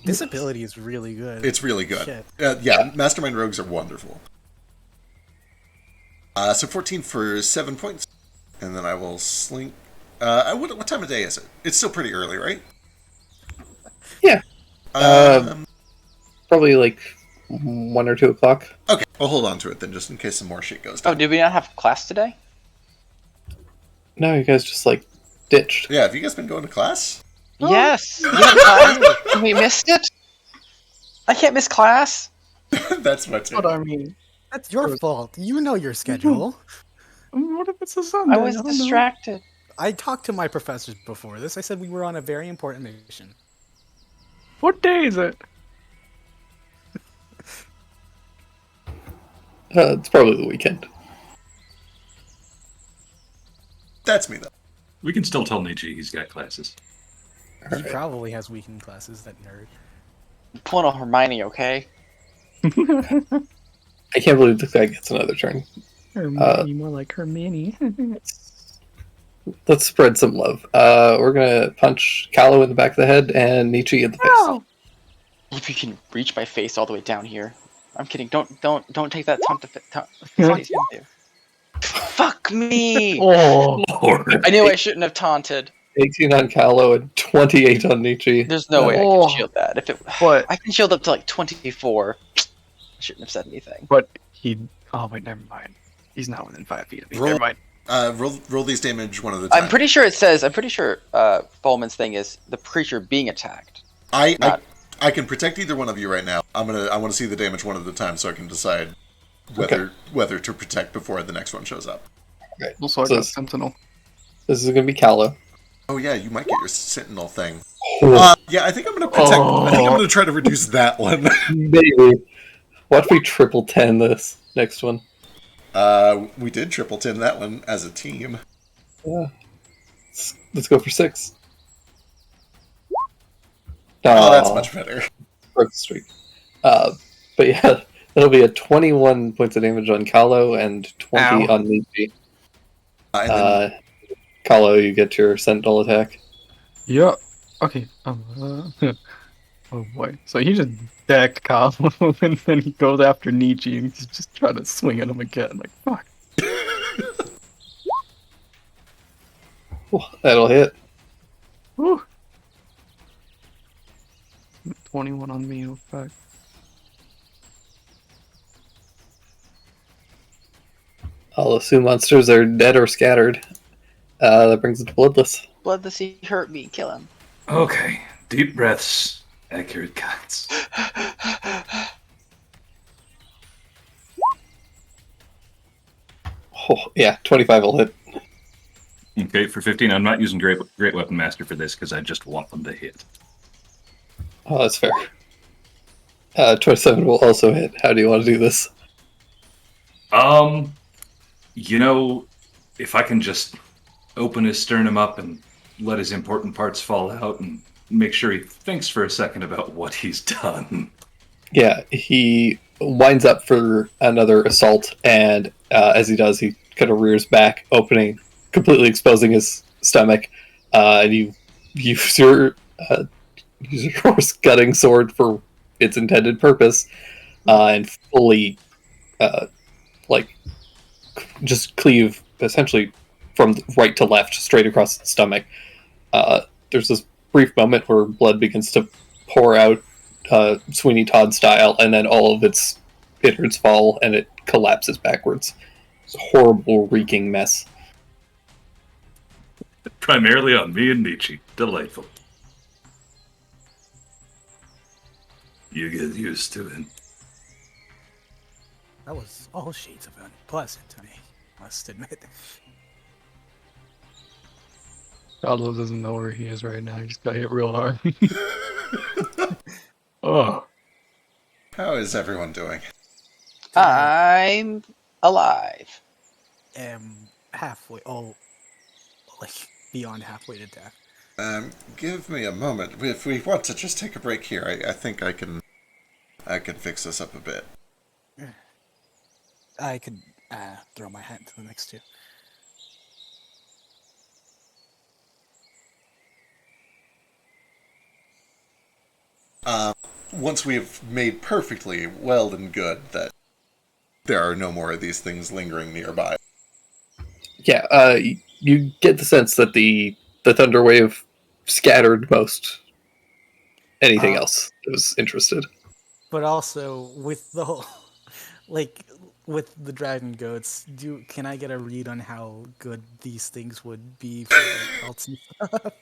This ability is really good. It's really good. Shit. Yeah, Mastermind Rogues are wonderful. So 14 for 7 points. And then I will slink. What time of day is it? It's still pretty early, right? Yeah. Um, Probably like 1 or 2 o'clock. okay, I'll hold on to it then, just in case some more shit goes Oh, down. did we not have class today? No, you guys just like ditched. Yeah, have you guys been going to class? Yes. We had class. We missed it. I can't miss class. That's my take. What I mean. That's your fault. You know your schedule. What if it's a Sunday? I was don't know. distracted. I talked to my professors before this. I said we were on a very important mission. What day is it? It's probably the weekend. That's me, though. We can still tell Nietzsche he's got classes. He Alright. probably has weekend classes, that nerd. Pulling a Hermione, okay? I can't believe this guy gets another turn. Hermione, more like Hermione. let's spread some love. We're gonna punch Callow in the back of the head and Nietzsche in the face. If you can reach my face all the way down here. I'm kidding. Don't take that taunt to face into. Fuck me! Oh, Lord. I knew I shouldn't have taunted. 18 on Callow and 28 on Nietzsche. There's no way I Oh. can shield that. If it, But- I can shield up to like 24. I shouldn't have said anything. but he. Oh wait, never mind. He's not within 5 feet of me. Roll. Never mind. Roll these damage one at a time. I'm pretty sure it says. I'm pretty sure Fallman's thing is the creature being attacked. I can protect either one of you right now. I want to see the damage one at a time so I can decide whether to protect before the next one shows up. Okay. Also, I So got Sentinel. this is gonna be Callow. Oh yeah, you might get your sentinel thing. Oh, Yeah, I think I'm gonna protect. I think I'm gonna try to reduce that one. maybe. What if we triple 10 this next one? We did triple 10 that one as a team. Yeah. Let's go for 6. Oh, that's much better. Broke the streak. But yeah, that'll be a 21 points of damage on Callow and 20 Ow. on Nietzsche. And then, Callow, you get your sentinel attack. Yeah. Okay. Oh boy. So he just decked Kyle and then he goes after Nietzsche and he's just trying to swing at him again. Like, fuck. Oh, that'll hit. Woo. 21 on me, oh fuck. I'll assume monsters are dead or scattered. That brings it to Bloodless. Bloodless, he hurt me. Kill him. Okay. Deep breaths. Accurate cuts. Oh, yeah, 25 will hit. Okay, for 15, I'm not using Great Weapon Master for this because I just want them to hit. Oh, that's fair. 27 will also hit. How do you want to do this? You know, if I can just open his sternum up and let his important parts fall out and make sure he thinks for a second about what he's done. Yeah, he winds up for another assault, and as he does, he kind of rears back, completely exposing his stomach, and you use your horse gutting sword for its intended purpose, and fully, just cleave essentially from right to left, straight across the stomach. There's this brief moment where blood begins to pour out, Sweeney Todd style, and then all of its innards fall, and it collapses backwards. It's a horrible, reeking mess. Primarily on me and Nietzsche. Delightful. You get used to it. That was all shades of unpleasant to me, must admit. Carlos doesn't know where he is right now. He just got hit real hard. Oh. how is everyone doing? I'm alive. Halfway, like beyond halfway to death. Give me a moment. If we want to just take a break here, I think I can fix this up a bit. I could throw my hat into the next two. Once we have made perfectly well and good that there are no more of these things lingering nearby. Yeah, you get the sense that the thunder wave scattered most anything else that was interested. But also with the whole, like with the dragon goats, can I get a read on how good these things would be for like, pelts and stuff?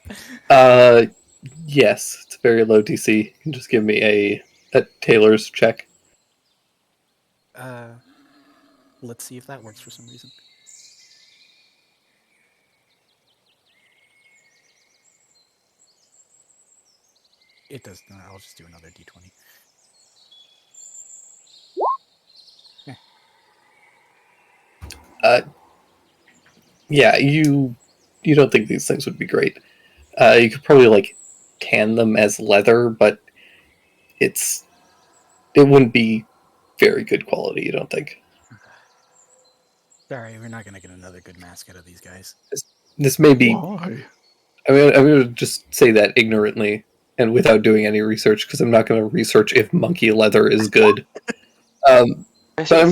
Yes, it's very low DC. You can just give me a Taylor's check. Let's see if that works for some reason. It does not. I'll just do another d20. Yeah, you don't think these things would be great. You could probably like tan them as leather, but it wouldn't be very good quality. You don't think? Sorry, we're not gonna get another good mask out of these guys. This may be. Why? I'm going to just say that ignorantly and without doing any research because I'm not going to research if monkey leather is good. But I'm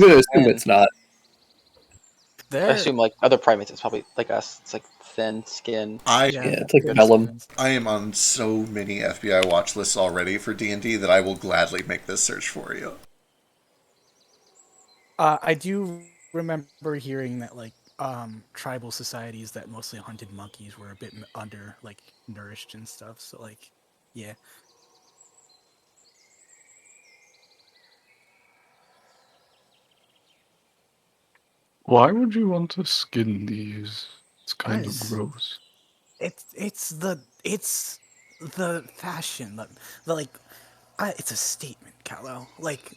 going to assume it's not. I There, assume like other primates, it's probably like us. It's like thin skin. I yeah, It's like thin vellum. skins. I am on so many FBI watch lists already for D&D that I will gladly make this search for you. I do remember hearing that like tribal societies that mostly hunted monkeys were a bit under like nourished and stuff. So like, yeah, Why would you want to skin these? It's kind of guys, gross. it's the fashion, the like, it's a statement, Callow. Like,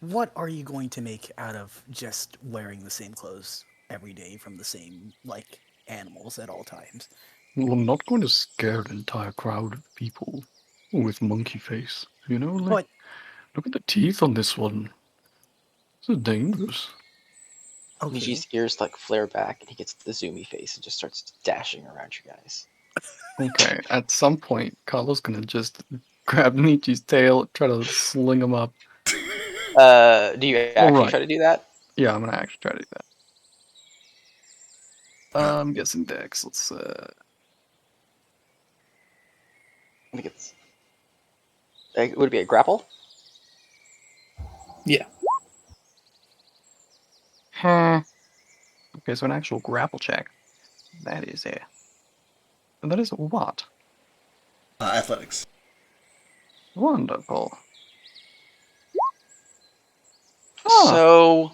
what are you going to make out of just wearing the same clothes every day from the same like animals at all times? Well, I'm not going to scare an entire crowd of people with monkey face. You know, like, But look at the teeth on this one. This is dangerous. okay, Niji's ears like flare back, and he gets the zoomy face and just starts dashing around you guys. Okay, at some point, Carlo's gonna just grab Nietzsche's tail, try to sling him up. Do you actually Alright. try to do that? Yeah, I'm gonna actually try to do that. Yeah. I'm guessing Dex. Let's I think it's. Would it be a grapple? Yeah. Okay, so an actual grapple check. That is a. That is a what? Athletics. Wonderful. Huh. So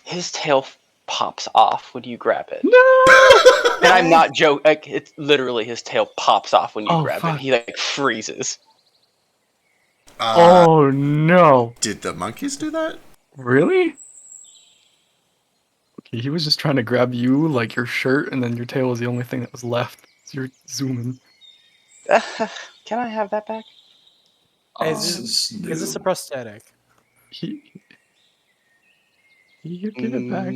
his tail pops off when you grab it. No! And I'm not joking. Like, it's literally his tail pops off when you Oh, grab fuck. it. He like freezes. Oh no! Did the monkeys do that? Really? Okay, he was just trying to grab you, like your shirt, and then your tail was the only thing that was left. So you're zooming. Can I have that back? is this a prosthetic? He you give it back.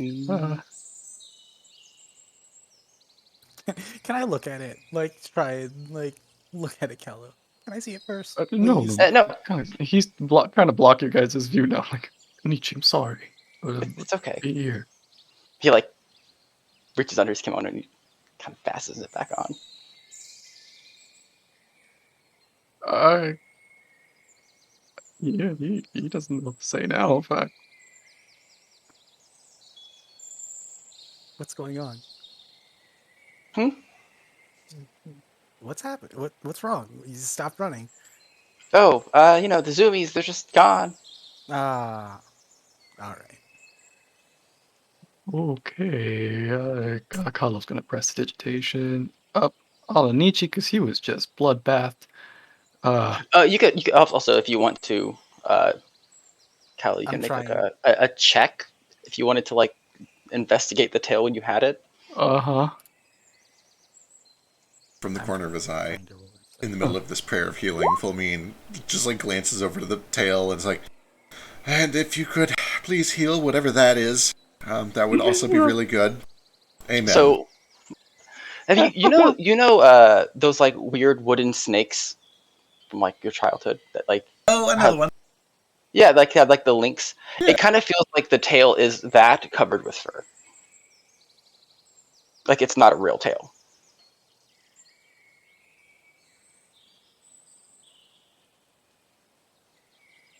Can I look at it? Like, try and like look at it, Callow. Can I see it first? No, please? No, guys, he's trying to block your guys' view now. Like, Nietzsche, I'm sorry. it's okay. Here. He like reaches under his kimono and he kind of fastens it back on. Yeah, he doesn't know what to say now, in fact. What's going on? Hmm? What's happened? What's wrong? You stopped running. Oh, the zoomies, they're just gone. Ah, all right. Okay, Carlos gonna press digitation up on Nietzsche because he was just bloodbathed. You could also, if you want to, Cal, you I'm can make like trying. a check if you wanted to like investigate the tail when you had it. Uh-huh. From the corner of his eye, Trying to roll this. in the middle of this prayer of healing, Fulmine just like glances over to the tail and is like, and if you could please heal whatever that is, that would also be really good. Amen. So, have those like weird wooden snakes from like your childhood that like oh, another one. yeah, like had like the links. Yeah. It kind of feels like the tail is that covered with fur. Like it's not a real tail.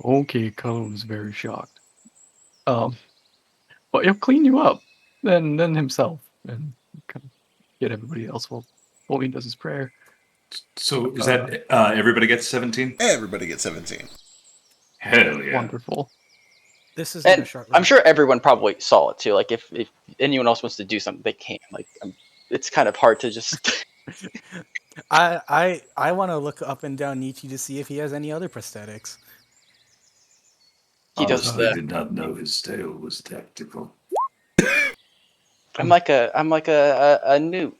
Okay, Carlos was very shocked. But he'll clean you up, then himself, and kind of get everybody else while he does his prayer. So is that everybody gets 17? Everybody gets 17. Hell yeah. Wonderful. This is a And short. I'm sure everyone probably saw it too. Like if anyone else wants to do something, they can. Like it's kind of hard to just. I want to look up and down Nietzsche to see if he has any other prosthetics. He does Honestly, the. did not know his tail was tactical. I'm like a newt.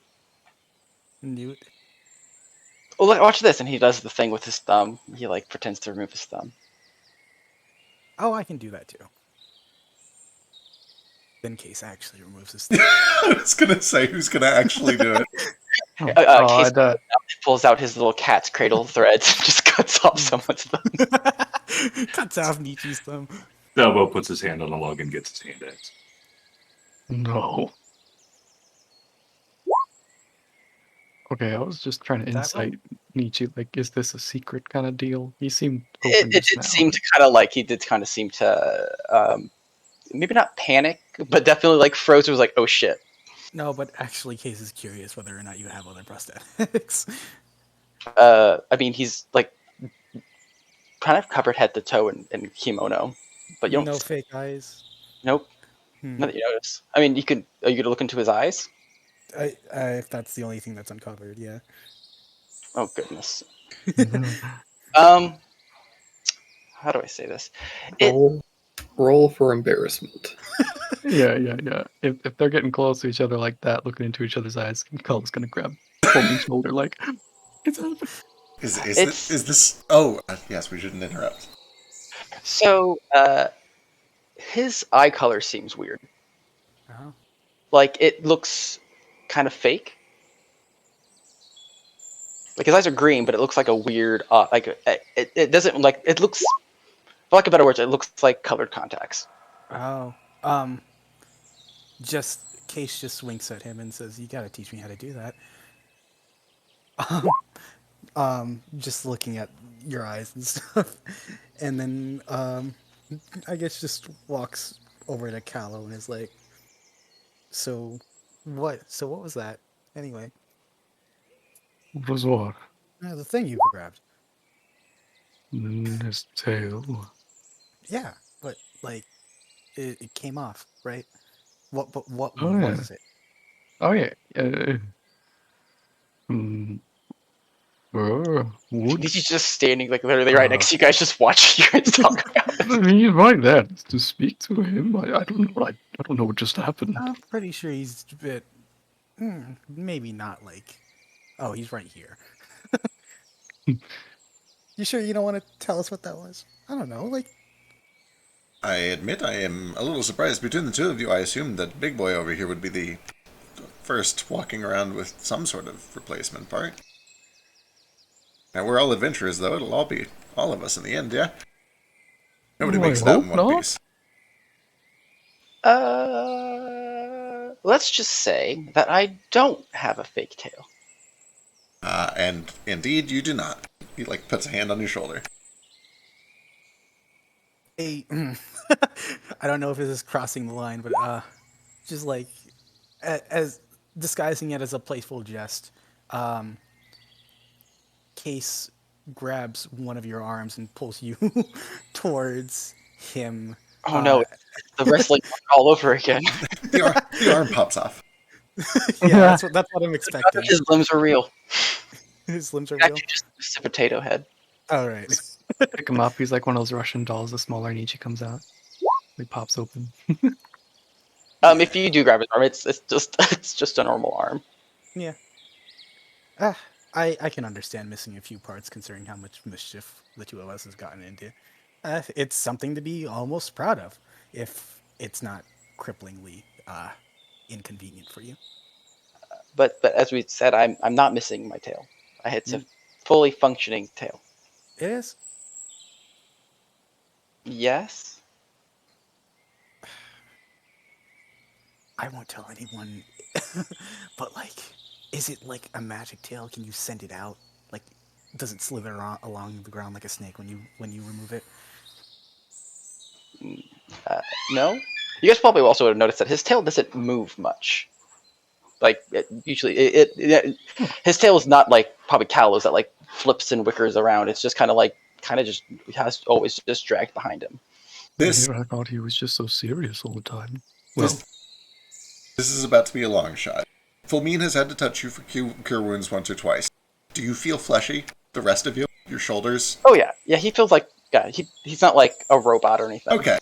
Newt. Oh, look, watch this, and he does the thing with his thumb. He like pretends to remove his thumb. Oh, I can do that too. Then Case actually removes his thing. I was gonna say, who's gonna actually do it? Oh, Case God. pulls out his little cat's cradle threads and just cuts off someone's thumb. Cuts off Nietzsche's thumb. Delbo puts his hand on the log and gets his hand axe. No. Okay, I was just trying to That insight Nietzsche. Like, is this a secret kind of deal? He seemed open It just did now. seem to kind of like he did kind of seem to maybe not panic, but definitely like froze. It was like, oh shit. No, but actually, Case is curious whether or not you have other prosthetics. I mean, he's like kind of covered head to toe in kimono, but you don't. No fake eyes. Nope, Hmm. not that you notice. I mean, you could. Are you gonna look into his eyes? If that's the only thing that's uncovered, yeah. Oh goodness. Mhm. How do I say this? Roll for embarrassment. Yeah. If they're getting close to each other like that, looking into each other's eyes, Cull's gonna grab Fulmin's shoulder like, it's happening. Is this? Oh, yes. We shouldn't interrupt. So, his eye color seems weird. Uh-huh. Like it looks kind of fake. Like his eyes are green, but it looks like a weird, it doesn't like it looks. For lack of better words, it looks like colored contacts. Oh. Just Case just winks at him and says, "You gotta teach me how to do that." Just looking at your eyes and stuff, and then I guess just walks over to Callow and is like, "So, what? So what was that anyway?" What was what? The thing you grabbed. His tail. Yeah, but like, it came off, right? What Oh, yeah. was it? Oh, yeah. Wood. He's just standing like literally right next to you guys, just watching you guys talk about it. He's right there to speak to him. I don't know. I don't know what just happened. I'm pretty sure he's a bit, maybe not like. Oh, he's right here. You sure you don't want to tell us what that was? I don't know, like. I admit I am a little surprised. Between the two of you, I assumed that Big Boy over here would be the first walking around with some sort of replacement part. Now, we're all adventurers, though. It'll all be all of us in the end, yeah? Nobody Well, I makes it out in hope one not. piece. Let's just say that I don't have a fake tail. And indeed, you do not. He, puts a hand on your shoulder. Hey, I don't know if this is crossing the line, but just like as disguising it as a playful jest, Case grabs one of your arms and pulls you towards him. Oh no, the wrestling all over again. The arm pops off. Yeah, that's what I'm expecting. His limbs are real. His limbs are real. Actually, just a potato head. All right. Pick him up. He's like one of those Russian dolls. The smaller Nietzsche comes out. He pops open. If you do grab his arm, it's just a normal arm. Yeah. I can understand missing a few parts considering how much mischief the two of us has gotten into. It's something to be almost proud of, if it's not cripplingly inconvenient for you. But as we said, I'm not missing my tail. It's a fully functioning tail. It is. Yes. I won't tell anyone, but like, is it like a magic tail? Can you send it out? Like, does it slither along the ground like a snake when you remove it? No. You guys probably also would have noticed that his tail doesn't move much. Like usually, his tail is not like probably Callow's that like flips and wickers around. It's just kind of just has always just dragged behind him. This I thought he was just so serious all the time. Well, this is about to be a long shot. Fulmin has had to touch you for cure wounds once or twice. Do you feel fleshy? The rest of you? Your shoulders? Oh yeah. He feels like he's not like a robot or anything. Okay.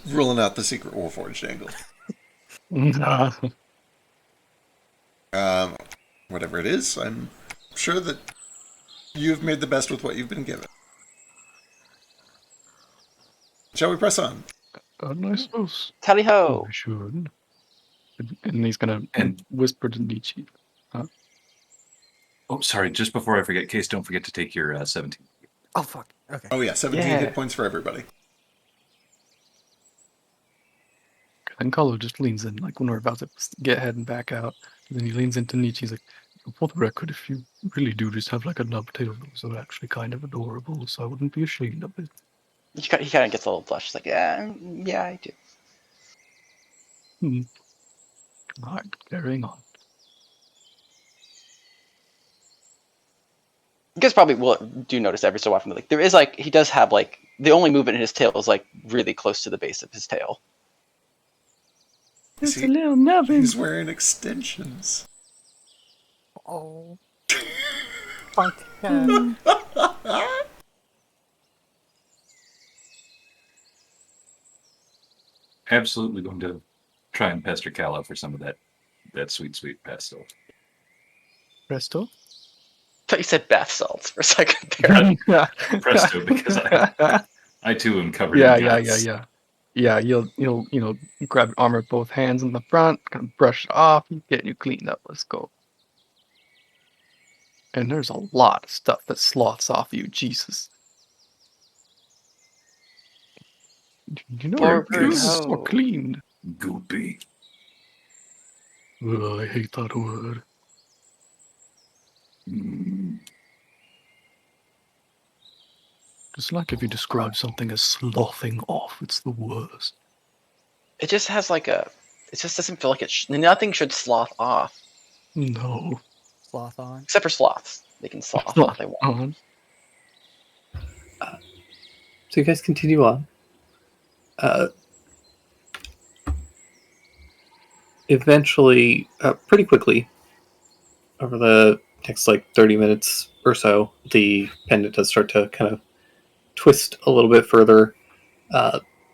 Ruling out the secret Warforged angle. Whatever it is, I'm sure that you've made the best with what you've been given. Shall we press on? I suppose. Tally ho! I should. And he's gonna And- whisper to Nietzsche. Oh, sorry. Just before I forget, Case, don't forget to take your 17. Oh fuck. Okay. Oh yeah, 17 Yeah. hit points for everybody. And Carlo just leans in, like when we're about to get heading back out. And then he leans into Nietzsche. He's like, for the record, if you really do just have like a nubtail, those are actually kind of adorable, so I wouldn't be ashamed of it. He kind of gets a little blush. He's like, yeah, I do. All right, carrying on. You guys probably do notice every so often, like there is like he does have like the only movement in his tail is like really close to the base of his tail. It's See, a little nubbin. He's wearing extensions. Oh. Fuck. Yeah. Absolutely going to try and pester Cal out for some of that sweet pesto. Presto? I thought you said bath salts for a second there. Presto, because I too am covered yeah, in guts. Yeah, you'll grab your armor with both hands in the front, kind of brush it off, get you cleaned up. Let's go. And there's a lot of stuff that sloths off you, Jesus. You know your Forward goose is so ho. clean. Goopy. Ugh, I hate that word. It's like if you describe something as sloughing off, it's the worst. It just has like a. It just doesn't feel like it. Nothing should sloth off, No. Sloth on. except for sloths. They can sloth all they want. So you guys continue on. Eventually, pretty quickly, over the next like 30 minutes or so, the pendant does start to kind of twist a little bit further,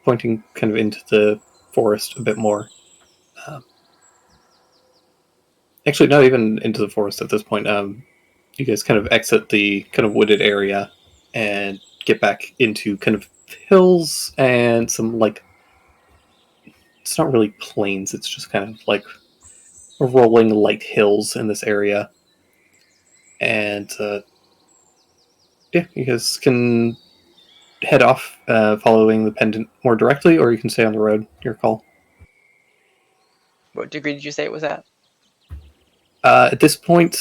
pointing kind of into the forest a bit more. Actually, not even into the forest at this point. You guys kind of exit the kind of wooded area and get back into kind of hills and some like, it's not really plains, it's just kind of like rolling light hills in this area. And yeah, you guys can head off following the pendant more directly, or you can stay on the road. Your call. What degree did you say it was at? At this point,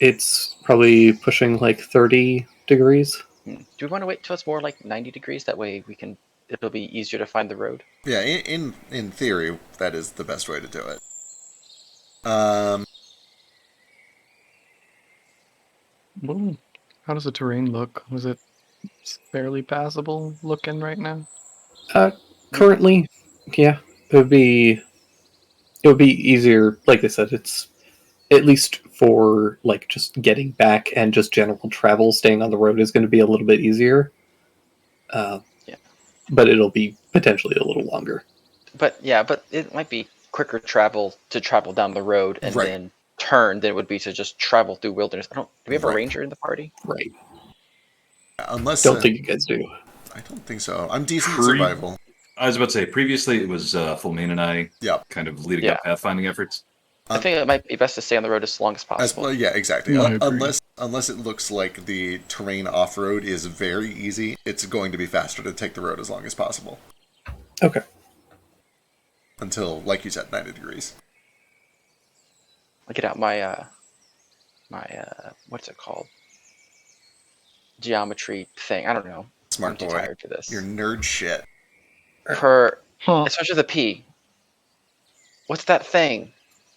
it's probably pushing like 30 degrees. Do we want to wait till it's more like 90 degrees? That way it'll be easier to find the road. Yeah, in theory, that is the best way to do it. Well, how does the terrain look? Was it fairly passable looking right now? Currently, yeah, it would be easier. Like I said, it's at least for like just getting back and just general travel. Staying on the road is going to be a little bit easier. Yeah. But it'll be potentially a little longer. But it might be quicker to travel down the road and Right. then turn than it would be to just travel through wilderness. Do we have a Right. ranger in the party? Right. Unless Don't think you guys do. I don't think so. I'm decent at Pre- survival. I was about to say, previously it was Fullmane and I Yep. kind of leading Yeah. up pathfinding efforts. I think it might be best to stay on the road as long as possible. Well, yeah, exactly. No, I agree. Unless it looks like the terrain off road is very easy, it's going to be faster to take the road as long as possible. Okay. Until, like you said, 90 degrees. I get out my what's it called? Geometry thing. I don't know. Smart I'm too boy. tired for this. You're nerd shit. Per Huh. it starts with a P. What's that thing?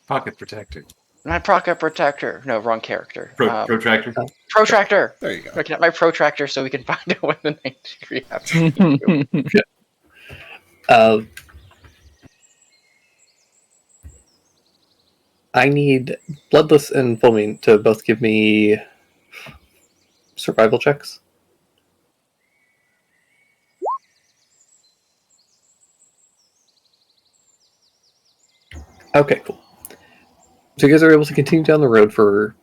Pocket protector. Not pocket protector. No, wrong character. Protractor. Protractor. There you go. I can have my protractor so we can find out when the 90-degree have. I need Bloodless and Fulmine to both give me survival checks. Okay, cool. So you guys are able to continue down the road for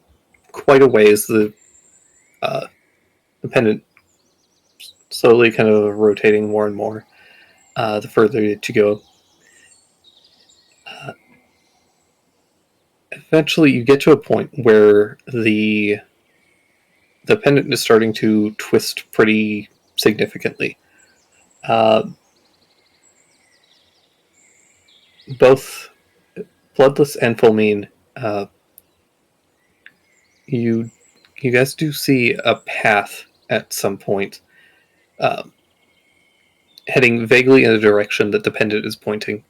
quite a ways. The pendant slowly kind of rotating more and more the further to go. eventually you get to a point where the pendant is starting to twist pretty significantly. Uh, both Bloodless and Fulmine, you you guys do see a path at some point, um, heading vaguely in the direction that the pendant is pointing,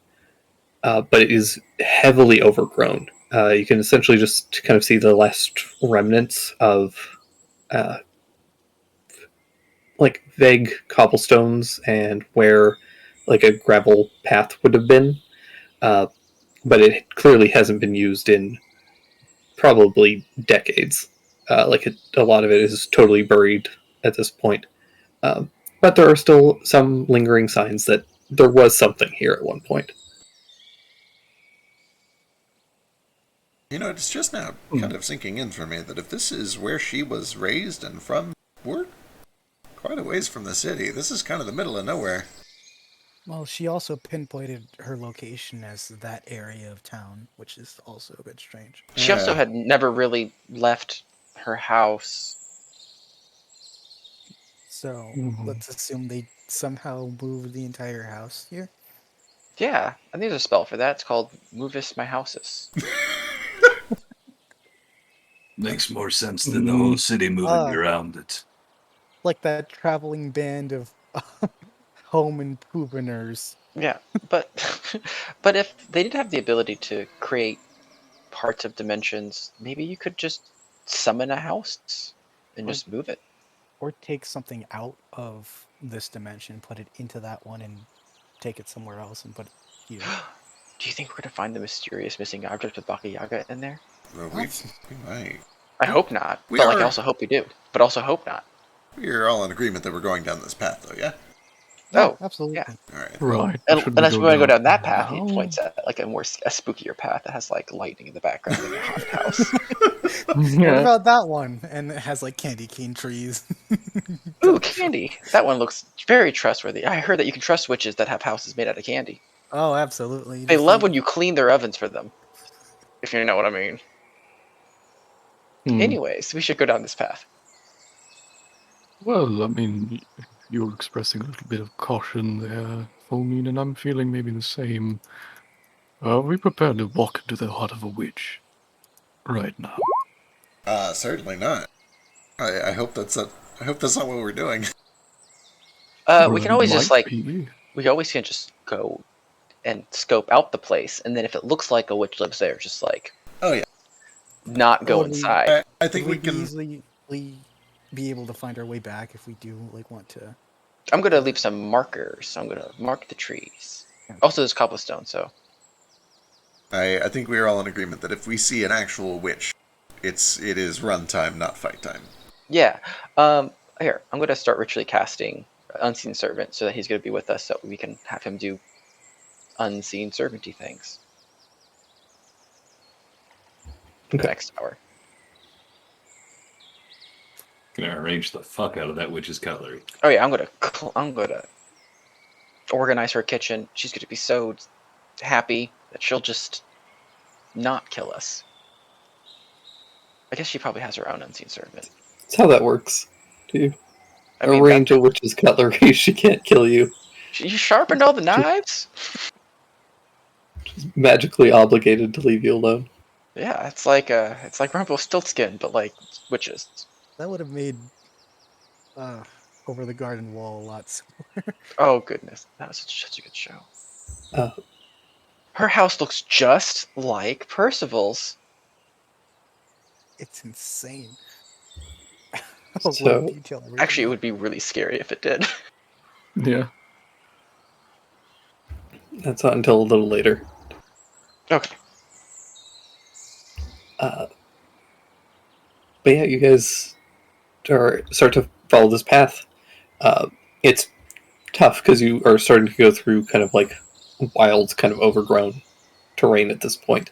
but it is heavily overgrown. You can essentially just kind of see the last remnants of uh, like vague cobblestones and where like a gravel path would have been, uh, but it clearly hasn't been used in probably decades. A lot of it is totally buried at this point. But there are still some lingering signs that there was something here at one point. It's just now kind of sinking in for me that if this is where she was raised and from, we're quite a ways from the city. This is kind of the middle of nowhere. Well, she also pinpointed her location as that area of town, which is also a bit strange. She also had never really left her house. So let's assume they somehow moved the entire house here. Yeah, I think there's a spell for that. It's called Movis My Houses. Makes more sense than the whole city moving around it. Like that traveling band of home improvers. Yeah, but but if they did have the ability to create parts of dimensions, maybe you could just summon a house and just move it. Or take something out of this dimension, put it into that one, and take it somewhere else and put it here. Do you think we're gonna find the mysterious missing object with Baka Yaga in there? Well, we might. I hope not. We But are- I also hope we do. But also hope not. We're all in agreement that we're going down this path, though, yeah? Oh, absolutely. yeah. All right. Right. Unless we want to go down that path, he now? points at like a spookier path that has like lightning in the background and a haunted house. What about that one? And it has like candy cane trees. Ooh, candy! That one looks very trustworthy. I heard that you can trust witches that have houses made out of candy. Oh, absolutely. They love when you clean their ovens for them. If you know what I mean. Anyways, we should go down this path. Well, I mean, you're expressing a little bit of caution there, Fulmine, and I'm feeling maybe the same. Are we prepared to walk into the heart of a witch right now? Certainly not. I hope that's not. I hope that's not what we're doing. We can always just Might like be. we always can just go and scope out the place, and then if it looks like a witch lives there, just like Oh yeah. not go inside. I think we We'd can. easily be able to find our way back if we do like want to. I'm gonna leave some markers. So I'm gonna mark the trees. Also, there's cobblestone, so I think we are all in agreement that if we see an actual witch, it is run time, not fight time. yeah. Here, I'm gonna start ritually casting Unseen Servant so that he's gonna be with us, so we can have him do unseen servanty things. For the next hour. Gonna arrange the fuck out of that witch's cutlery. Oh yeah, I'm gonna organize her kitchen. She's gonna be so happy that she'll just not kill us. I guess she probably has her own unseen servant. That's how that works. Do you I mean, arrange a witch's cutlery? She can't kill you. you sharpened all the knives? She's magically obligated to leave you alone. Yeah, it's like Rumpelstiltskin, but like witches. That would have made Over the Garden Wall a lot simpler. Oh goodness, that was such a good show. Uh, Her house looks just like Percival's. It's insane. So- Actually, it would be really scary if it did. Yeah. That's not until a little later. Okay. But yeah, you guys start to follow this path. It's tough because you are starting to go through kind of like wild, kind of overgrown terrain at this point.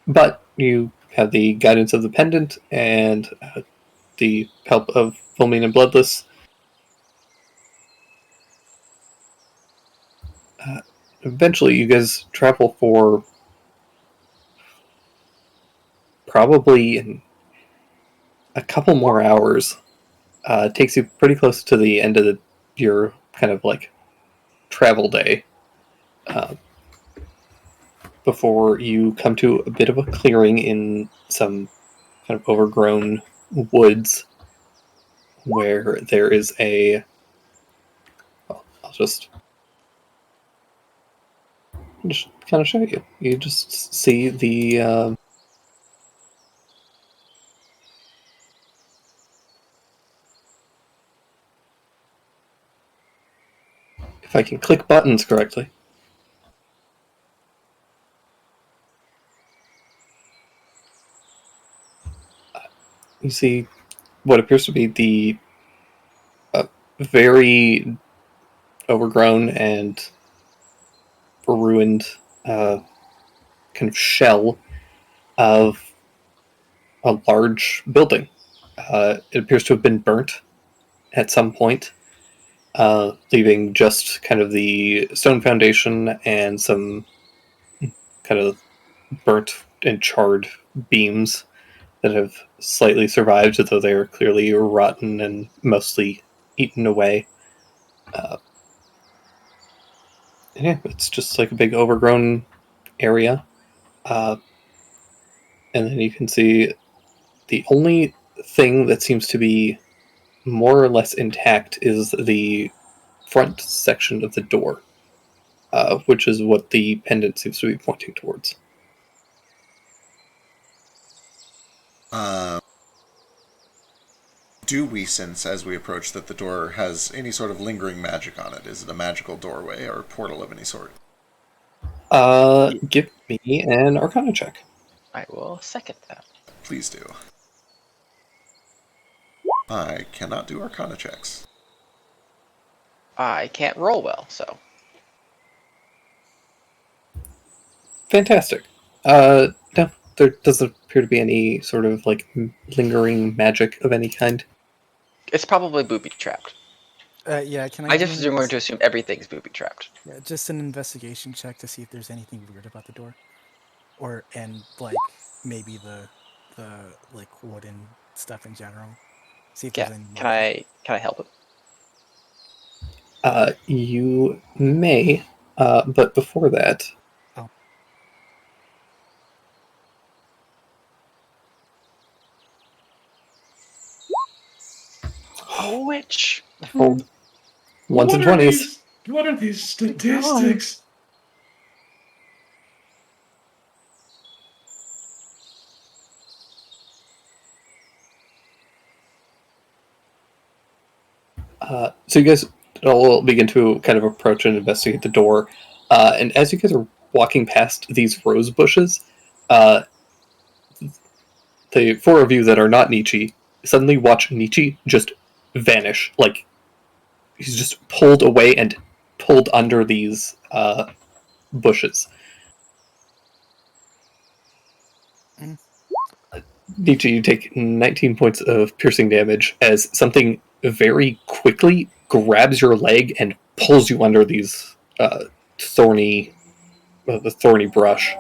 But you have the guidance of the pendant and the help of Fulmine and Bloodless. Eventually, you guys travel for probably in a couple more hours. It takes you pretty close to the end of your kind of like travel day before you come to a bit of a clearing in some kind of overgrown woods where there is I'll just kind of show you. You just see if I can click buttons correctly. You see what appears to be the very overgrown and ruined kind of shell of a large building. It appears to have been burnt at some point, leaving just kind of the stone foundation and some kind of burnt and charred beams that have slightly survived, though they are clearly rotten and mostly eaten away. And yeah, it's just like a big overgrown area. And then you can see the only thing that seems to be more or less intact is the front section of the door, which is what the pendant seems to be pointing towards. Do we sense as we approach that the door has any sort of lingering magic on it? Is it a magical doorway or a portal of any sort? Give me an Arcana check. I will second that. Please do. I cannot do Arcana checks. I can't roll well, so. Fantastic. No, there doesn't appear to be any sort of like lingering magic of any kind. It's probably booby trapped. Yeah, can I? I just am going to assume everything's booby trapped. Yeah, just an investigation check to see if there's anything weird about the door, and like maybe the like wooden stuff in general. See if Yeah. there's any. Can I help him? You may, but before that, Which? hold ones and 20s. What are these statistics? So you guys all begin to kind of approach and investigate the door. And as you guys are walking past these rose bushes, the four of you that are not Nietzsche suddenly watch Nietzsche just vanish. Like, he's just pulled away and pulled under these bushes. Nietzsche, you take 19 points of piercing damage as something very quickly grabs your leg and pulls you under these the thorny brush.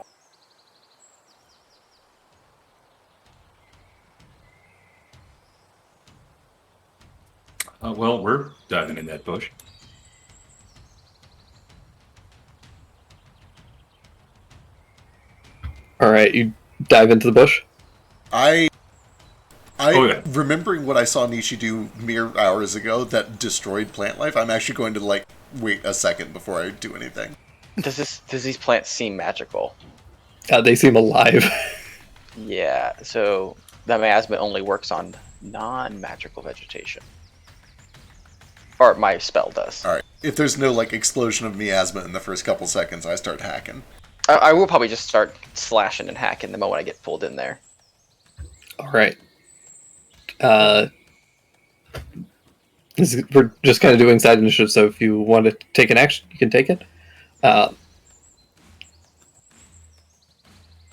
Well, we're diving in that bush. All right, you dive into the bush. Remembering what I saw Nishi do mere hours ago that destroyed plant life, I'm actually going to wait a second before I do anything. Does these plants seem magical? They seem alive. Yeah, so the miasma only works on non-magical vegetation. Or my spell does. Alright. If there's no explosion of miasma in the first couple seconds, I start hacking. I will probably just start slashing and hacking the moment I get pulled in there. All right. We're just kind of doing side initiative, so if you want to take an action, you can take it.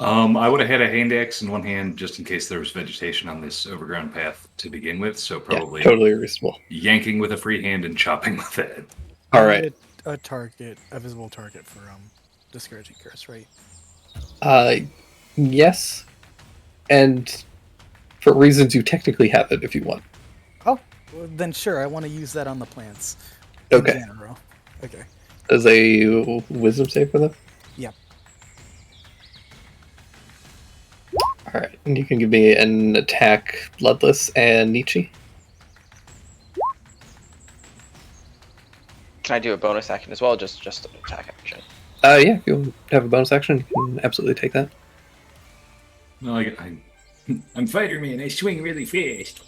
I would have had a hand axe in one hand just in case there was vegetation on this overgrown path to begin with, so probably totally reasonable. Yanking with a free hand and chopping with it. All right. A visible target for discouraging curse, right? Yes. And for reasons, you technically have it if you want. Oh, well, then sure. I want to use that on the plants. In Okay. general. Okay. As a wisdom save for them? Yep. Alright, and you can give me an attack, Bloodless and Nietzsche. Can I do a bonus action as well? Just an attack action. Yeah, if you have a bonus action, you can absolutely take that. No, I'm Fighter-Man. I swing really fast.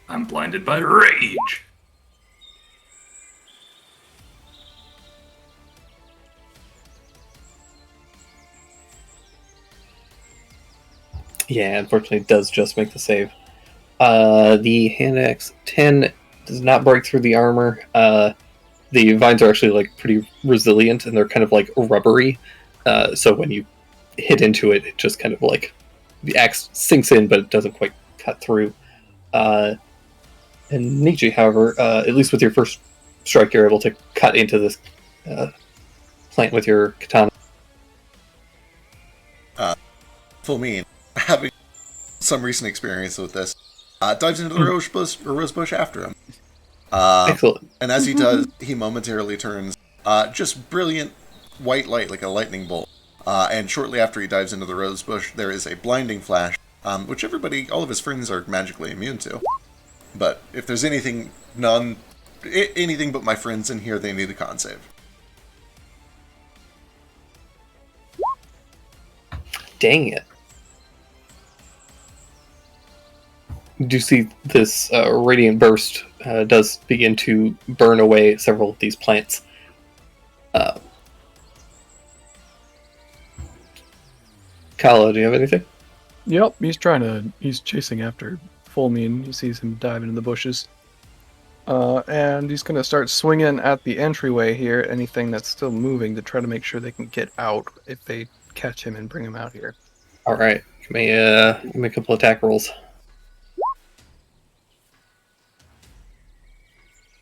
I'm blinded by rage. Yeah, unfortunately, it does just make the save. The hand axe 10 does not break through the armor. The vines are actually like pretty resilient, and they're kind of like rubbery. So when you hit into it, it just kind of like the axe sinks in, but it doesn't quite cut through. And Nietzsche, however, at least with your first strike, you're able to cut into this plant with your katana. Full mean, having some recent experience with this, dives into the rose bush after him. Excellent. And as he does, he momentarily turns just brilliant white light like a lightning bolt. And shortly after he dives into the rose bush, there is a blinding flash, which all of his friends are magically immune to. But if there's anything but my friends in here, they need a con save. Dang it. You do see this radiant burst does begin to burn away several of these plants. Kala, do you have anything? Yep, he's chasing after Full Mean. He sees him diving in the bushes. And he's gonna start swinging at the entryway here, anything that's still moving, to try to make sure they can get out if they catch him and bring him out here. Alright, give me a couple attack rolls.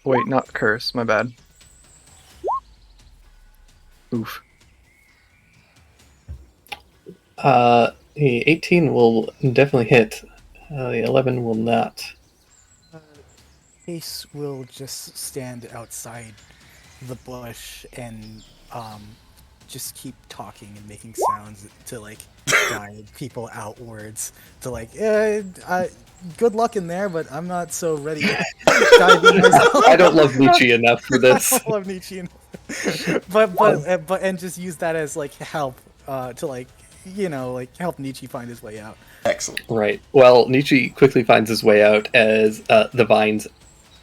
Wait, not curse, my bad. Oof. The 18 will definitely hit. The 11 will not. Ace will just stand outside the bush and just keep talking and making sounds to like guide people outwards. To like, good luck in there, but I'm not so ready to dive in myself. I don't love Nietzsche enough for this. I don't love Nietzsche enough. but and just use that as like help to like help Nietzsche find his way out. Excellent. Right. Well, Nietzsche quickly finds his way out as the vines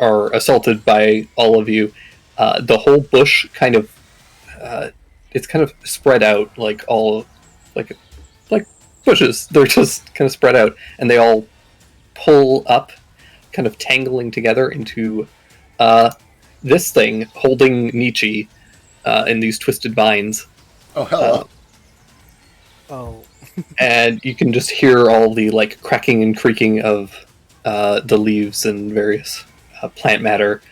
are assaulted by all of you. The whole bush kind of it's kind of spread out like bushes. They're just kind of spread out, and they all pull up, kind of tangling together into this thing holding Nietzsche in these twisted vines. Oh, hello. Oh. And you can just hear all the like cracking and creaking of the leaves and various plant matter.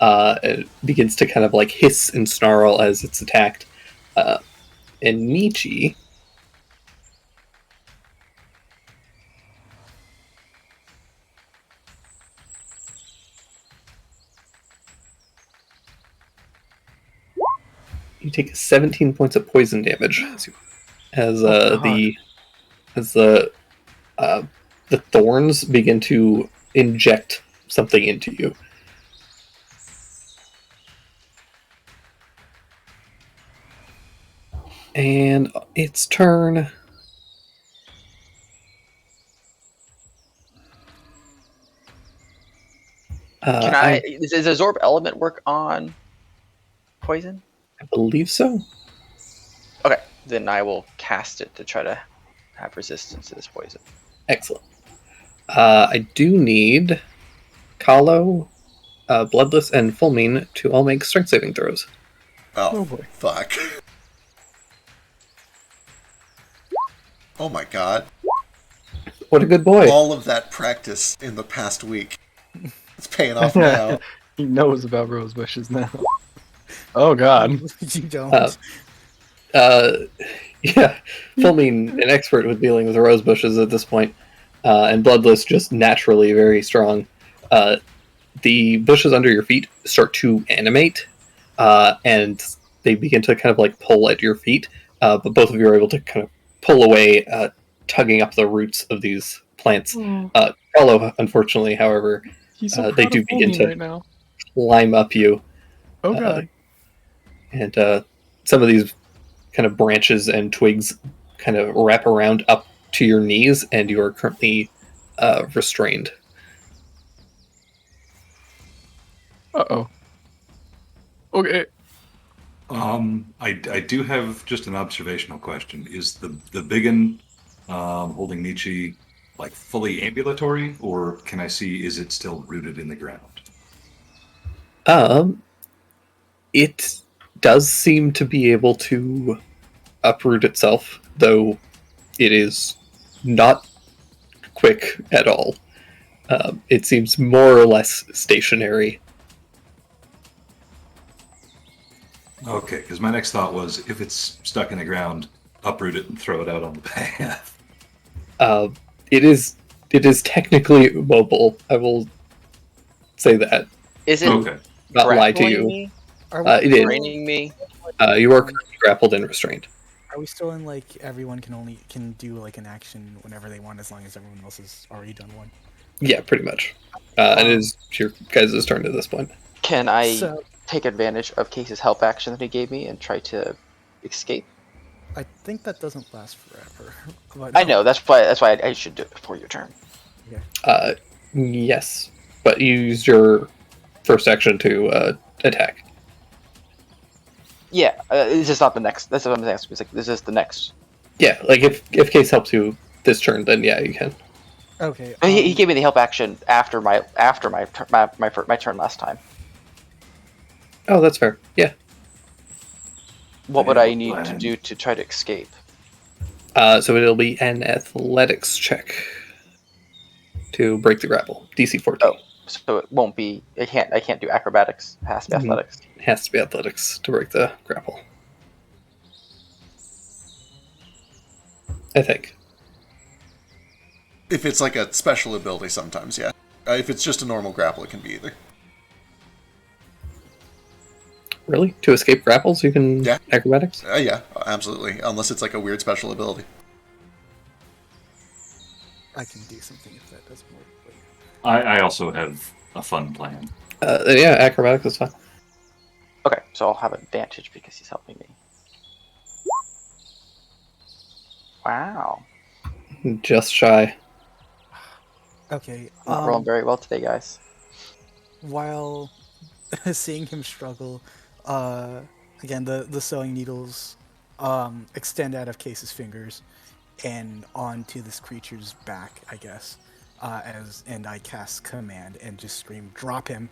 It begins to kind of like hiss and snarl as it's attacked. And Nietzsche, you take 17 points of poison damage as the thorns begin to inject something into you. And its turn. Does absorb element work on poison? I believe so. Okay, then I will cast it to try to have resistance to this poison. Excellent. I do need Kahlo, Bloodless, and Fulmine to all make strength saving throws. Oh, boy. fuck. Oh my god. What a good boy. All of that practice in the past week. It's paying off now. He knows about rose bushes now. Oh god. You don't. Yeah, Fulmine, an expert with dealing with rose bushes at this point, and Bloodless just naturally very strong. The bushes under your feet start to animate, and they begin to kind of like pull at your feet, but both of you are able to kind of pull away, tugging up the roots of these plants. Carlo, unfortunately, however, He's so they proud do of begin Fulmine to right now. climb up you, Oh god. and some of these kind of branches and twigs kind of wrap around up to your knees, and you are currently restrained. Uh-oh. Okay. I do have just an observational question. Is the biggin holding Nietzsche like fully ambulatory, or can I see is it still rooted in the ground? Um, it does seem to be able to uproot itself, though it is not quick at all. It seems more or less stationary. Okay, because my next thought was if it's stuck in the ground, uproot it and throw it out on the path. Uh, it is technically mobile. I will say that. Is it Okay. Not lie to grappling you. me? Are It is. Draining me? You are currently grappled and restrained. Are we still in like everyone can do like an action whenever they want as long as everyone else has already done one? Yeah, pretty much. And it is your guys' turn at this point. Can I So take advantage of Case's help action that he gave me and try to escape? I think that doesn't last forever. But I know, that's why I should do it before your turn. Yes, but you used your first action to attack. Yeah, it's just not the next. That's what I'm asking. It's like this is the next. Yeah, like if Case helps you this turn, then yeah, you can. Okay. He gave me the help action after my turn last time. Oh, that's fair. Yeah. What would I I have a need to plan. do to try to escape? So it'll be an athletics check to break the grapple. DC 14. Oh, so it won't be. I can't do acrobatics. It has to be Mhm. athletics. It has to be athletics to break the grapple. I think. If it's like a special ability, sometimes, yeah. If it's just a normal grapple, it can be either. Really? To escape grapples, you can Yeah. acrobatics? Yeah, absolutely. Unless it's like a weird special ability. I can do something if that doesn't work. But... I also have a fun plan. Yeah, acrobatics is fine. Okay, so I'll have advantage because he's helping me. Wow, Just shy. Okay. not rolling very well today, guys. While seeing him struggle, again the sewing needles extend out of Case's fingers and onto this creature's back, I guess. And I cast command and just scream, "Drop him!"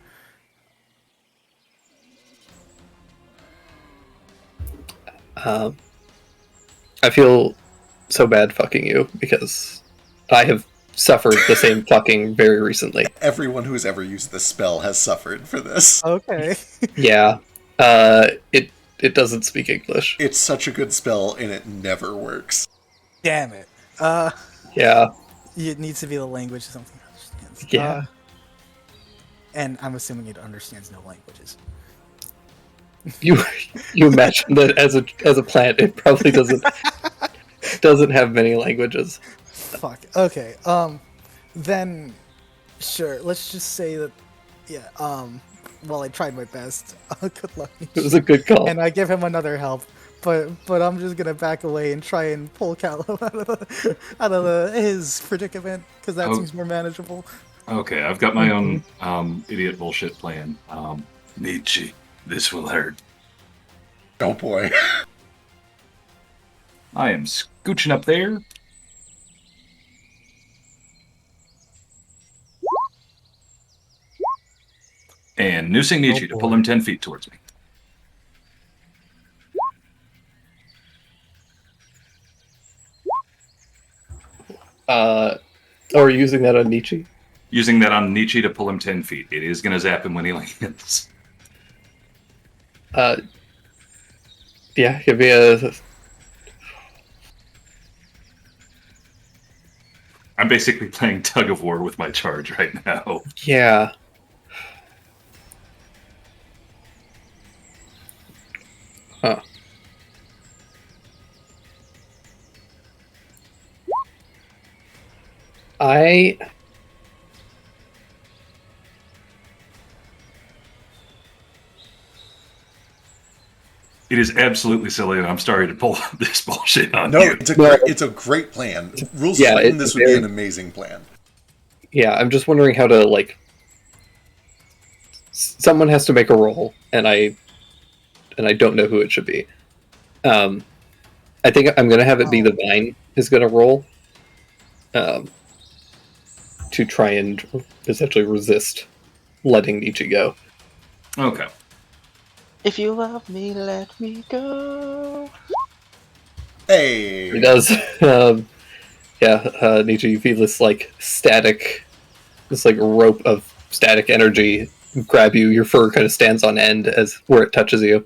I feel so bad fucking you because I have suffered the same fucking very recently. Everyone who has ever used this spell has suffered for this. Okay. Yeah. It doesn't speak English. It's such a good spell, and it never works. Damn it. Yeah. It needs to be the language something understands. Yeah. And I'm assuming it understands no languages. You imagine that as a plant, it probably doesn't have many languages. Fuck. Okay. Then, sure. Let's just say that. Yeah. Well, I tried my best. Good luck. It was a good call. And I give him another help, but I'm just gonna back away and try and pull Callow out of his predicament because that seems more manageable. Okay, I've got my own idiot bullshit plan. Nietzsche, this will hurt. Oh boy. I am scooching up there. And noosing Nietzsche to pull him 10 feet towards me. Or using that on Nietzsche. Using that on Nietzsche to pull him 10 feet. It is going to zap him when he lands. Yeah, give me a. I'm basically playing tug of war with my charge right now. Yeah. Huh. I It is absolutely silly, and I'm sorry to pull this bullshit on No, you. it's a great plan. Rules Yeah, written, it's this would be very- an amazing plan. yeah, I'm just wondering how to like. Someone has to make a roll, and I don't know who it should be. I think I'm gonna have it be the vine is gonna roll, to try and essentially resist letting Nietzsche go. Okay. If you love me, let me go. Hey! It does. Nietzsche, you feel this like static, this like rope of static energy grab you. Your fur kind of stands on end as where it touches you,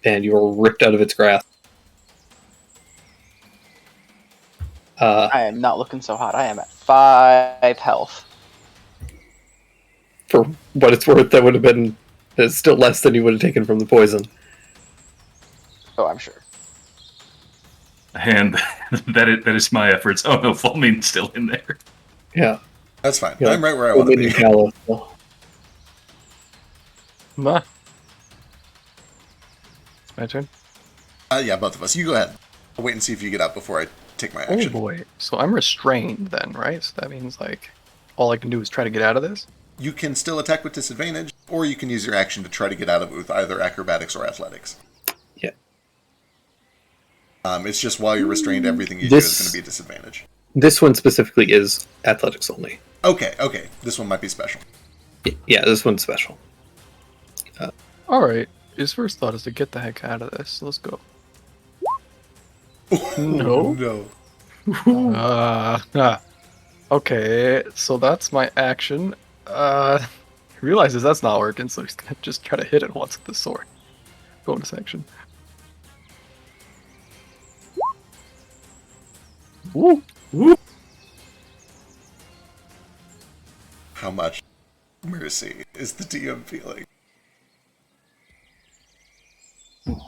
and you are ripped out of its grasp. I am not looking so hot. I am at 5 health. For what it's worth, that would have been still less than you would have taken from the poison. Oh, I'm sure. And that is my efforts. Oh no, Fulmin's still in there. Yeah, That's fine. yeah. I'm right where I want to be. Ma. It's my turn. Yeah, both of us. You go ahead. I'll wait and see if you get up before I take my Oh action. boy. So I'm restrained then, right? So that means like all I can do is try to get out of this? You can still attack with disadvantage, or you can use your action to try to get out of it with either acrobatics or athletics. Yeah. It's just while you're restrained, everything you do is going to be a disadvantage. This one specifically is athletics only. Okay. This one might be special. Yeah, this one's special. Alright. His first thought is to get the heck out of this. Let's go. No. No. Okay, so that's my action. He realizes that's not working, so he's gonna just try to hit it once with the sword. Bonus action. Woo! Woo! How much mercy is the DM feeling?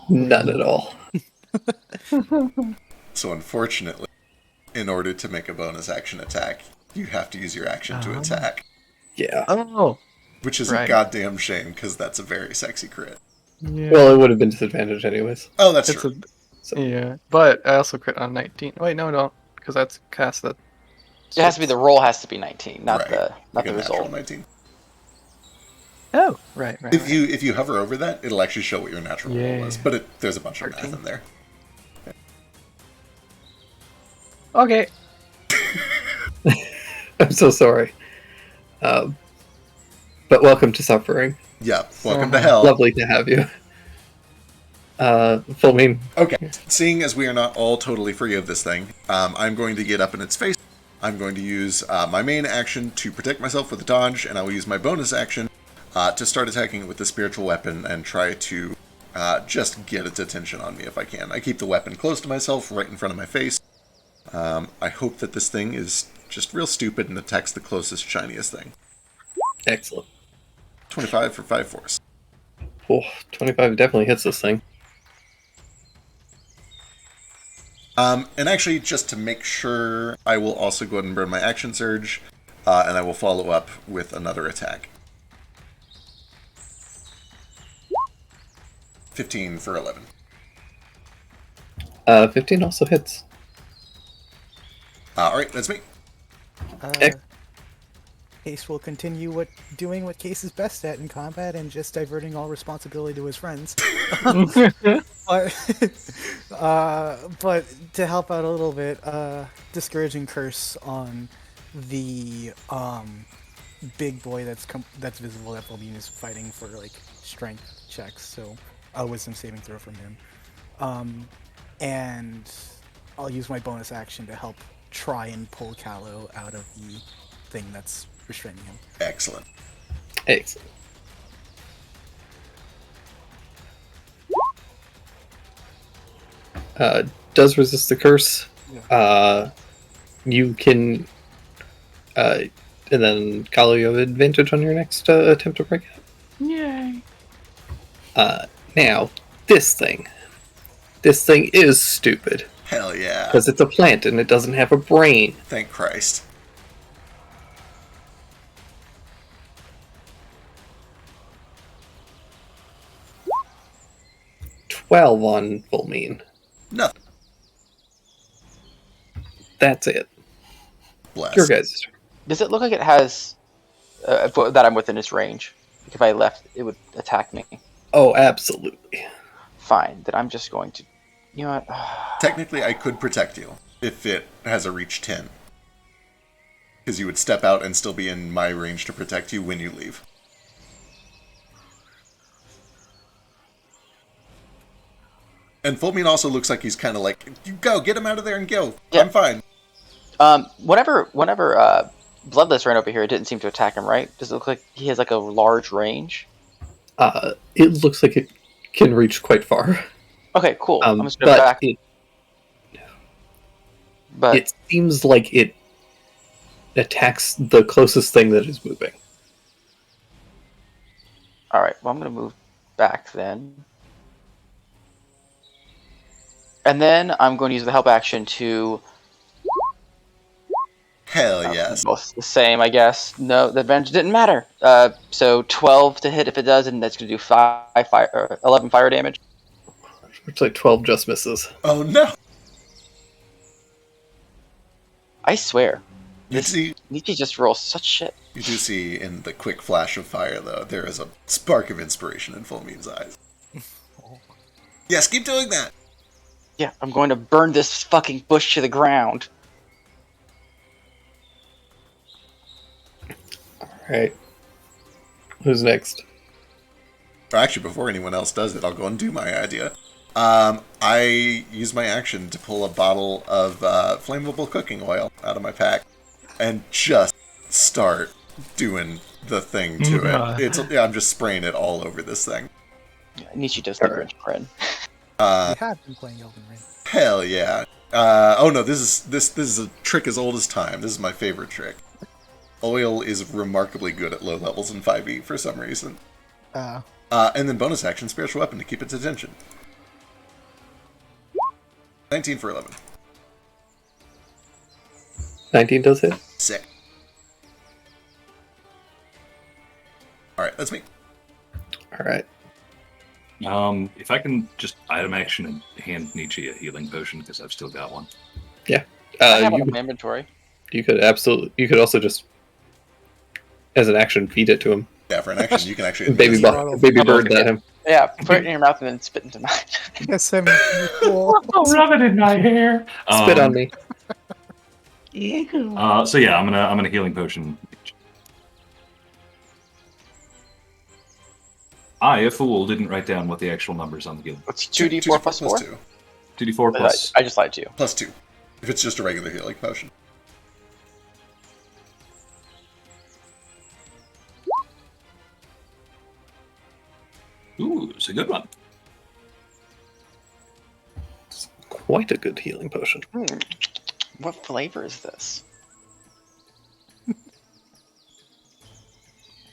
None at all. So unfortunately, in order to make a bonus action attack, you have to use your action to attack. Yeah. Oh! Which is a Right. goddamn shame, because that's a very sexy crit. Yeah. Well, it would have been disadvantage anyways. Oh, that's it's true. yeah, but I also crit on 19. Wait, no, don't, because that's cast that. It has to be the roll has to be 19, not Right. the Like a natural result. 19. Oh, right. If you hover over that, it'll actually show what your natural roll Yeah. was. But there's a bunch of 13. math in there. Okay. I'm so sorry. But welcome to suffering. Yeah, welcome to hell. Lovely to have you. Fulmin. Okay, seeing as we are not all totally free of this thing, I'm going to get up in its face. I'm going to use my main action to protect myself with a dodge, and I will use my bonus action to start attacking it with the spiritual weapon and try to just get its attention on me if I can. I keep the weapon close to myself, right in front of my face. I hope that this thing is just real stupid and attacks the closest, shiniest thing. Excellent. 25 for 5 force. Oh, 25 definitely hits this thing. And actually, just to make sure, I will also go ahead and burn my action surge, and I will follow up with another attack. 15 for 11. 15 also hits. Alright, that's me. Case will continue doing what Case is best at in combat and just diverting all responsibility to his friends. But to help out a little bit, discouraging curse on the big boy that's visible that Fulmin is fighting for like strength checks, so a wisdom saving throw from him. And I'll use my bonus action to help try and pull Callow out of the thing that's restraining him. Excellent. Excellent. Does resist the curse. You can, and then Kalo, you have advantage on your next attempt to break it. Yay! Now, this thing is stupid Hell yeah. because it's a plant and it doesn't have a brain. Thank Christ. $12 on full mean. Nothing. That's it. Bless. Your guys' turn. Does it look like it has that I'm within its range? Like if I left, it would attack me. Oh, absolutely. Fine. Then I'm just going to. You know what? Technically, I could protect you if it has a reach 10. Because you would step out and still be in my range to protect you when you leave. And Fulmin also looks like he's kind of like, you go, get him out of there and go. Yeah. I'm fine. Whenever Bloodless ran over here, it didn't seem to attack him, right? Does it look like he has like a large range? It looks like it can reach quite far. Okay, cool. I'm just gonna go back. But It seems like it attacks the closest thing that is moving. all right, well, I'm gonna move back then, and then I'm going to use the help action to. Hell yes. Both the same, I guess. No, the advantage didn't matter. So 12 to hit if it does, and that's going to do 11 fire damage. Looks like 12 just misses. Oh no. I swear, You see, Nietzsche just rolls such shit. you do see in the quick flash of fire, though, there is a spark of inspiration in Fulmin's eyes. Yes, keep doing that. Yeah, I'm going to burn this fucking bush to the ground. Alright. Who's next? Or actually, before anyone else does it, I'll go and do my idea. I use my action to pull a bottle of flammable cooking oil out of my pack and just start doing the thing to it. I'm just spraying it all over this thing. Yeah, Nietzsche does the Grinch grin. We have been playing Elden Ring. Hell yeah. Oh no, this is a trick as old as time. This is my favorite trick. Oil is remarkably good at low levels in 5e for some reason. And then bonus action, spiritual weapon to keep its attention. 19 for 11. 19 does hit? Sick. Alright, that's me. Alright. If I can just item action and hand Nietzsche a healing potion, because I've still got one. Yeah. I have one in my inventory. You could also just, as an action, feed it to him. Yeah, for an action, you can actually... Baby bird that him. Yeah, put it in your mouth and then spit into mine. Yes, I mean, cool. Rub it in my hair. Spit on me. So yeah, I'm gonna healing potion. I, a fool, didn't write down what the actual numbers on the healing. What's 2d4 plus 4? 2. 2d4 plus. I just lied to you. Plus 2. If it's just a regular healing potion. Ooh, it's a good one. Quite a good healing potion. What flavor is this?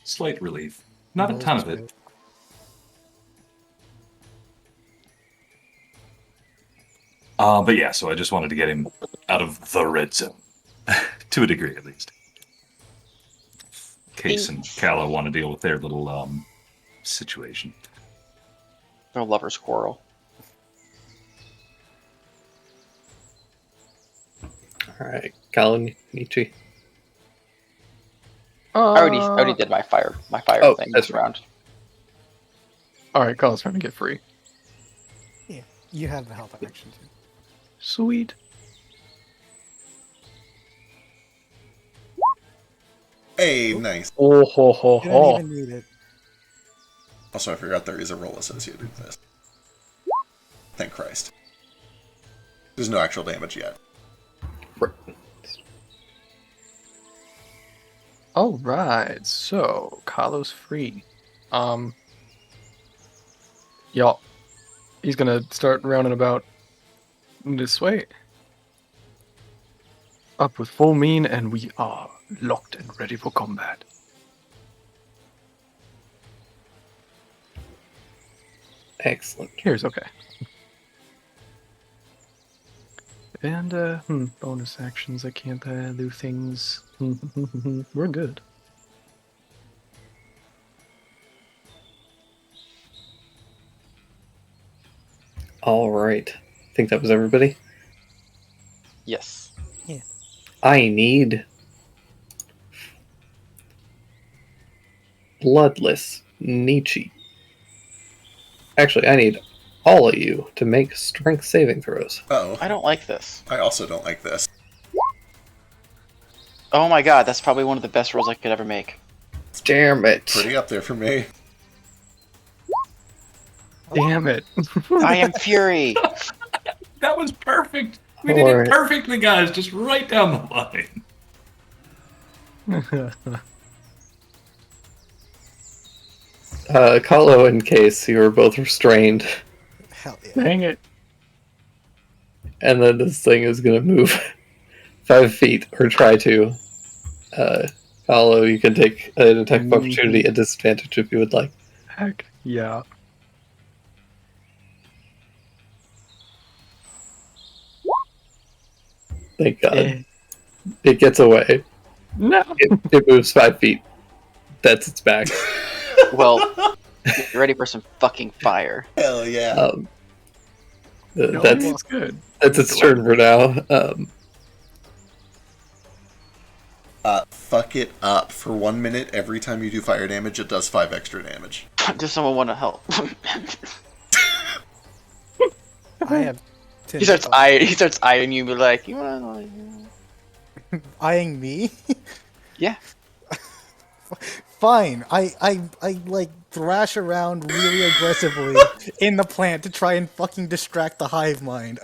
Slight relief. Not a ton of it. But yeah, so I just wanted to get him out of the red zone. To a degree, at least. Case and Calla want to deal with their little situation. No lover's quarrel. Alright, Colin, Nietzsche. I already did my fire thing that's this round. Alright, Kyle's trying to get free. Yeah, you have the help action too. Sweet. Hey, nice. Oh ho ho You ho. don't even need it. Also, I forgot there is a roll associated with this. Thank Christ. There's no actual damage yet. Alright, so Kylo's free. Y'all. He's gonna start rounding about this way. Up with full mean, and we are locked and ready for combat. Excellent. Here's okay. And, bonus actions, I can't do things. We're good. All right. I think that was everybody. Yes. I need Bloodless Nietzsche. Actually, I need all of you to make strength saving throws. Oh, I don't like this. I also don't like this. Oh my god, that's probably one of the best rolls I could ever make. Damn it. Pretty up there for me. Damn it. I am Fury! That was perfect. We did Alright. it perfectly, guys. Just right down the line. Kahlo and Case, you are both restrained. Hell yeah. Dang it. And then this thing is going to move 5 feet, or try to. Kahlo, you can take an attack of opportunity at disadvantage if you would like. Heck yeah. Thank God. Eh. It gets away. No. It moves 5 feet. That's its back. Well, get ready for some fucking fire. Hell yeah. No, That's it's good. its turn for now. Fuck it up. For 1 minute, every time you do fire damage, it does 5 extra damage. Does someone want to help? I have 10. he starts eyeing you, and be like, "You want to?" Eyeing me? Yeah. Fine. I like thrash around really aggressively in the plant to try and fucking distract the hive mind.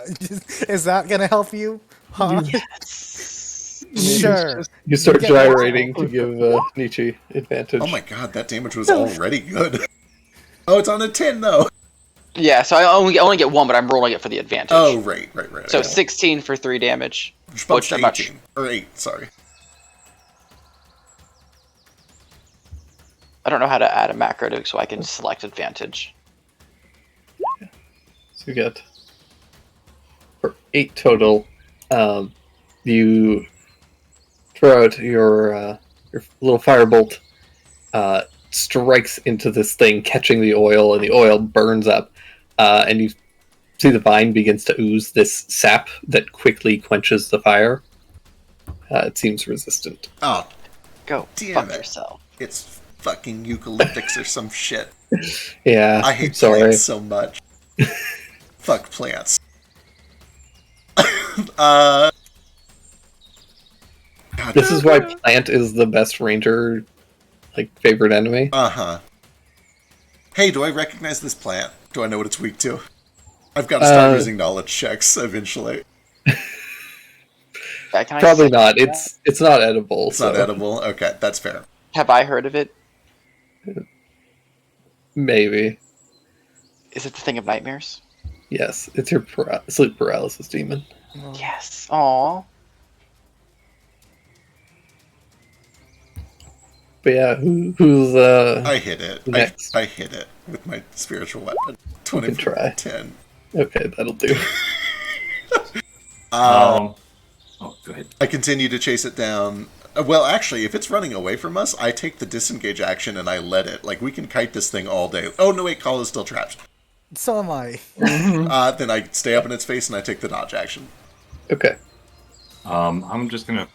Is that gonna help you? Huh? Sure. You start get gyrating to give Nietzsche advantage. Oh my god, that damage was already good. Oh, it's on a 10 though. Yeah. So I only get one, but I'm rolling it for the advantage. Oh, right. So okay. 16 for 3 damage. Which bumps which to I'm not 18. Or 8, sorry. I don't know how to add a macro to so I can select advantage. So you get for 8 total. You throw out your little firebolt, strikes into this thing, catching the oil, and the oil burns up. And you see the vine begins to ooze this sap that quickly quenches the fire. It seems resistant. Oh, Go Damn fuck it. yourself. it's fucking eucalyptics or some shit. Yeah, I hate I'm sorry. plants so much. Fuck plants. God, This is why Plant is the best ranger, favorite enemy. Uh-huh. Hey, do I recognize this plant? Do I know what it's weak to? I've got to start using knowledge checks eventually. Yeah, can I Probably say not. that? It's not edible. It's not edible? Okay, that's fair. Have I heard of it? Maybe. Is it the thing of nightmares? Yes, it's your sleep paralysis demon. Yes. Aww. But yeah, who's I hit it. Next. I hit it with my spiritual weapon. 20 try. 10. Okay, that'll do. Oh, go ahead. I continue to chase it down. Well, actually, if it's running away from us, I take the disengage action and I let it. Like, we can kite this thing all day. Oh, no, wait, Call is still trapped. So am I. Then I stay up in its face and I take the dodge action. Okay. I'm just gonna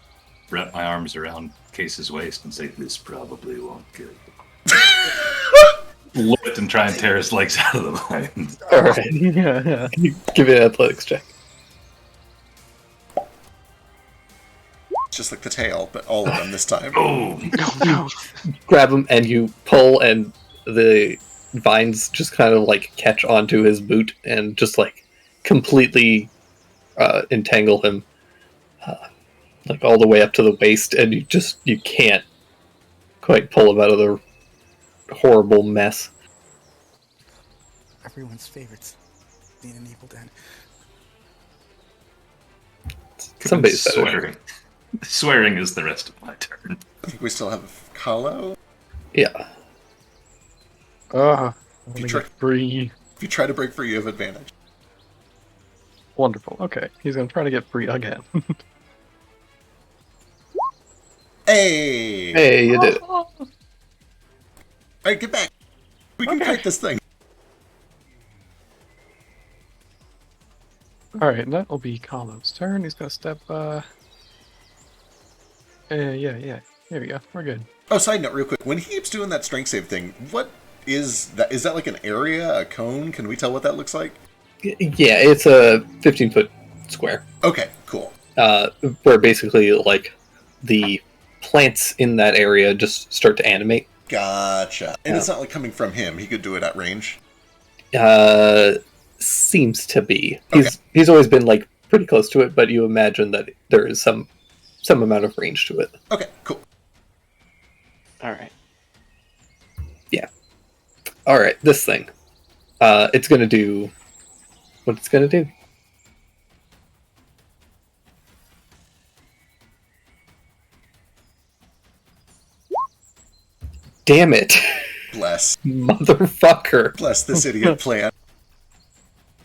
wrap my arms around Case's waist and say, "This probably won't kill you." Lift and try and tear his legs out of the vine. Alright. Yeah. Give me an athletics check. It's just like the tail, but all of them this time. Boom! Grab him and you pull, and the vines just kind of catch onto his boot and just completely entangle him, all the way up to the waist, and you can't quite pull him out of the horrible mess. Everyone's favorites. Being an evil den. Somebody said it. Swear. Swearing is the rest of my turn. I think we still have Kahlo. Yeah. Ah, You only try- get free. If you try to break free, you have advantage. Wonderful. Okay, he's gonna try to get free again. Hey! Hey, you did it. Alright, get back! We can Okay. kite this thing. Alright, and that'll be Kahlo's turn. He's gonna step, yeah. There we go. We're good. Oh, side note, real quick. When he keeps doing that strength save thing, what is that? Is that like an area, a cone? Can we tell what that looks like? Yeah, it's a 15-foot square. Okay, cool. Where basically, like, the plants in that area just start to animate. Gotcha. And Yeah. it's not like coming from him. He could do it at range. Seems to be. Okay. He's always been, like, pretty close to it, but you imagine that there is some amount of range to it. Okay, cool. All right. All right, this thing. It's gonna do what it's gonna do. Damn it, Bless. motherfucker! Bless this idiot plant.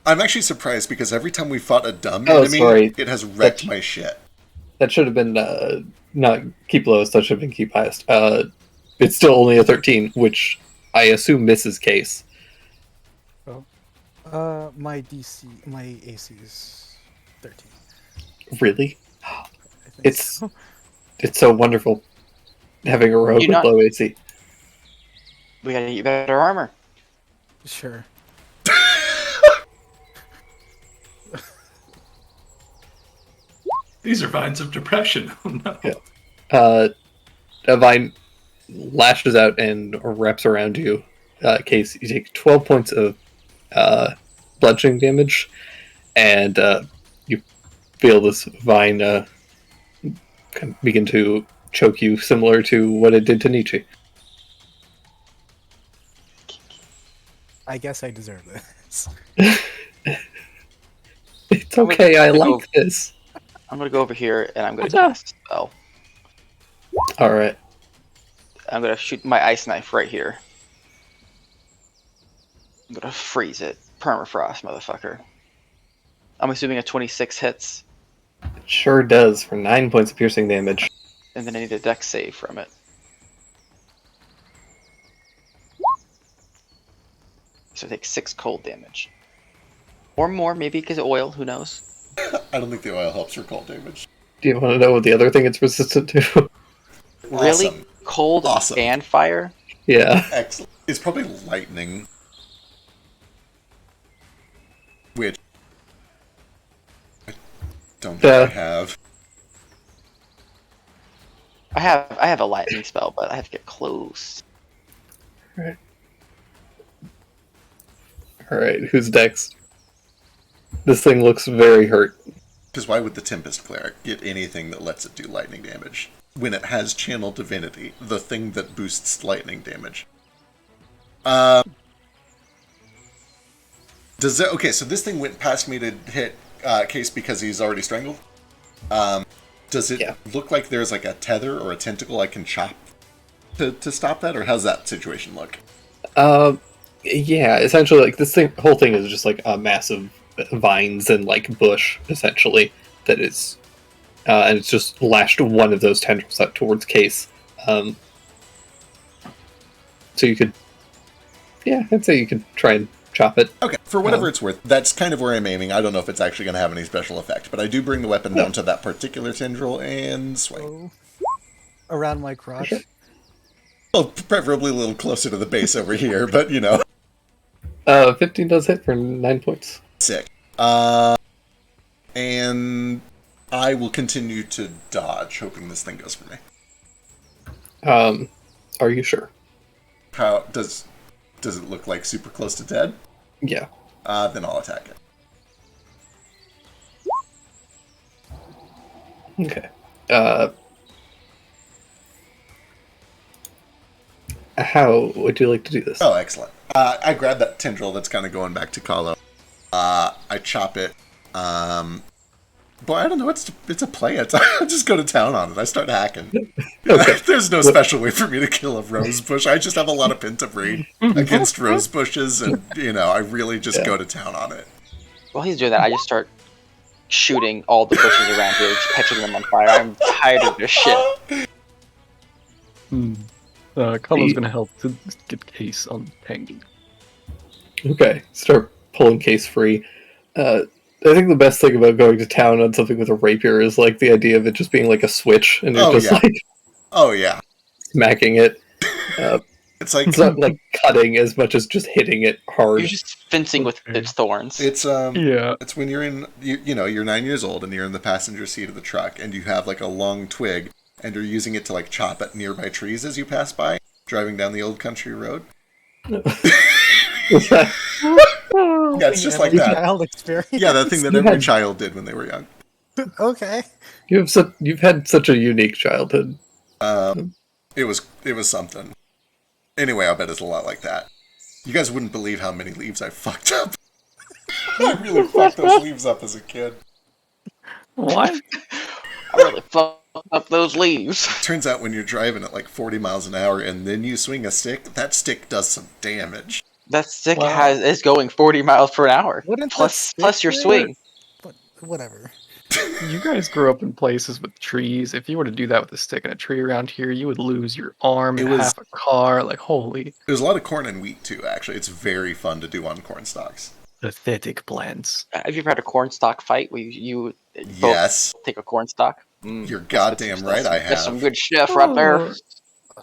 I'm actually surprised because every time we fought a dumb Oh, enemy, sorry. it has wrecked That's- my shit. That should have been not keep lowest. That should have been keep highest. It's still only a 13, which I assume misses case. My AC is 13. Really, I think It's- so. it's so wonderful having a rogue You with not- low AC. We gotta get better armor. Sure. These are vines of depression. Oh no. Yeah. A vine lashes out and wraps around you. Case, you take 12 points of bludgeoning damage, and you feel this vine kind of begin to choke you, similar to what it did to Nietzsche. I guess I deserve this. It's okay, I I'm gonna like this. I'm gonna go over here and I'm gonna Yeah. cast a spell. Alright. I'm gonna shoot my ice knife right here. I'm gonna freeze it. Permafrost, motherfucker. I'm assuming a 26 hits, It sure does for 9 points of piercing damage. and then I need a dex save from it. So I take 6 cold damage. Or more, maybe because of oil, who knows? I don't think the oil helps for cold damage. Do you want to know what the other thing it's resistant to? Really? Awesome. Cold Awesome. and fire? Yeah. Excellent. It's probably lightning. Which I don't think I have. I have a lightning spell, but I have to get close. Alright, who's next? This thing looks very hurt. Because why would the Tempest Cleric get anything that lets it do lightning damage? When it has Channel Divinity, the thing that boosts lightning damage. Does it... Okay, so this thing went past me to hit Case because he's already strangled? Does it Yeah. look like there's like a tether or a tentacle I can chop to stop that? Or how's that situation look? Yeah, essentially, like, whole thing is just, like, a massive vines and, like, bush, essentially, that is, and it's just lashed one of those tendrils out towards Case. So you could, yeah, I'd say you could try and chop it. Okay, for whatever it's worth, that's kind of where I'm aiming. I don't know if it's actually going to have any special effect, but I do bring the weapon down to that particular tendril and swing. Around my crotch. Sure. Well, preferably a little closer to the base over here, but you know. 15 does hit for 9 points. Sick. And I will continue to dodge, hoping this thing goes for me. Are you sure? How does it look like super close to dead? Yeah. Then I'll attack it. Okay. How would you like to do this? Oh, excellent. I grab that tendril that's kind of going back to Kahlo. I chop it, Boy, I don't know. It's a plant. I just go to town on it. I start hacking. Okay. There's no special way for me to kill a rose bush. I just have a lot of pent-up rage against rose bushes, and I really just go to town on it. While he's doing that, I just start shooting all the bushes around here, just catching them on fire. I'm tired of this shit. Color's gonna help to get Case on Penguin. Okay, start pulling Case free. I think the best thing about going to town on something with a rapier is like the idea of it just being like a switch, and you're like smacking it. It's like It's not like cutting as much as just hitting it hard. You're just fencing with its thorns. It's Yeah. It's when you're in you're 9 years old and you're in the passenger seat of the truck and you have like a long twig and you're using it to like chop at nearby trees as you pass by, driving down the old country road. Yeah, it's just like that. Child experience. Yeah, that thing that every child did when they were young. Okay. You've had such a unique childhood. It was something. Anyway, I bet it's a lot like that. You guys wouldn't believe how many leaves I fucked up. I really fucked those leaves up as a kid. What? I really fucked up those leaves. Turns out when you're driving at like 40 miles an hour and then you swing a stick, that stick does some damage. That stick is going 40 miles per hour. Plus your swing. But whatever. You guys grew up in places with trees. If you were to do that with a stick and a tree around here, you would lose your arm and half a car. Like, holy. There's a lot of corn and wheat too, actually. It's very fun to do on corn stalks. Pathetic plants. Have you ever had a corn stalk fight where you Yes. both take a corn stalk? You're goddamn right I have. That's some good stuff right there.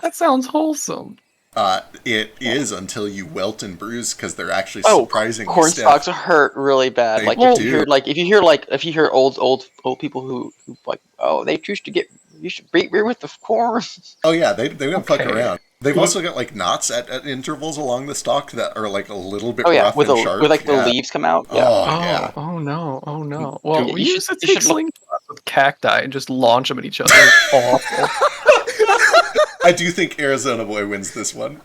That sounds wholesome. It is until you welt and bruise because they're actually surprisingly corn stiff. stalks hurt really bad. They Like do. if you hear old people who like, oh, they used to get, you should beat me with the corn. Oh yeah, they don't fuck around. They've also got like knots at intervals along the stalk that are like a little bit rough and sharp. With like the leaves come out. Yeah. Yeah. Oh no. Well, You we should- used to you take should look- slingshots with cacti and just launch them at each other. It's awful. I do think Arizona Boy wins this one.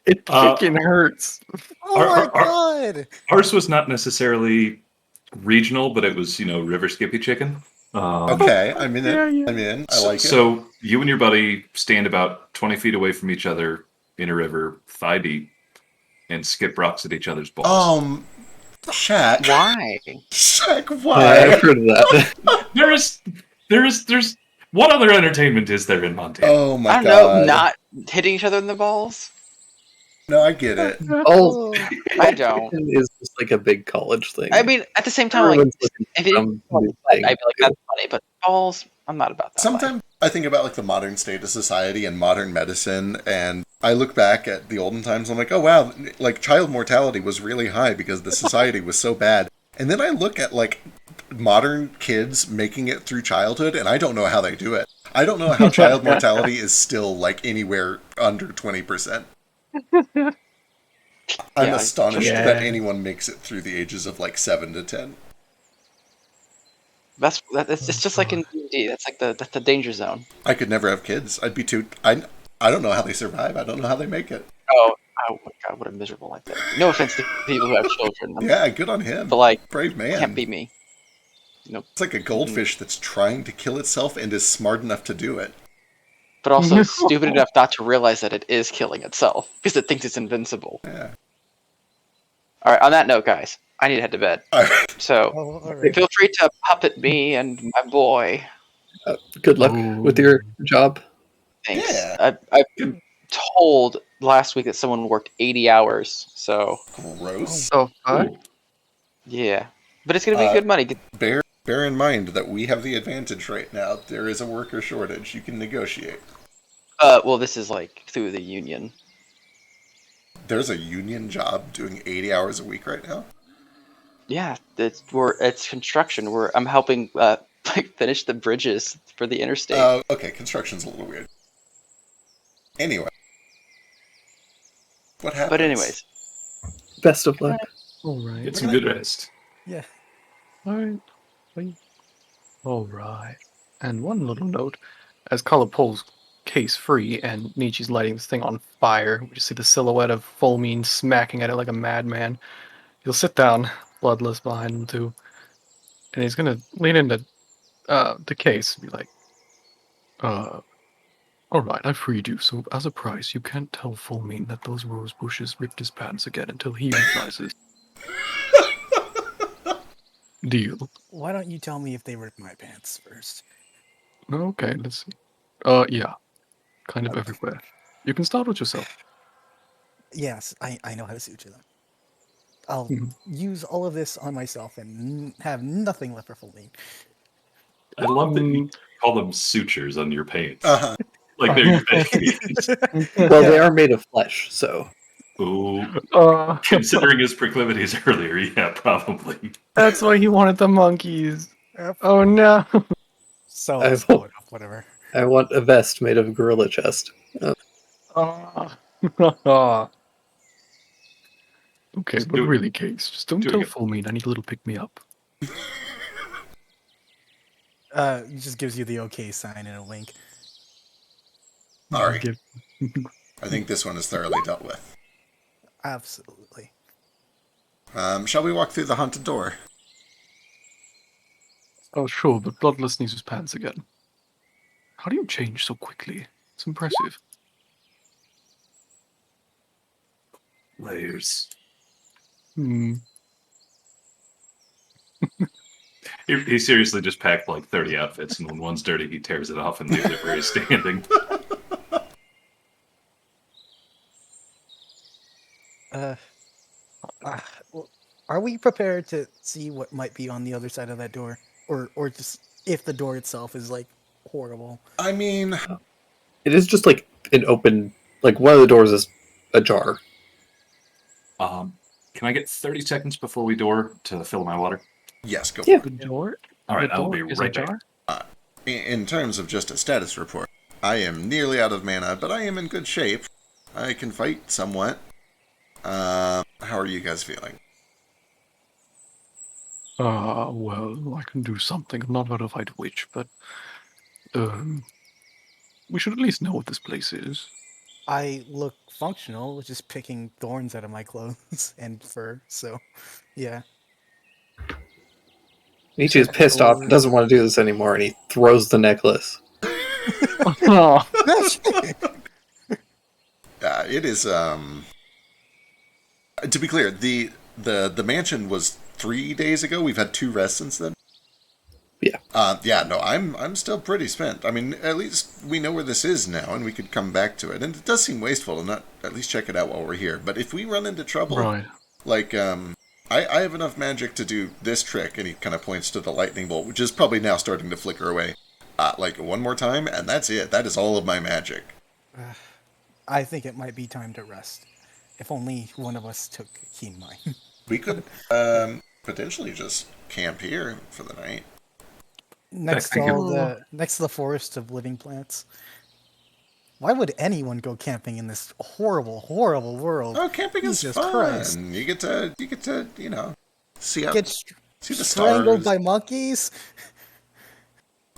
It freaking hurts. Oh my god! Ours was not necessarily regional, but it was, river skippy chicken. Okay, I'm in it. Yeah. I'm in. I like it. So you and your buddy stand about 20 feet away from each other in a river, thigh deep, and skip rocks at each other's balls. Shaq. Why? Shaq, Yeah, why? I've heard of that. There's what other entertainment is there in Montana? Oh my I don't god. know, not hitting each other in the balls? No, I get it. Oh, I don't. is just like a big college thing. I mean, at the same time, like, Everyone's looking if for it, some new I'd thing be like, to that's funny, but balls, I'm not about that. Sometimes I think about like the modern state of society and modern medicine, and I look back at the olden times. I'm like, oh wow, like child mortality was really high because the society was so bad. And then I look at like modern kids making it through childhood, and I don't know how they do it. I don't know how child mortality is still like anywhere under 20%. I'm astonished that anyone makes it through the ages of like 7 to 10. It's just like in D&D. That's like that's the danger zone. I could never have kids. I'd be too. I don't know how they survive. I don't know how they make it. Oh my god, what a miserable life that. No offense to people who have children. Yeah, good on him. But like, brave man. can't be me. Nope. It's like a goldfish that's trying to kill itself and is smart enough to do it. But also stupid enough not to realize that it is killing itself because it thinks it's invincible. Yeah. All right. On that note, guys, I need to head to bed. All right. So all right. feel free to puppet me and my boy. Good luck with your job. Thanks. Yeah. I've been told last week that someone worked 80 hours. So Gross. So fuck. yeah, but it's gonna be good money. Bear in mind that we have the advantage right now. There is a worker shortage. You can negotiate. Well, this is like through the union. There's a union job doing 80 hours a week right now. Yeah, it's construction. I'm helping finish the bridges for the interstate. Okay, construction's a little weird. Anyway. What happened? But anyways, Best of luck. Alright. Get some good rest. Yeah. Alright. And one little note, as Kala pulls Case free and Nietzsche's lighting this thing on fire, we just see the silhouette of Fulmine smacking at it like a madman. He'll sit down, bloodless behind him too, and he's gonna lean into the case, be like, alright, I freed you, so as a price, you can't tell Fulmine that those rose bushes ripped his pants again until he realizes. Deal. Why don't you tell me if they ripped my pants first? Okay, let's see. Yeah, kind of everywhere. You can start with yourself. Yes, I know how to suture them. I'll Mhm. use all of this on myself and have nothing left for Fulmine. I love that you Mm. call them sutures on your pants. Uh-huh. Like they're your veins. Well, they are made of flesh, so Ooh, Uh, considering his proclivities earlier, yeah, probably. that's why he wanted the monkeys. Yep. Oh no. So I let's blow will- it up, whatever. I want a vest made of gorilla chest. Ah. Okay, Just but do it. really, Case, just don't Do it tell again. Fulmine I need a little pick me up. He just gives you the okay sign and a wink. All right. Give- I think this one is thoroughly dealt with. Absolutely. Shall we walk through the haunted door? Oh, sure, but Bloodless needs his pants again. How do you change so quickly? It's impressive. Layers. Hmm. He seriously just packed like 30 outfits, and when one's dirty, he tears it off and leaves it where he's standing. Uh, well, are we prepared to see what might be on the other side of that door, or just if the door itself is like horrible? I mean, It is just like an open, like one of the doors is ajar. Can I get 30 seconds before we door to fill my water? yes, go. Yeah. For The door? All right, the I'll door be is right back. ajar? it. In terms of just a status report, I am nearly out of mana, but I am in good shape. I can fight somewhat. How are you guys feeling? Well, I can do something. I'm not going to fight a witch, but we should at least know what this place is. I look functional, just picking thorns out of my clothes and fur. So, yeah. Nietzsche is Check the pissed off door. and doesn't want to do this anymore, and he throws the necklace. Oh, It is. To be clear, the mansion was 3 days ago. We've had 2 rests since then. Yeah. Yeah. No, I'm still pretty spent. I mean, at least we know where this is now, and we could come back to it. And it does seem wasteful to not at least check it out while we're here. But if we run into trouble, right. like I have enough magic to do this trick, and he kind of points to the lightning bolt, which is probably now starting to flicker away. Like one more time, and that's it. That is all of my magic. I think it might be time to rest. If only one of us took keen mind. We could potentially just camp here for the night. next to next to the forest of living plants. Why would anyone go camping in this horrible, horrible world? Oh, camping is Jesus fun. Christ. You get to see out, Get see the strangled stars. by monkeys?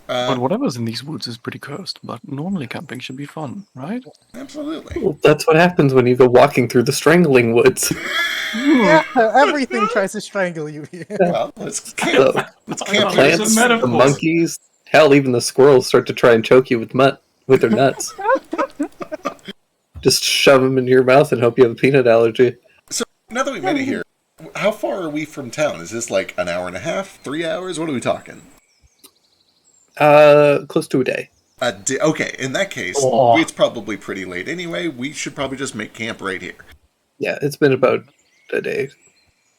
But whatever's in these woods is pretty cursed, but normally camping should be fun, right? Absolutely. Well, that's what happens when you go walking through the strangling woods. Yeah, everything tries to strangle you here. Well, let's camp. The Let's I camp. thought it was a plants, metaphor. the monkeys, hell, even the squirrels start to try and choke you with their nuts. Just shove them into your mouth and hope you have a peanut allergy. So now that we made it here, how far are we from town? Is this like an hour and a half, 3 hours? What are we talking? Close to a day. Okay, in that case, Oh. it's probably pretty late anyway. We should probably just make camp right here. Yeah, it's been about a day.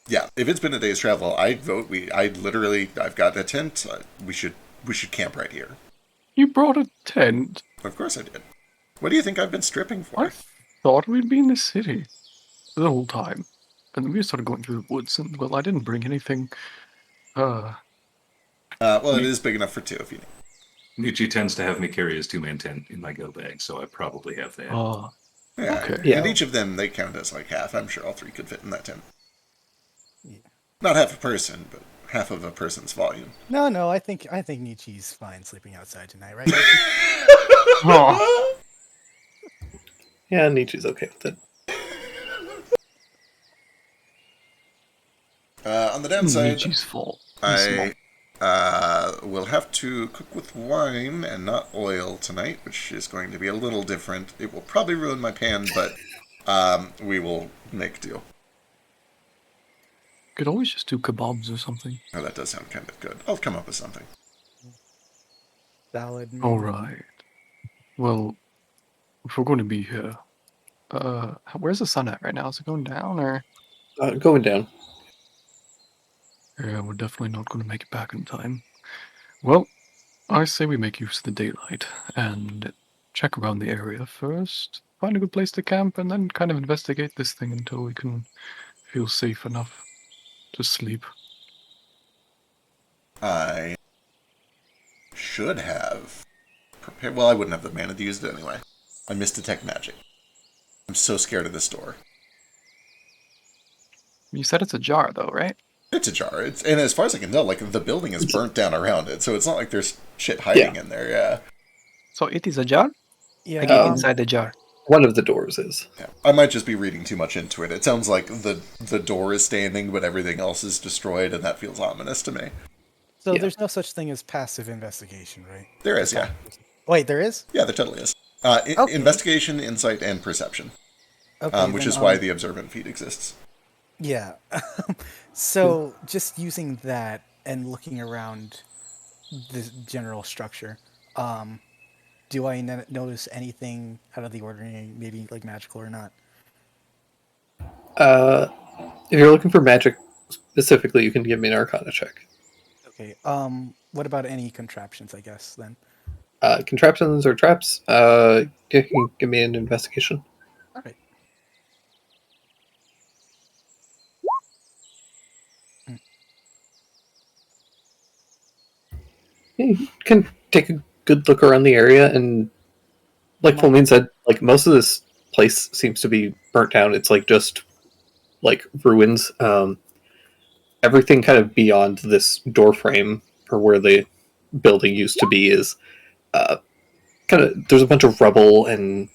Yeah, if it's been a day's travel, I'd vote. I've got a tent. We should camp right here. You brought a tent. Of course I did. What do you think I've been stripping for? I thought we'd be in the city the whole time. And then we started going through the woods, and, well, I didn't bring anything. Well, it is big enough for 2 if you need. Nietzsche tends to have me carry his 2-man tent in my go bag, so I probably have that. Yeah, Okay. Yeah. And each of them, they count as like half. I'm sure all 3 could fit in that tent. Yeah. Not half a person, but half of a person's volume. No, I think Nietzsche's fine sleeping outside tonight, right? Oh. Yeah, Nietzsche's okay with it. On the downside, Nietzsche's fault. He's small. We'll have to cook with wine and not oil tonight, which is going to be a little different. It will probably ruin my pan, but we will make do. Could always just do kebabs or something. Oh, that does sound kind of good. I'll come up with something. Salad. Maybe. All right. Well, if we're going to be here, where's the sun at right now? Is it going down or? Going down. Yeah, we're definitely not going to make it back in time. Well, I say we make use of the daylight and check around the area first, find a good place to camp, and then kind of investigate this thing until we can feel safe enough to sleep. I should have prepared. Well, I wouldn't have the mana to use it anyway. I missed detect magic. I'm so scared of this door. You said it's a jar, though, right? It's a jar. And as far as I can tell, like the building is burnt down around it, so it's not like there's shit hiding in there. Yeah. So it is a jar? Yeah. I get inside the jar. One of the doors is. Yeah. I might just be reading too much into it. It sounds like the door is standing, but everything else is destroyed, and that feels ominous to me. So Yeah. there's no such thing as passive investigation, right? There is, yeah. Wait, there is? Yeah, there totally is. Okay. Investigation, insight, and perception, Okay. which then, is why the observant feat exists. Yeah. So just using that and looking around the general structure, do I notice anything out of the ordinary, maybe like magical or not? If you're looking for magic specifically, you can give me an Arcana check. Okay. What about any contraptions, I guess, then? Contraptions or traps, you can give me an investigation. All right. You can take a good look around the area, and like Fulmin said, like most of this place seems to be burnt down. It's like just like ruins. Everything kind of beyond this door frame or where the building used to be is kind of there's a bunch of rubble and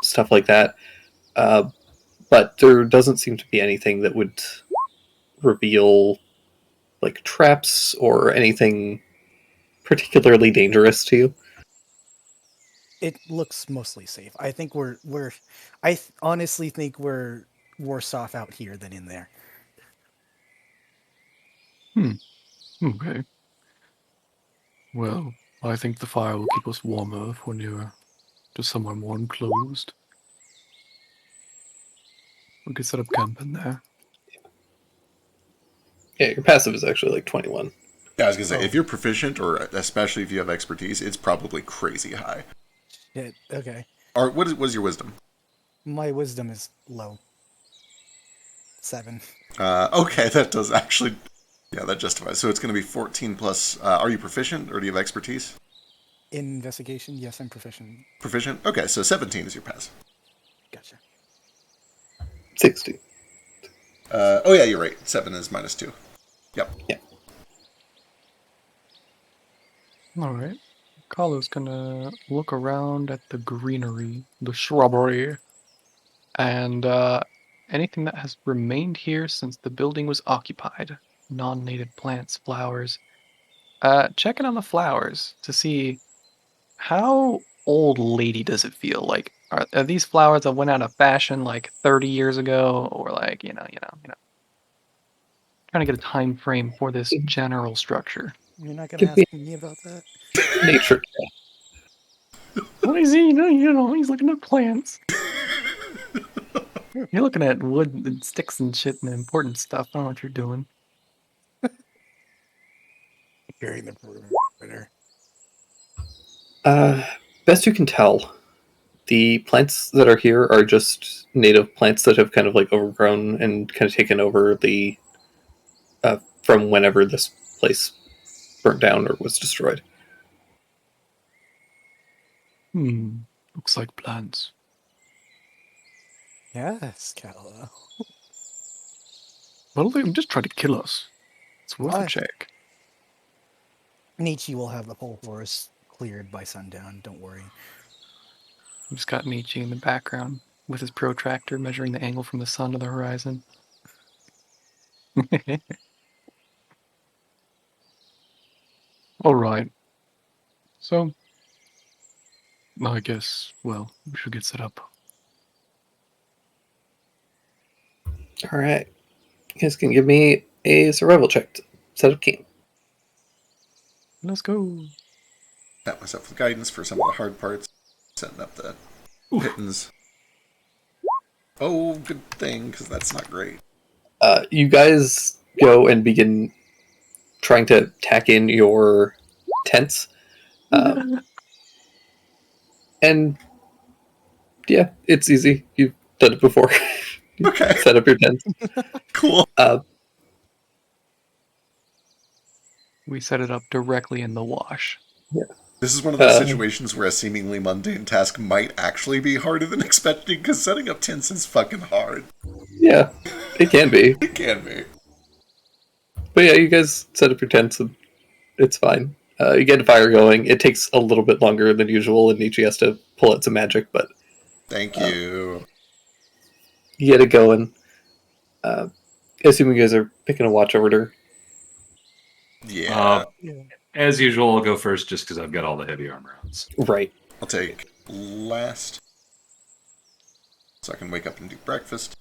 stuff like that. But there doesn't seem to be anything that would reveal like traps or anything particularly dangerous to you. It looks mostly safe. I think honestly think we're worse off out here than in there. Okay. Well, I think the fire will keep us warmer if we're nearer to somewhere more enclosed. We could set up camp in there. Yeah, your passive is actually like 21. Yeah, I was gonna say, if you're proficient, or especially if you have expertise, it's probably crazy high. Shit. Okay. Or what is your wisdom? My wisdom is low. 7. Okay, that does actually. Yeah, that justifies. So it's going to be 14 plus. Are you proficient, or do you have expertise? In investigation, yes, I'm proficient. Proficient? Okay, so 17 is your pass. Gotcha. 60. Oh, yeah, you're right. 7 is -2. Yep. Yeah. Alright. Kahlo's gonna look around at the greenery, the shrubbery, and anything that has remained here since the building was occupied. Non-native plants, flowers. Checking on the flowers to see how old lady does it feel? Like, are these flowers that went out of fashion like 30 years ago, or like trying to get a time frame for this general structure. You're not gonna Give ask me about that? Nature. What is he? He's looking at plants. You're looking at wood and sticks and shit and important stuff. I don't know what you're doing. Hearing the perimeter. Best you can tell, the plants that are here are just native plants that have kind of like overgrown and kind of taken over the from whenever this place burnt down or was destroyed. Looks like plants. Yes, Calla. Well, they just try to kill us. It's worth a What? check. Nietzsche will have the whole forest cleared by sundown, don't worry. We just got Nietzsche in the background with his protractor measuring the angle from the sun to the horizon. All right. So, I guess, well, we should get set up. All right. You guys can give me a survival check to set up camp. Let's go. Pat myself with guidance for some of the hard parts. Setting up the pittance. Oh, good thing, because that's not great. You guys go and begin trying to tack in your tents. And yeah, it's easy. You've done it before. You Okay. set up your tents. Cool. We set it up directly in the wash. This is one of those situations where a seemingly mundane task might actually be harder than expecting, because setting up tents is fucking hard. Yeah, it can be. It can be. But yeah, you guys set up your tents and it's fine. You get a fire going. It takes a little bit longer than usual, and Nietzsche has to pull out some magic, but Thank you. you get it going. I assume you guys are picking a watch order. Yeah. As usual, I'll go first just because I've got all the heavy armor on. Right. I'll take last. So I can wake up and do breakfast.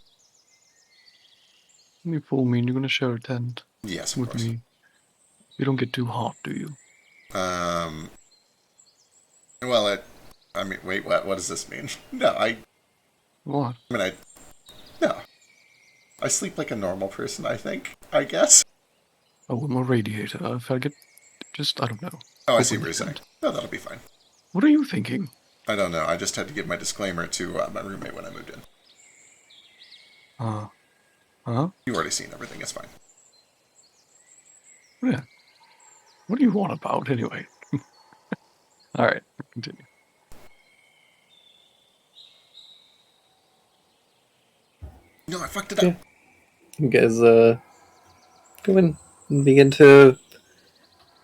You fool me, and you're gonna share a tent Yes, of with course. me. You don't get too hot, do you? Well, I mean, wait, what does this mean? No, What? no. I sleep like a normal person, I think, I guess. Oh, I'm a radiator. If I get... I don't know. Oh, I see Open what you're the saying. tent. No, that'll be fine. What are you thinking? I don't know, I just had to give my disclaimer to my roommate when I moved in. Huh? You've already seen everything, it's fine. Yeah. What do you want about, anyway? Alright, continue. No, I fucked it up. Yeah. You guys go and begin to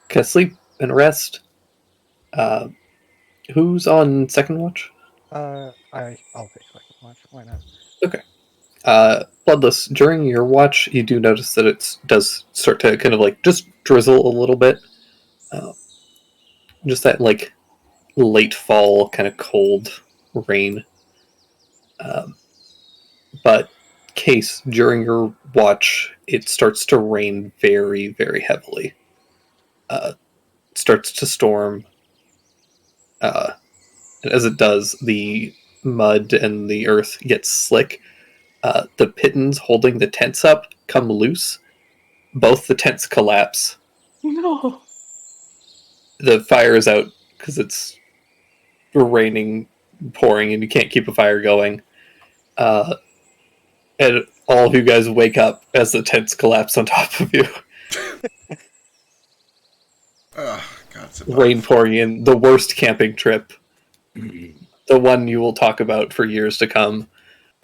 kind of sleep and rest. Who's on second watch? I'll take second watch. Why not? Okay. Bloodless, during your watch, you do notice that it does start to kind of like just drizzle a little bit. Just that like late fall kind of cold rain. But Case, during your watch, it starts to rain very, very heavily. Starts to storm. And as it does, the mud and the earth gets slick. The pittons holding the tents up come loose. Both the tents collapse. No! The fire is out because it's raining, pouring, and you can't keep a fire going. And all of you guys wake up as the tents collapse on top of you. Oh, God, it's a Rain pouring in. The worst camping trip. The one you will talk about for years to come.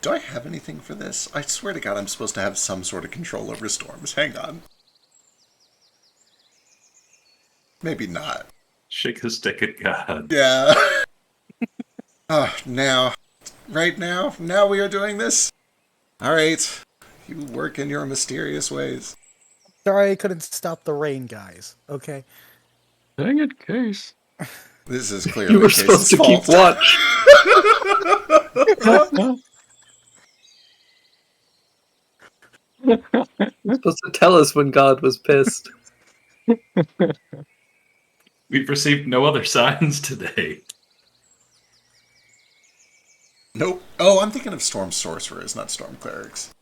Do I have anything for this? I swear to God, I'm supposed to have some sort of control over storms. Hang on. Maybe not. Shake a stick at God. Yeah. Now we are doing this? Alright. You work in your mysterious ways. Sorry I couldn't stop the rain, guys. Okay. Dang it, Case. This is clearly You were Case's supposed to fault. keep watch. You're supposed to tell us when God was pissed. We've received no other signs today. Nope. Oh, I'm thinking of storm sorcerers, not storm clerics.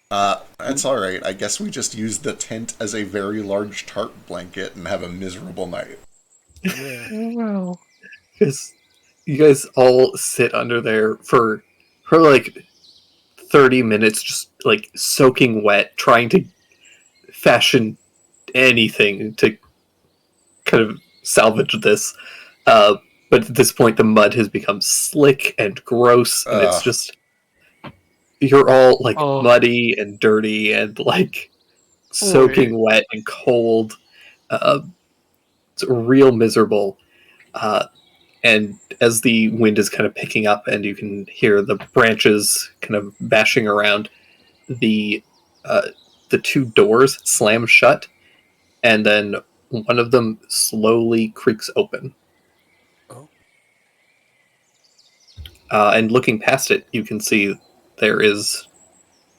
That's alright. I guess we just use the tent as a very large tarp blanket and have a miserable night. Yeah. Well... Because you guys all sit under there for like 30 minutes, just like soaking wet, trying to fashion anything to kind of salvage this. But at this point, the mud has become slick and gross, and it's just you're all like muddy and dirty and like soaking wet and cold. It's real miserable. And as the wind is kind of picking up and you can hear the branches kind of bashing around, the two doors slam shut and then one of them slowly creaks open. Oh. And looking past it, you can see there is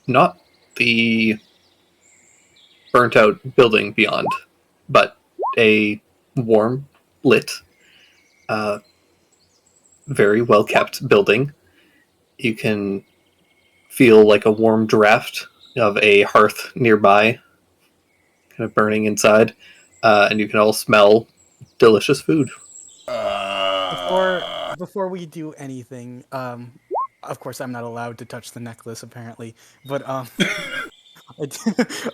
not the burnt out building beyond, but a warm, lit, uh, very well kept building. You can feel like a warm draft of a hearth nearby, kind of burning inside, and you can all smell delicious food. Before we do anything, of course I'm not allowed to touch the necklace apparently, but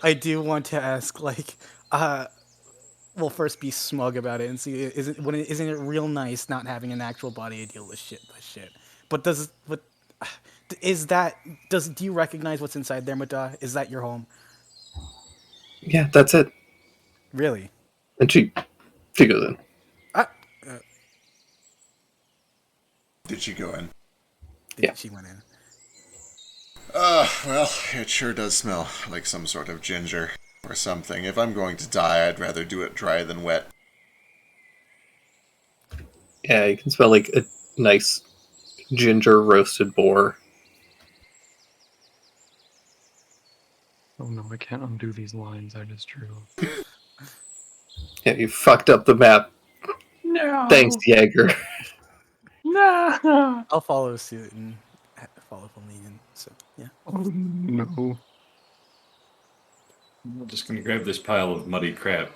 I do want to ask, like, well, first be smug about it and see isn't it real nice not having an actual body to deal with shit. But do you recognize what's inside there, Mada? Is that your home? Yeah, that's it. Really? And she goes in. Did she go in? Yeah. She went in. Well, it sure does smell like some sort of ginger or something. If I'm going to die, I'd rather do it dry than wet. Yeah, you can smell like a nice ginger roasted boar. Oh no, I can't undo these lines I just drew. Yeah, you fucked up the map. No. Thanks, Jaeger. No. I'll follow suit and follow Pauline. So yeah. Oh no. I'm just gonna grab this pile of muddy crap.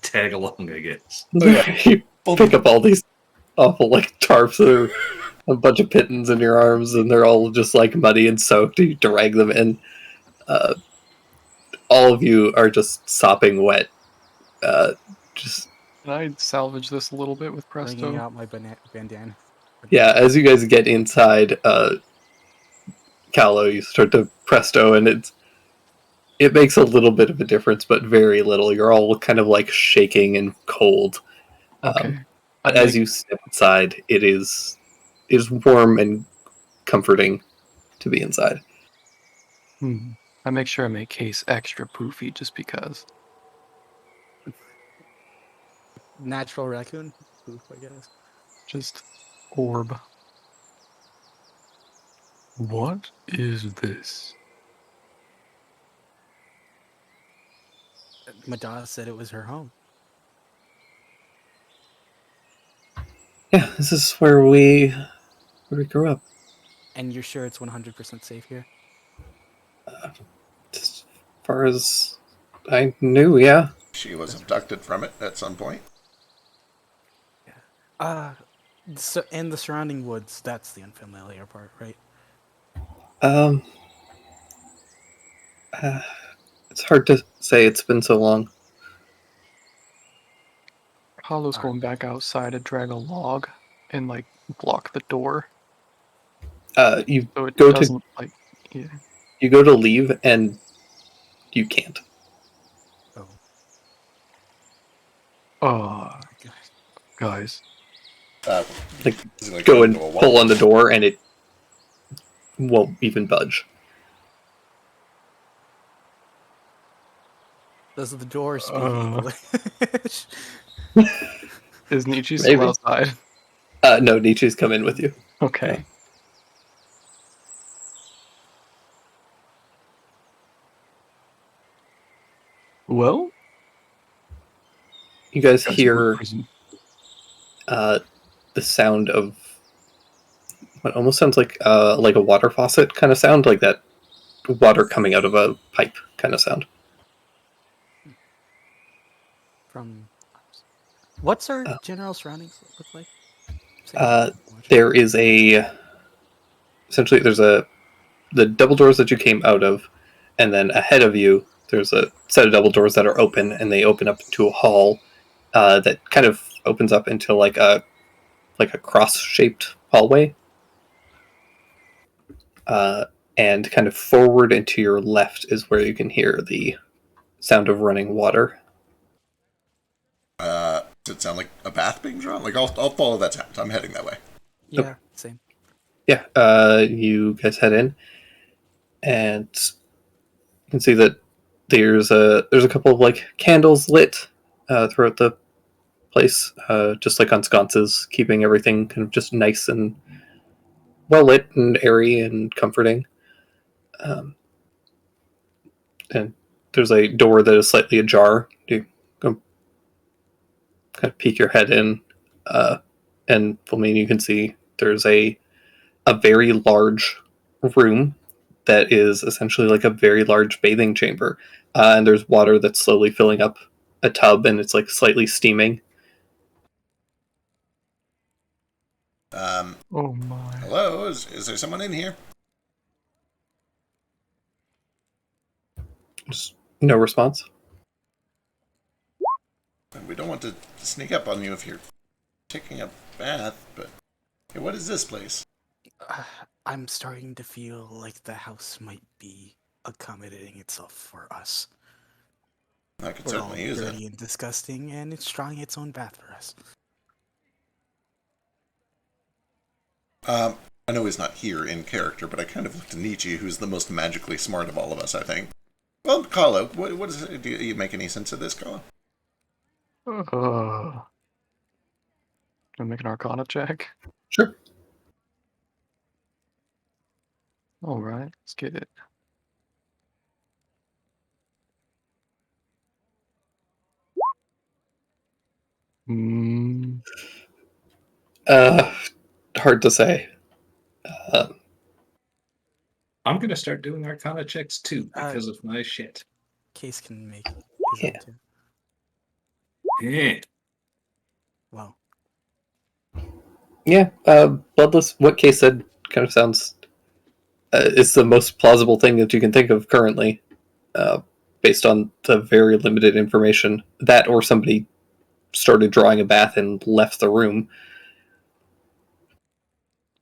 Tag along, I guess. You pick up all these awful like tarps or a bunch of pittons in your arms, and they're all just like muddy and soaked. You drag them in. All of you are just sopping wet. Just Can I salvage this a little bit with Bringing Presto? out my bandana. yeah, as you guys get inside, Callow, you start to presto, and it makes a little bit of a difference, but very little. You're all kind of like shaking and cold. Okay. But as you step inside, it is warm and comforting to be inside. I make sure I make Case extra poofy just because. Natural raccoon. Poof, I guess. Just orb. What is this? Mada said it was her home. Yeah, this is where we grew up. And you're sure it's 100% safe here? As far as I knew, yeah. She was abducted from it at some point. So and the surrounding woods, that's the unfamiliar part, right? It's hard to say. It's been so long. Hollow's going back outside to drag a log and like block the door. You So it go doesn't to like yeah. you go to leave and you can't. Oh. Oh, guys. Like Like go into and a wall. pull on the door, and it won't even budge. Does the door speak Uh. English? Is Nietzsche Maybe. still outside? No, Nietzsche's come in with you. Okay. Well, You guys guys, we're hear prison. the sound of what almost sounds like a water faucet kind of sound, like that water coming out of a pipe kind of sound. From what's our general surroundings look like? There is essentially there's the double doors that you came out of, and then ahead of you there's a set of double doors that are open, and they open up into a hall that kind of opens up into like a cross-shaped hallway. And kind of forward and to your left is where you can hear the sound of running water. Does it sound like a bath being drawn? Like, I'll follow that sound. I'm heading that way. Yeah, Okay. same. Yeah, you guys head in, and you can see that there's a couple of like candles lit throughout the place, just like on sconces, keeping everything kind of just nice and well lit and airy and comforting. And there's a door that is slightly ajar. You go kind of peek your head in, and Fulmine, you can see there's a very large room that is essentially like a very large bathing chamber, and there's water that's slowly filling up a tub, and it's like slightly steaming. Oh my. Hello? Is there someone in here? Just no response. We don't want to sneak up on you if you're taking a bath, but hey, what is this place? I'm starting to feel like the house might be accommodating itself for us. I could We're all certainly use it. dirty and disgusting, and it's drawing its own bath for us. I know he's not here in character, but I kind of look to Nietzsche, who's the most magically smart of all of us, I think. Well, Carlo, what is it? Do you make any sense of this, Carlo? Can I make an Arcana check? Sure. All right, let's get it. Mm, Hard to say. I'm gonna start doing Arcana checks too because of my shit. Case can make his own too. Yeah. Well, Yeah, bloodless. What Case said kind of sounds is the most plausible thing that you can think of currently, based on the very limited information. That or somebody started drawing a bath and left the room.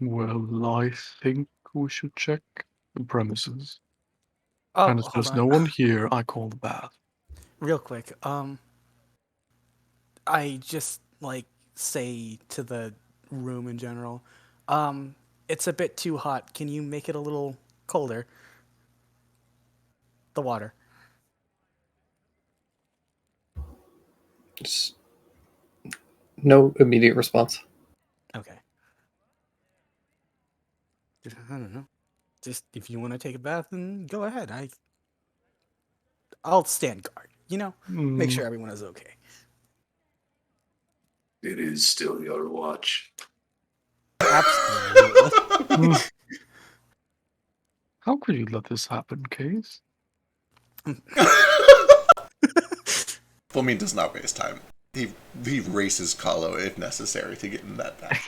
well, I think we should check the premises. oh, And if hold there's on. no one here, I call the bath. Real quick, I just like say to the room in general, it's a bit too hot. Can you make it a little colder? The water. Just no immediate response. Okay. I don't know. Just if you want to take a bath, then go ahead. I'll stand guard. You know, make sure everyone is okay. It is still your watch. Absolutely. How could you let this happen, Case? Fulmine does not waste time. He races Carlo if necessary to get in that bath.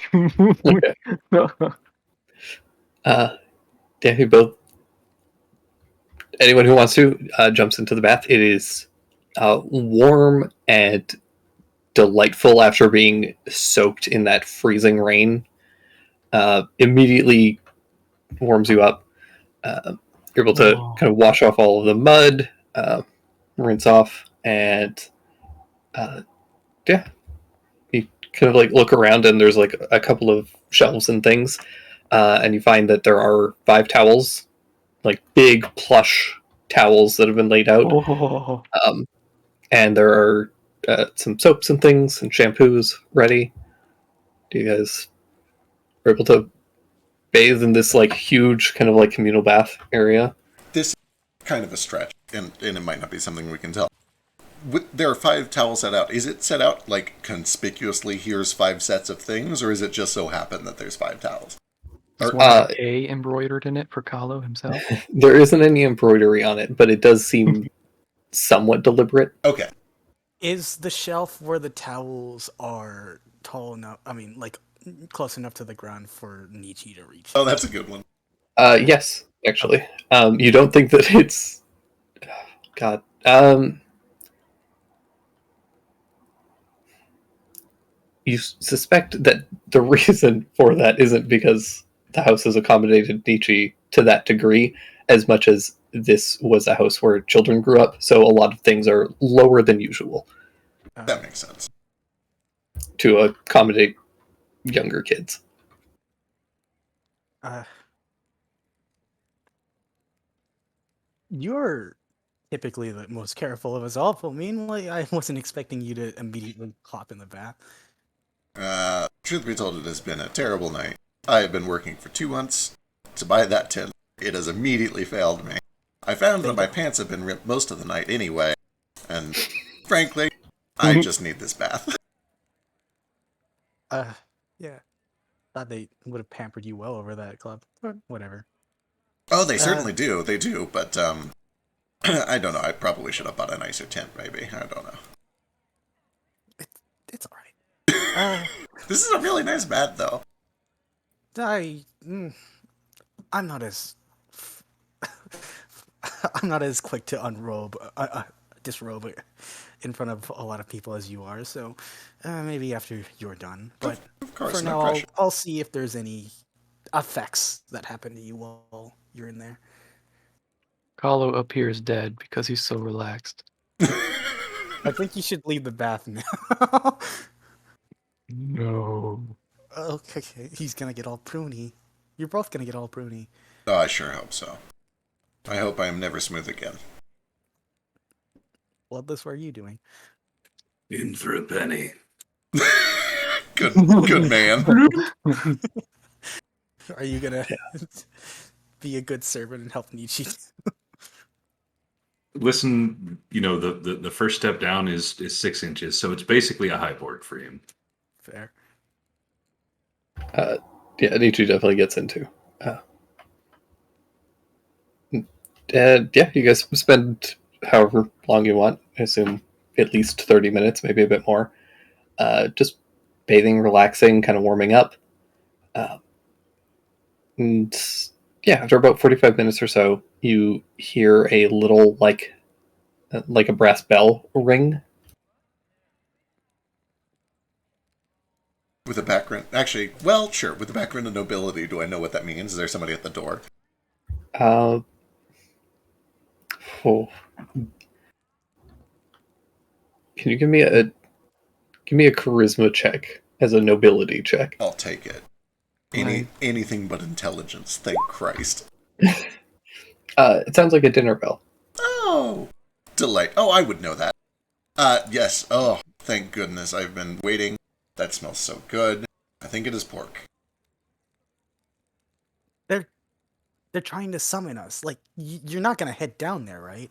Yeah, you both. Anyone who wants to jumps into the bath. It is warm and delightful after being soaked in that freezing rain. Immediately warms you up. You're able to kind of wash off all of the mud, rinse off, and yeah, you kind of like look around and there's like a couple of shelves and things, and you find that there are 5 towels, like big plush towels that have been laid out. And there are some soaps and things and shampoos ready. Do you guys are able to bathe in this like huge kind of like communal bath area? This is kind of a stretch, and it might not be something we can tell. There are 5 towels set out. Is it set out like conspicuously, here's 5 sets of things, or is it just so happen that there's 5 towels? Is one A embroidered in it for Carlo himself? There isn't any embroidery on it, but it does seem somewhat deliberate. Okay. Is the shelf where the towels are tall enough? I mean, like close enough to the ground for Nietzsche to reach? Oh, that's a good one. Yes, actually. You don't think that it's... God. You suspect that the reason for that isn't because the house has accommodated Nietzsche to that degree, as much as this was a house where children grew up, so a lot of things are lower than usual. That makes sense. To accommodate younger kids. You're typically the most careful of us all. But meanwhile, I wasn't expecting you to immediately hop in the bath. Truth be told, it has been a terrible night. I have been working for 2 months to buy that tin. It has immediately failed me. I found that my pants have been ripped most of the night anyway, and frankly, I just need this bath. Yeah. Thought they would have pampered you well over that club. But whatever. Oh, they certainly do. They do, but, I don't know. I probably should have bought a nicer tent, maybe. I don't know. It's alright. This is a really nice bath, though. I'm not as I'm not as quick to disrobe in front of a lot of people as you are. So maybe after you're done. But Of course, for no now, pressure. I'll see if there's any effects that happen to you while you're in there. Kahlo appears dead because he's so relaxed. I think you should leave the bath now. No. Okay, he's gonna get all pruny. You're both gonna get all pruny. Oh, I sure hope so. I hope I am never smooth again. Bloodless, what are you doing? In for a penny. Good man. Are you gonna be a good servant and help Nietzsche? Listen, the first step down is 6 inches, so it's basically a high board for him. Fair. Yeah, Nietzsche definitely gets into. Yeah, you guys spend however long you want. I assume at least 30 minutes, maybe a bit more. Just bathing, relaxing, kind of warming up. And yeah, after about 45 minutes or so, you hear a little, like a brass bell ring. With a background... Actually, well, sure. With a background of nobility, do I know what that means? Is there somebody at the door? Oh. Can you give me a charisma check as a nobility check? I'll take it. Right. Anything but intelligence, thank Christ. It sounds like a dinner bell. Oh, delight. Oh, I would know that. Yes. Oh, thank goodness. I've been waiting. That smells so good. I think it is pork. They're trying to summon us. Like, you're not gonna head down there, right?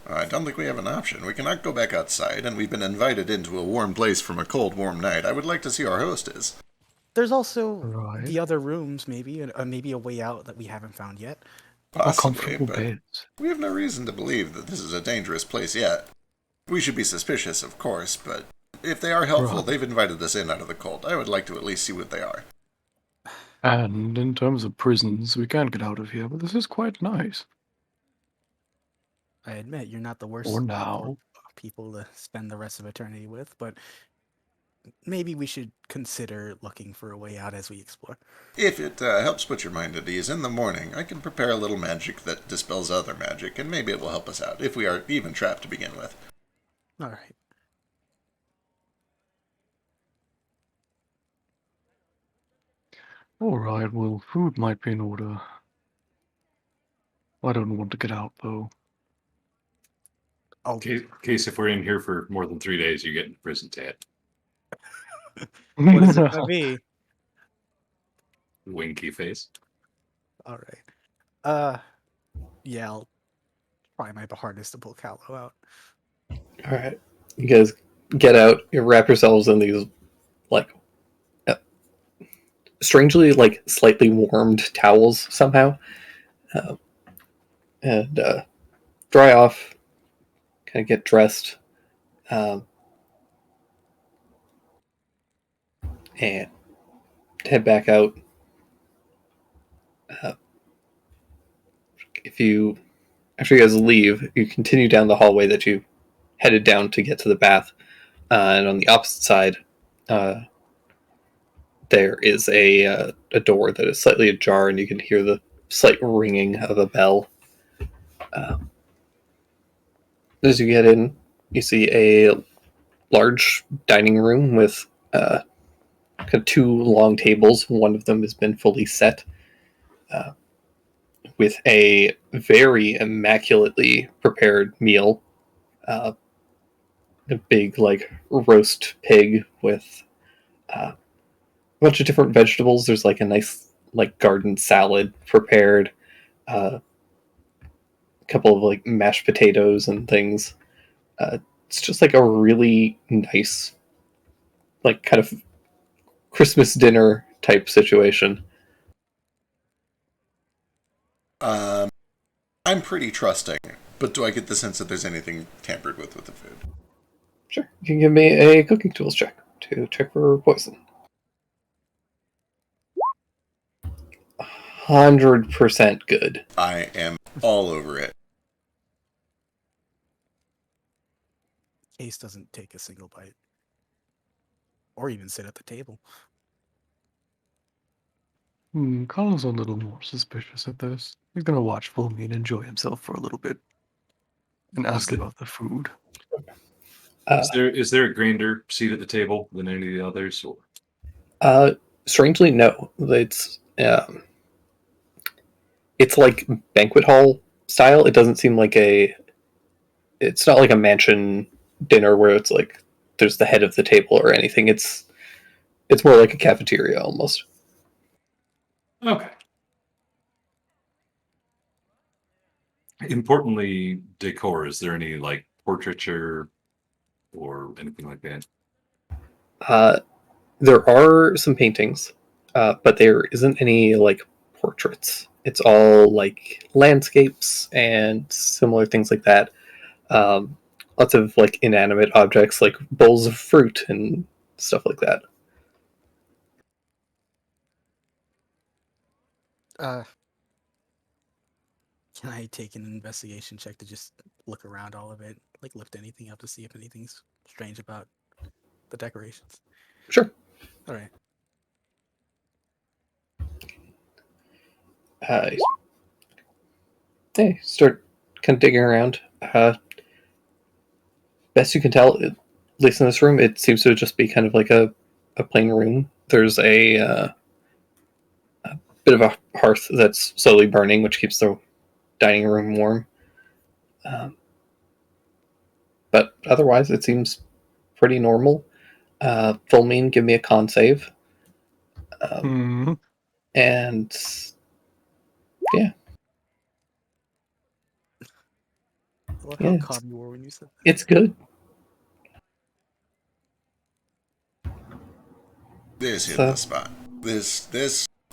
I don't think we have an option. We cannot go back outside, and we've been invited into a warm place from a cold, warm night. I would like to see our hostess. There's also Right. the other rooms, maybe a way out that we haven't found yet. Or Possibly, comfortable but beds. we have no reason to believe that this is a dangerous place yet. We should be suspicious, of course, but if they are helpful, Right. they've invited us in out of the cold. I would like to at least see what they are. And in terms of prisons, we can't get out of here, but this is quite nice. I admit you're not the worst For now. people to spend the rest of eternity with, but maybe we should consider looking for a way out as we explore. If it helps put your mind at ease, in the morning I can prepare a little magic that dispels other magic, and maybe it will help us out, if we are even trapped to begin with. All right. Alright, well, food might be in order. I don't want to get out, though. Oh, Case if we're in here for more than 3 days, you get in prison tat. what is it gonna be? Winky face. All right. Yeah, I'll try my hardest to pull Callow out. All right, you guys get out. You wrap yourselves in these, like, strangely, like, slightly warmed towels somehow, and dry off. Kind of get dressed, and head back out. After you guys leave, you continue down the hallway that you headed down to get to the bath, and on the opposite side, there is a door that is slightly ajar, and you can hear the slight ringing of a bell. As you get in, you see a large dining room with kind of two long tables. One of them has been fully set. with a very immaculately prepared meal. Uh, a big, like, roast pig with a bunch of different vegetables. There's, like, a nice, like, garden salad prepared. A couple of, like, mashed potatoes and things. It's just, like, a really nice, like, kind of Christmas dinner type situation. I'm pretty trusting, but do I get the sense that there's anything tampered with the food? Sure. You can give me a cooking tools check to check for poison. 100% good. I am all over it. Case doesn't take a single bite. Or even sit at the table. Colin's a little more suspicious at this. He's gonna watch Full Meat enjoy himself for a little bit and ask about the food. Is there a grander seat at the table than any of the others? Or? Strangely, no. It's like banquet hall style. It doesn't seem like it's not like a mansion dinner where it's like there's the head of the table or anything. It's more like a cafeteria almost. Okay. Importantly, decor. Is there any like portraiture or anything like that? There are some paintings, but there isn't any like portraits. It's all like landscapes and similar things like that. Lots of like inanimate objects like bowls of fruit and stuff like that. Can I take an investigation check to just look around all of it? Like lift anything up to see if anything's strange about the decorations? Sure. Alright. Hey, start kind of digging around. Best you can tell, at least in this room, it seems to just be kind of like a plain room. There's a bit of a hearth that's slowly burning, which keeps the dining room warm. But otherwise, it seems pretty normal. Full mean, give me a con save. And yeah. I love Yeah, how calm you were when you said that. it's good. This hit the spot. This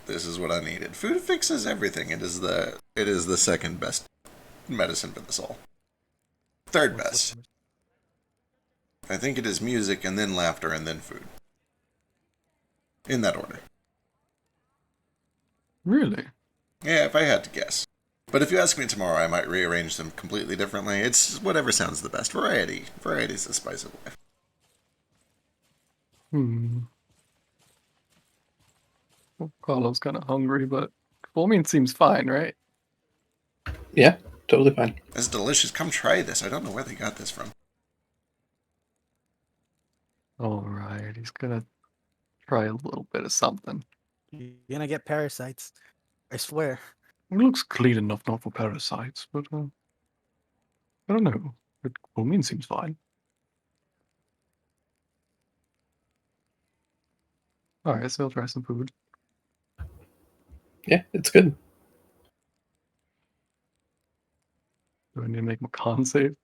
is what I needed. Food fixes everything. It is the second best medicine for the soul. Third best. I think it is music and then laughter and then food. In that order. Really? Yeah, if I had to guess. But if you ask me tomorrow, I might rearrange them completely differently. It's whatever sounds the best. Variety. Variety is the spice of life. Well, Carlo's kind of hungry, but Full Meat seems fine, right? Yeah, totally fine. It's delicious. Come try this. I don't know where they got this from. Alright, he's gonna try a little bit of something. You're gonna get parasites. I swear. It looks clean enough not for parasites, but I don't know. Full Meat seems fine. Alright, so I'll try some food. Yeah, it's good. Do I need to make my con save?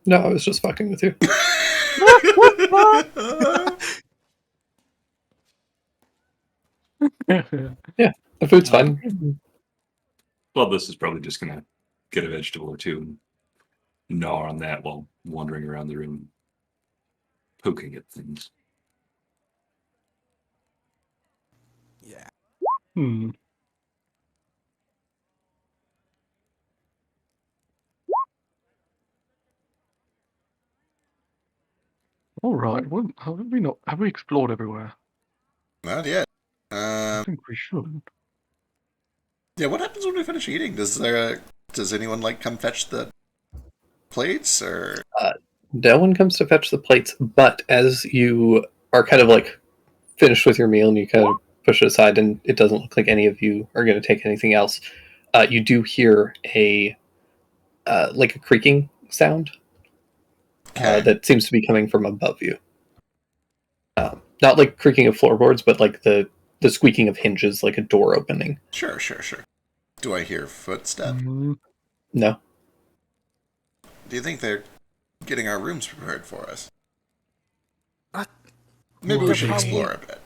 No, I was just fucking with you. Yeah, the food's fine. Well, this is probably just gonna get a vegetable or two and gnaw on that while wandering around the room, poking at things. Yeah. Alright, how did we not? Have we explored everywhere? Not yet. I think we should. Yeah, what happens when we finish eating? Does anyone like come fetch the plates or? No one comes to fetch the plates, but as you are kind of like finished with your meal and you kind of push it aside and it doesn't look like any of you are going to take anything else, you do hear a like a creaking sound Okay. that seems to be coming from above you. Not like creaking of floorboards, but like the squeaking of hinges, like a door opening. Sure. Do I hear footsteps? No. Do you think they're getting our rooms prepared for us? Uh, Maybe Well, we should they're explore a bit.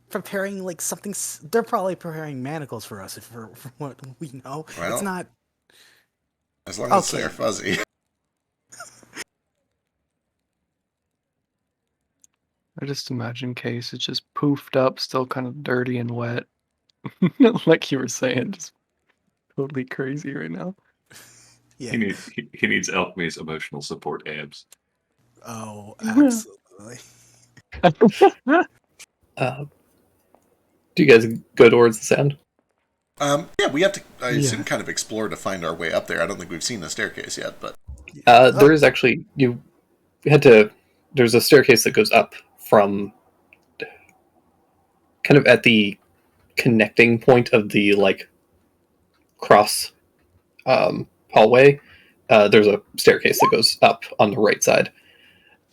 Preparing like something. They're probably preparing manacles for us, if for what we know. Well, It's not. As long as Okay. they're fuzzy. I just imagine Case is just poofed up, still kind of dirty and wet. Like you were saying, just totally crazy right now. Yeah. He needs Alchemy's emotional support abs. Oh, absolutely. Do you guys go towards the sound? Yeah, we have to, I assume, Yeah. kind of explore to find our way up there. I don't think we've seen the staircase yet, but... There is actually you had to. There's a staircase that goes up from kind of at the connecting point of the like cross hallway. There's a staircase that goes up on the right side,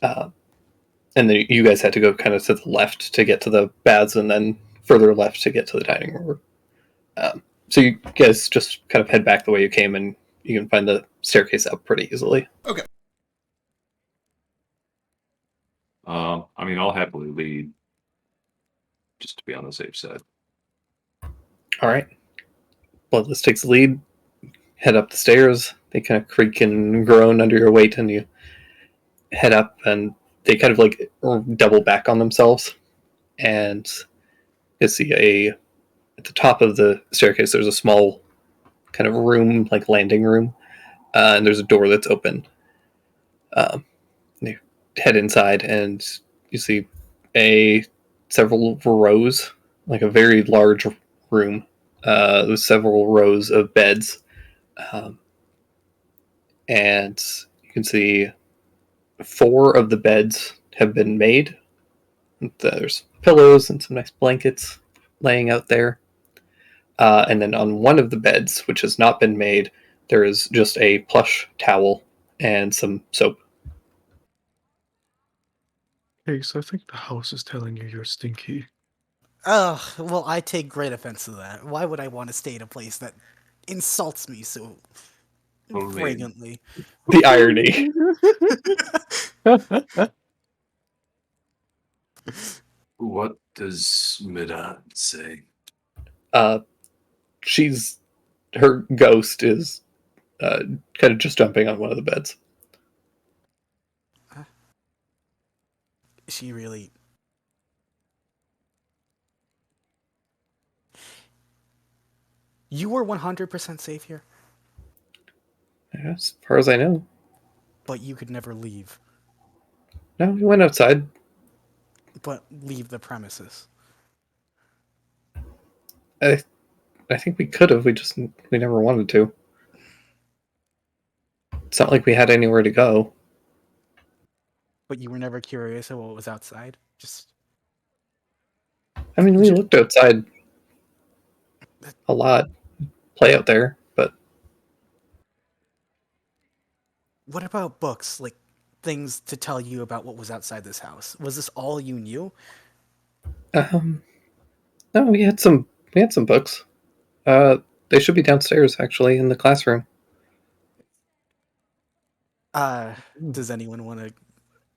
and then you guys had to go kind of to the left to get to the baths, and then further left to get to the dining room. So you guys just kind of head back the way you came, and you can find the staircase up pretty easily. Okay. I mean, I'll happily lead, just to be on the safe side. All right. Bloodless takes the lead. Head up the stairs. They kind of creak and groan under your weight, and you head up, and they kind of like double back on themselves. And you see at the top of the staircase, there's a small kind of room, like landing room, and there's a door that's open. You head inside, and you see several rows, like a very large room with several rows of beds. And you can see 4 of the beds have been made. There's pillows and some nice blankets laying out there. And then on one of the beds, which has not been made, there is just a plush towel and some soap. Case, I think the house is telling you you're stinky. Ugh. Well, I take great offense to that. Why would I want to stay in a place that insults me so Only- flagrantly? The irony. What does Midan say? Her ghost is kind of just jumping on one of the beds. She really. You were 100% safe here, Yeah, as far as I know. but you could never leave. No, we went outside. But leave the premises. I think we could have. We never wanted to. It's not like we had anywhere to go. But you were never curious of what was outside? Just. I mean, we looked outside a lot, play out there, but What about books? Like, things to tell you about what was outside this house? Was this all you knew? no, we had some books. They should be downstairs actually in the classroom. Does anyone want to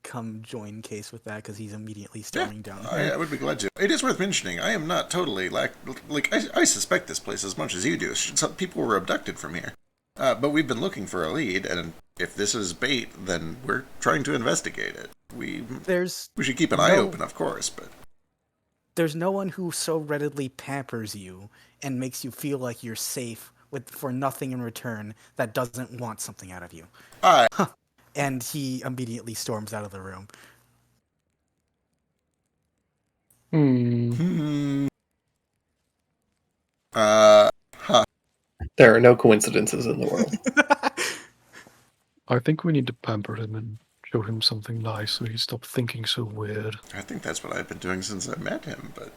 come join Case with that? Because he's immediately storming down. I would be glad to. It is worth mentioning, I am not totally I suspect this place as much as you do. Some people were abducted from here. But we've been looking for a lead, and if this is bait, then we're trying to investigate it. We should keep an eye open, of course, but... There's no one who so readily pampers you and makes you feel like you're safe for nothing in return that doesn't want something out of you. And he immediately storms out of the room. There are no coincidences in the world. I think we need to pamper him and show him something nice so he stops thinking so weird. I think that's what I've been doing since I met him, but...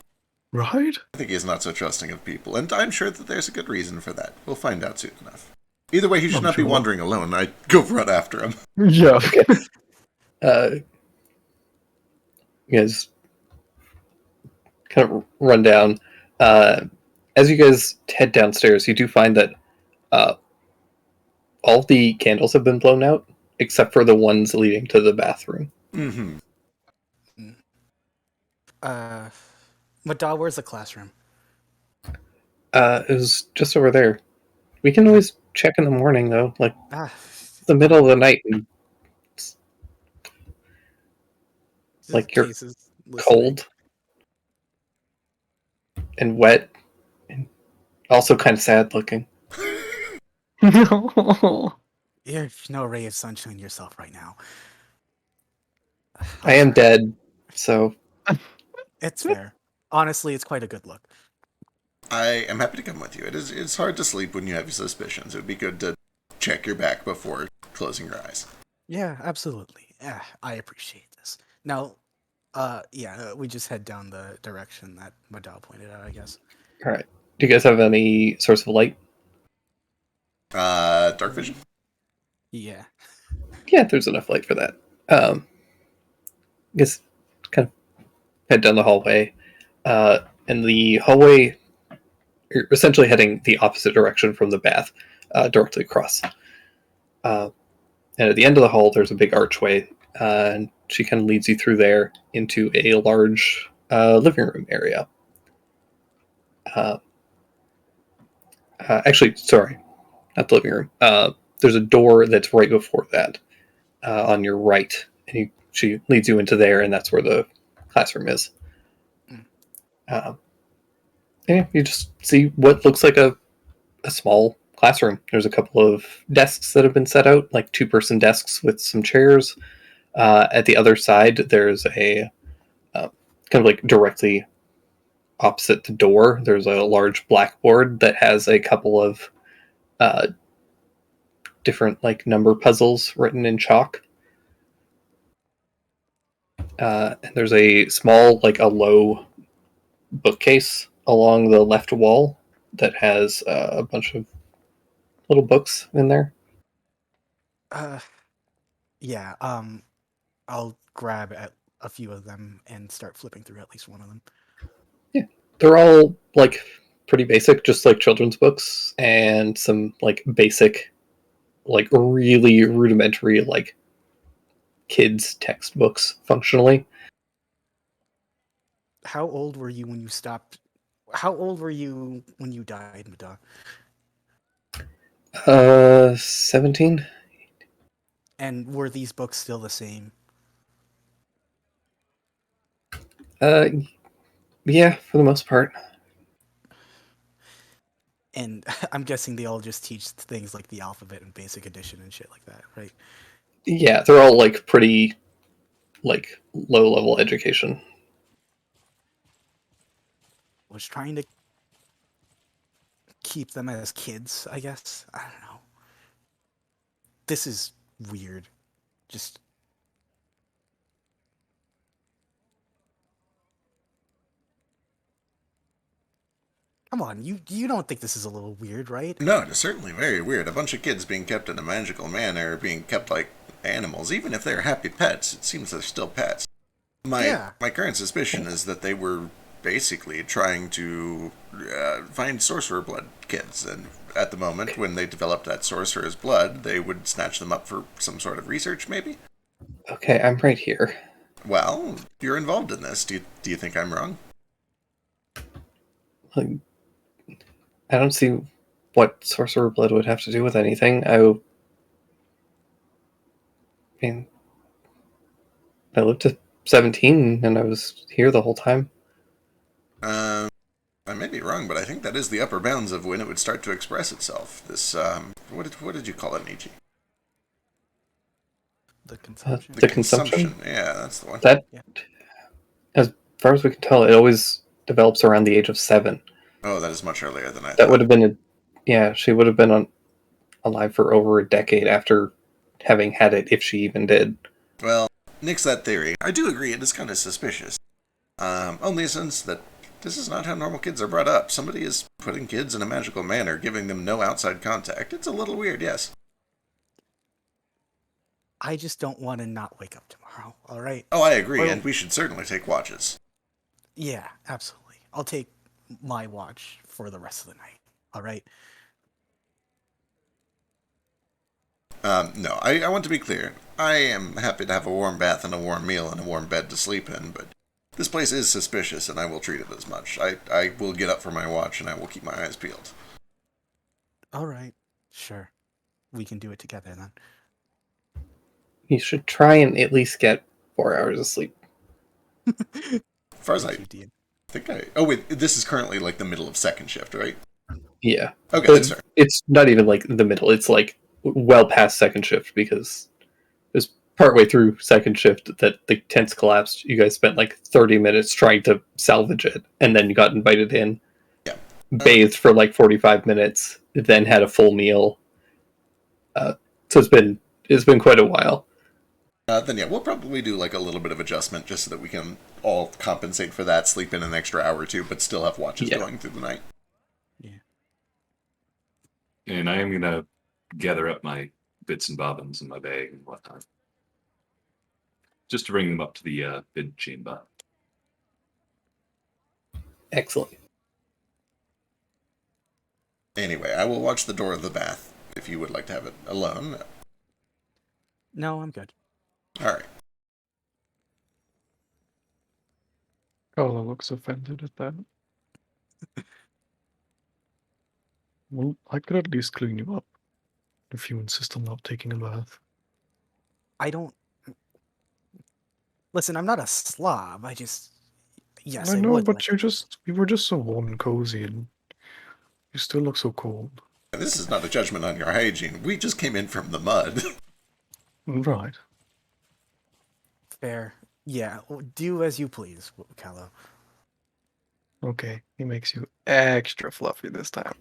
Right? I think he's not so trusting of people, and I'm sure that there's a good reason for that. We'll find out soon enough. Either way, he should I'm not be sure. wandering alone. I'd go run after him. Yeah. You guys kind of run down. As you guys head downstairs, you do find that all the candles have been blown out, except for the ones leading to the bathroom. Mm-hmm. Madal, where's the classroom? It was just over there. We can always check in the morning, though, like Ah, the middle of the night, and it's just like you're cases listening. cold and wet, and also kind of sad looking. You're no ray of sunshine yourself right now. I am dead, so It's fair. Honestly, it's quite a good look. I am happy to come with you. It's hard to sleep when you have suspicions. It would be good to check your back before closing your eyes. Yeah, absolutely. Yeah, I appreciate this. Now, we just head down the direction that Madal pointed out, I guess. all right. Do you guys have any source of light? Dark vision? Yeah. Yeah, there's enough light for that. I guess kind of head down the hallway. And the hallway, you're essentially heading the opposite direction from the bath, directly across. And at the end of the hall, there's a big archway, and she kind of leads you through there into a large living room area. Actually, sorry, not the living room. There's a door that's right before that on your right, and she leads you into there, and that's where the classroom is. And you just see what looks like a small classroom. There's a couple of desks that have been set out, like 2-person desks with some chairs. At the other side, there's a kind of like directly opposite the door, there's a large blackboard that has a couple of different like number puzzles written in chalk. And there's a small, like a low bookcase along the left wall that has a bunch of little books in there. Yeah, I'll grab at a few of them and start flipping through at least one of them. Yeah, they're all like pretty basic, just like children's books and some like basic, like really rudimentary, like kids textbooks functionally. How old were you when you stopped? How old were you when you died, Madal? 17. And were these books still the same? Yeah, for the most part. And I'm guessing they all just teach things like the alphabet and basic addition and shit like that, right? Yeah, they're all like pretty, like low level education. Was trying to keep them as kids, I guess. I don't know. This is weird. Just come on, you don't think this is a little weird, right? No, it's certainly very weird. A bunch of kids being kept in a magical manner, being kept like animals, even if they're happy pets. It seems they're still pets. My current suspicion is that they were basically trying to find sorcerer blood kids, and at the moment when they developed that sorcerer's blood, they would snatch them up for some sort of research, maybe? Okay, I'm right here. Well, you're involved in this. Do you think I'm wrong? Like, I don't see what sorcerer blood would have to do with anything. mean, I lived to 17 and I was here the whole time. I may be wrong, but I think that is the upper bounds of when it would start to express itself. This, what did you call it, Nietzsche? The consumption. The consumption? Yeah, that's the one. That, as far as we can tell, it always develops around the age of 7. Oh, that is much earlier than I thought. That would have been she would have been alive for over a decade after having had it, if she even did. Well, nix that theory. I do agree it is kind of suspicious. Only since that This is not how normal kids are brought up. Somebody is putting kids in a magical manner, giving them no outside contact. It's a little weird, yes. I just don't want to not wake up tomorrow, all right? Oh, I agree, Or- and we should certainly take watches. Yeah, absolutely. I'll take my watch for the rest of the night, all right? No, I want to be clear. I am happy to have a warm bath and a warm meal and a warm bed to sleep in, but this place is suspicious, and I will treat it as much. I will get up for my watch, and I will keep my eyes peeled. All right, sure. We can do it together then. You should try and at least get 4 hours of sleep. As far as I Thank you, Dean. think Oh, wait, this is currently like the middle of second shift, right? Yeah. Okay, But that's fair. it's not even like the middle. It's like well past second shift because it was partway through second shift that the tents collapsed. You guys spent like 30 minutes trying to salvage it, and then you got invited in. Yeah. Bathed for like 45 minutes, then had a full meal. So it's been quite a while. Then yeah, we'll probably do like a little bit of adjustment just so that we can all compensate for that, sleep in an extra hour or two, but still have watches Yeah. going through the night. Yeah. And I am gonna gather up my bits and bobbins in my bag and whatnot, just to bring them up to the bid chamber. Excellent. Anyway, I will watch the door of the bath if you would like to have it alone. No, I'm good. Alright. Carla looks offended at that. Well, I could at least clean you up if you insist on not taking a bath. I don't. Listen, I'm not a slob. I just. Yes, I I know, would. but you were just so warm and cozy, and you still look so cold. This is not a judgment on your hygiene. We just came in from the mud. Right. Fair. Yeah, do as you please, Callow. Okay, he makes you extra fluffy this time.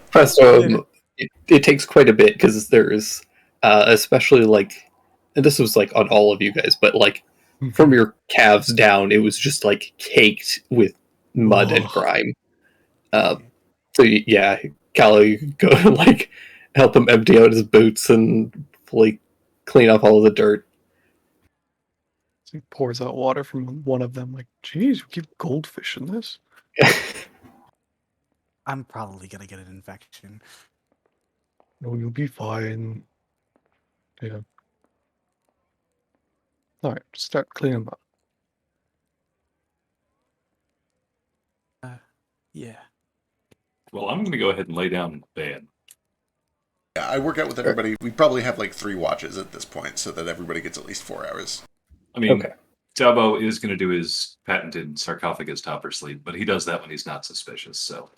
Presto, it takes quite a bit because there's especially like, and this was like on all of you guys, but like from your calves down, it was just like caked with mud and Ugh. grime. So yeah, Callow, you could go like help him empty out his boots and like clean off all of the dirt. So he pours out water from one of them, like, geez, you keep goldfish in this? I'm probably gonna get an infection. No, you'll be fine. Yeah. Alright, start cleaning up. Yeah. Well, I'm gonna go ahead and lay down in bed. Yeah, I work out with everybody. We probably have like 3 watches at this point so that everybody gets at least 4 hours. I mean, Okay. Tabo is gonna do his patented sarcophagus topper sleep, but he does that when he's not suspicious. So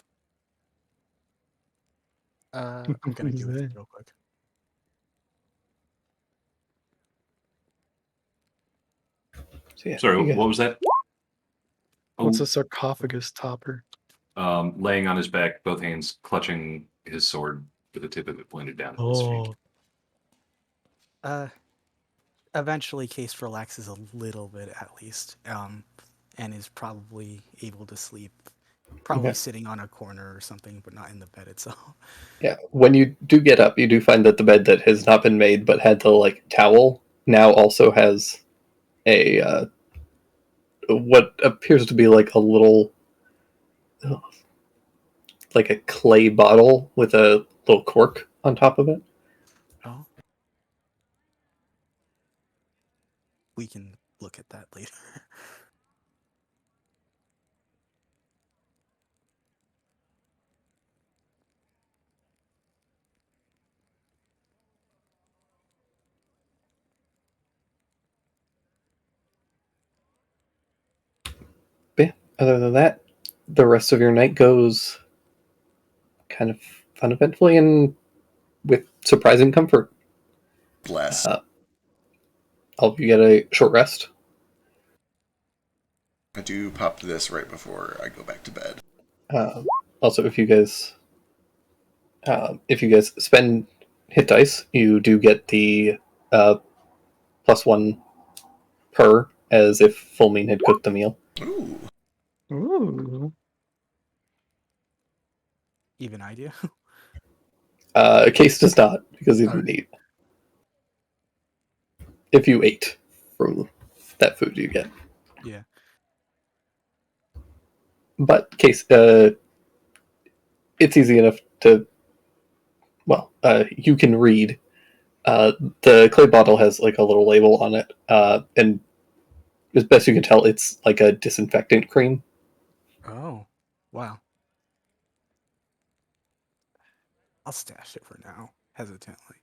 I'm gonna do it real quick. So, yeah, sorry, you guys- what was that? What's a sarcophagus topper? Laying on his back, both hands clutching his sword with the tip of it pointed down at his feet. Eventually, Case relaxes a little bit at least, and is probably able to sleep. Probably Okay. sitting on a corner or something, but not in the bed itself. Yeah, when you do get up, you do find that the bed that has not been made but had the like towel now also has a what appears to be like a little like a clay bottle with a little cork on top of it. Oh. We can look at that later. But yeah, other than that, the rest of your night goes kind of uneventfully and with surprising comfort. Bless. All of you get a short rest. I do pop this right before I go back to bed. Also, if you guys spend hit dice, you do get the +1 per as if Full Mean had cooked the meal. Ooh. Ooh. Even idea. Case does not, because he didn't Alright. eat. If you ate from that food you get. Yeah. But Case, it's easy enough to, well, you can read. The clay bottle has like a little label on it, and as best you can tell, it's like a disinfectant cream. Oh. Wow. I'll stash it for now, hesitantly.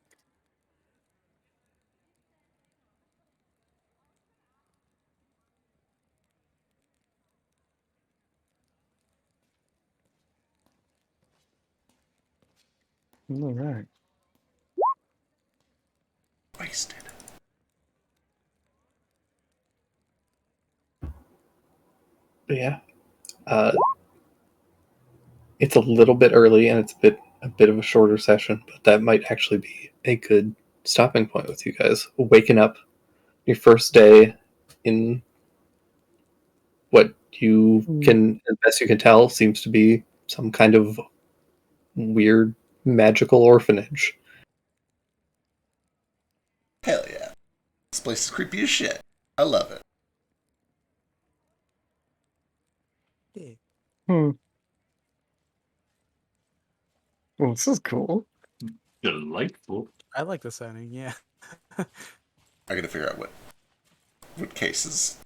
All right. Wasted. But yeah, it's a little bit early and it's a bit of a shorter session, but that might actually be a good stopping point with you guys. Waking up your first day in what you can, as best you can tell, seems to be some kind of weird magical orphanage. Hell yeah. This place is creepy as shit. I love it. Yeah. Hmm. Well, this is cool. Delightful. I like the setting, yeah. I gotta figure out what Case's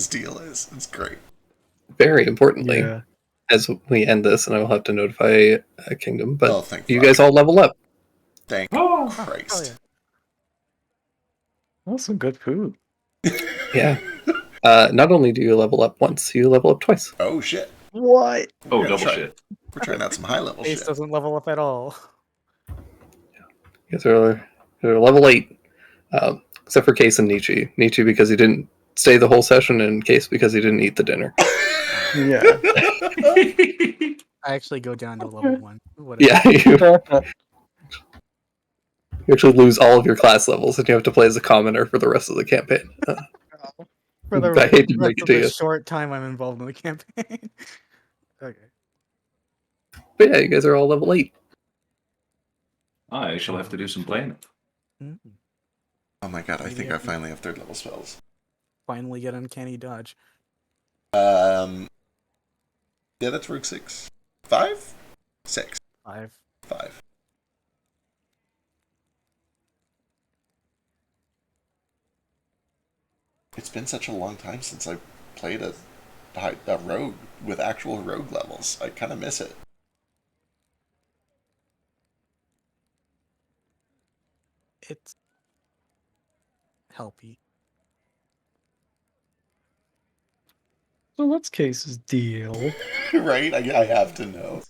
deal is. It's great. Very importantly, Yeah. as we end this, and I will have to notify Kingdom, but Oh, thank you fuck. guys all level up. Thank Oh, Christ. yeah. That's some good food. Yeah. Not only do you level up once, you level up twice. Oh shit. What? oh, We're gonna double try- shit. We're trying out some high level Ace shit. doesn't level up at all. You guys are level 8, except for Case and Nietzsche. Nietzsche because he didn't stay the whole session, and Case because he didn't eat the dinner. Yeah. I actually go down to level 1. Yeah, Whatever. you actually lose all of your class levels, and you have to play as a commoner for the rest of the campaign. For the I hate to rest break it of to the you. short time I'm involved in the campaign. Okay. But yeah, you guys are all level 8. I shall have to do some planning. Mm. Oh my god, I Maybe think I I can- finally have third level spells. Finally get uncanny dodge. Yeah, that's Rogue 6. 5? 6. 5. 5. It's been such a long time since I played a rogue with actual rogue levels. I kind of miss it. It's helpy. So what's Case's deal? Right? I have to know.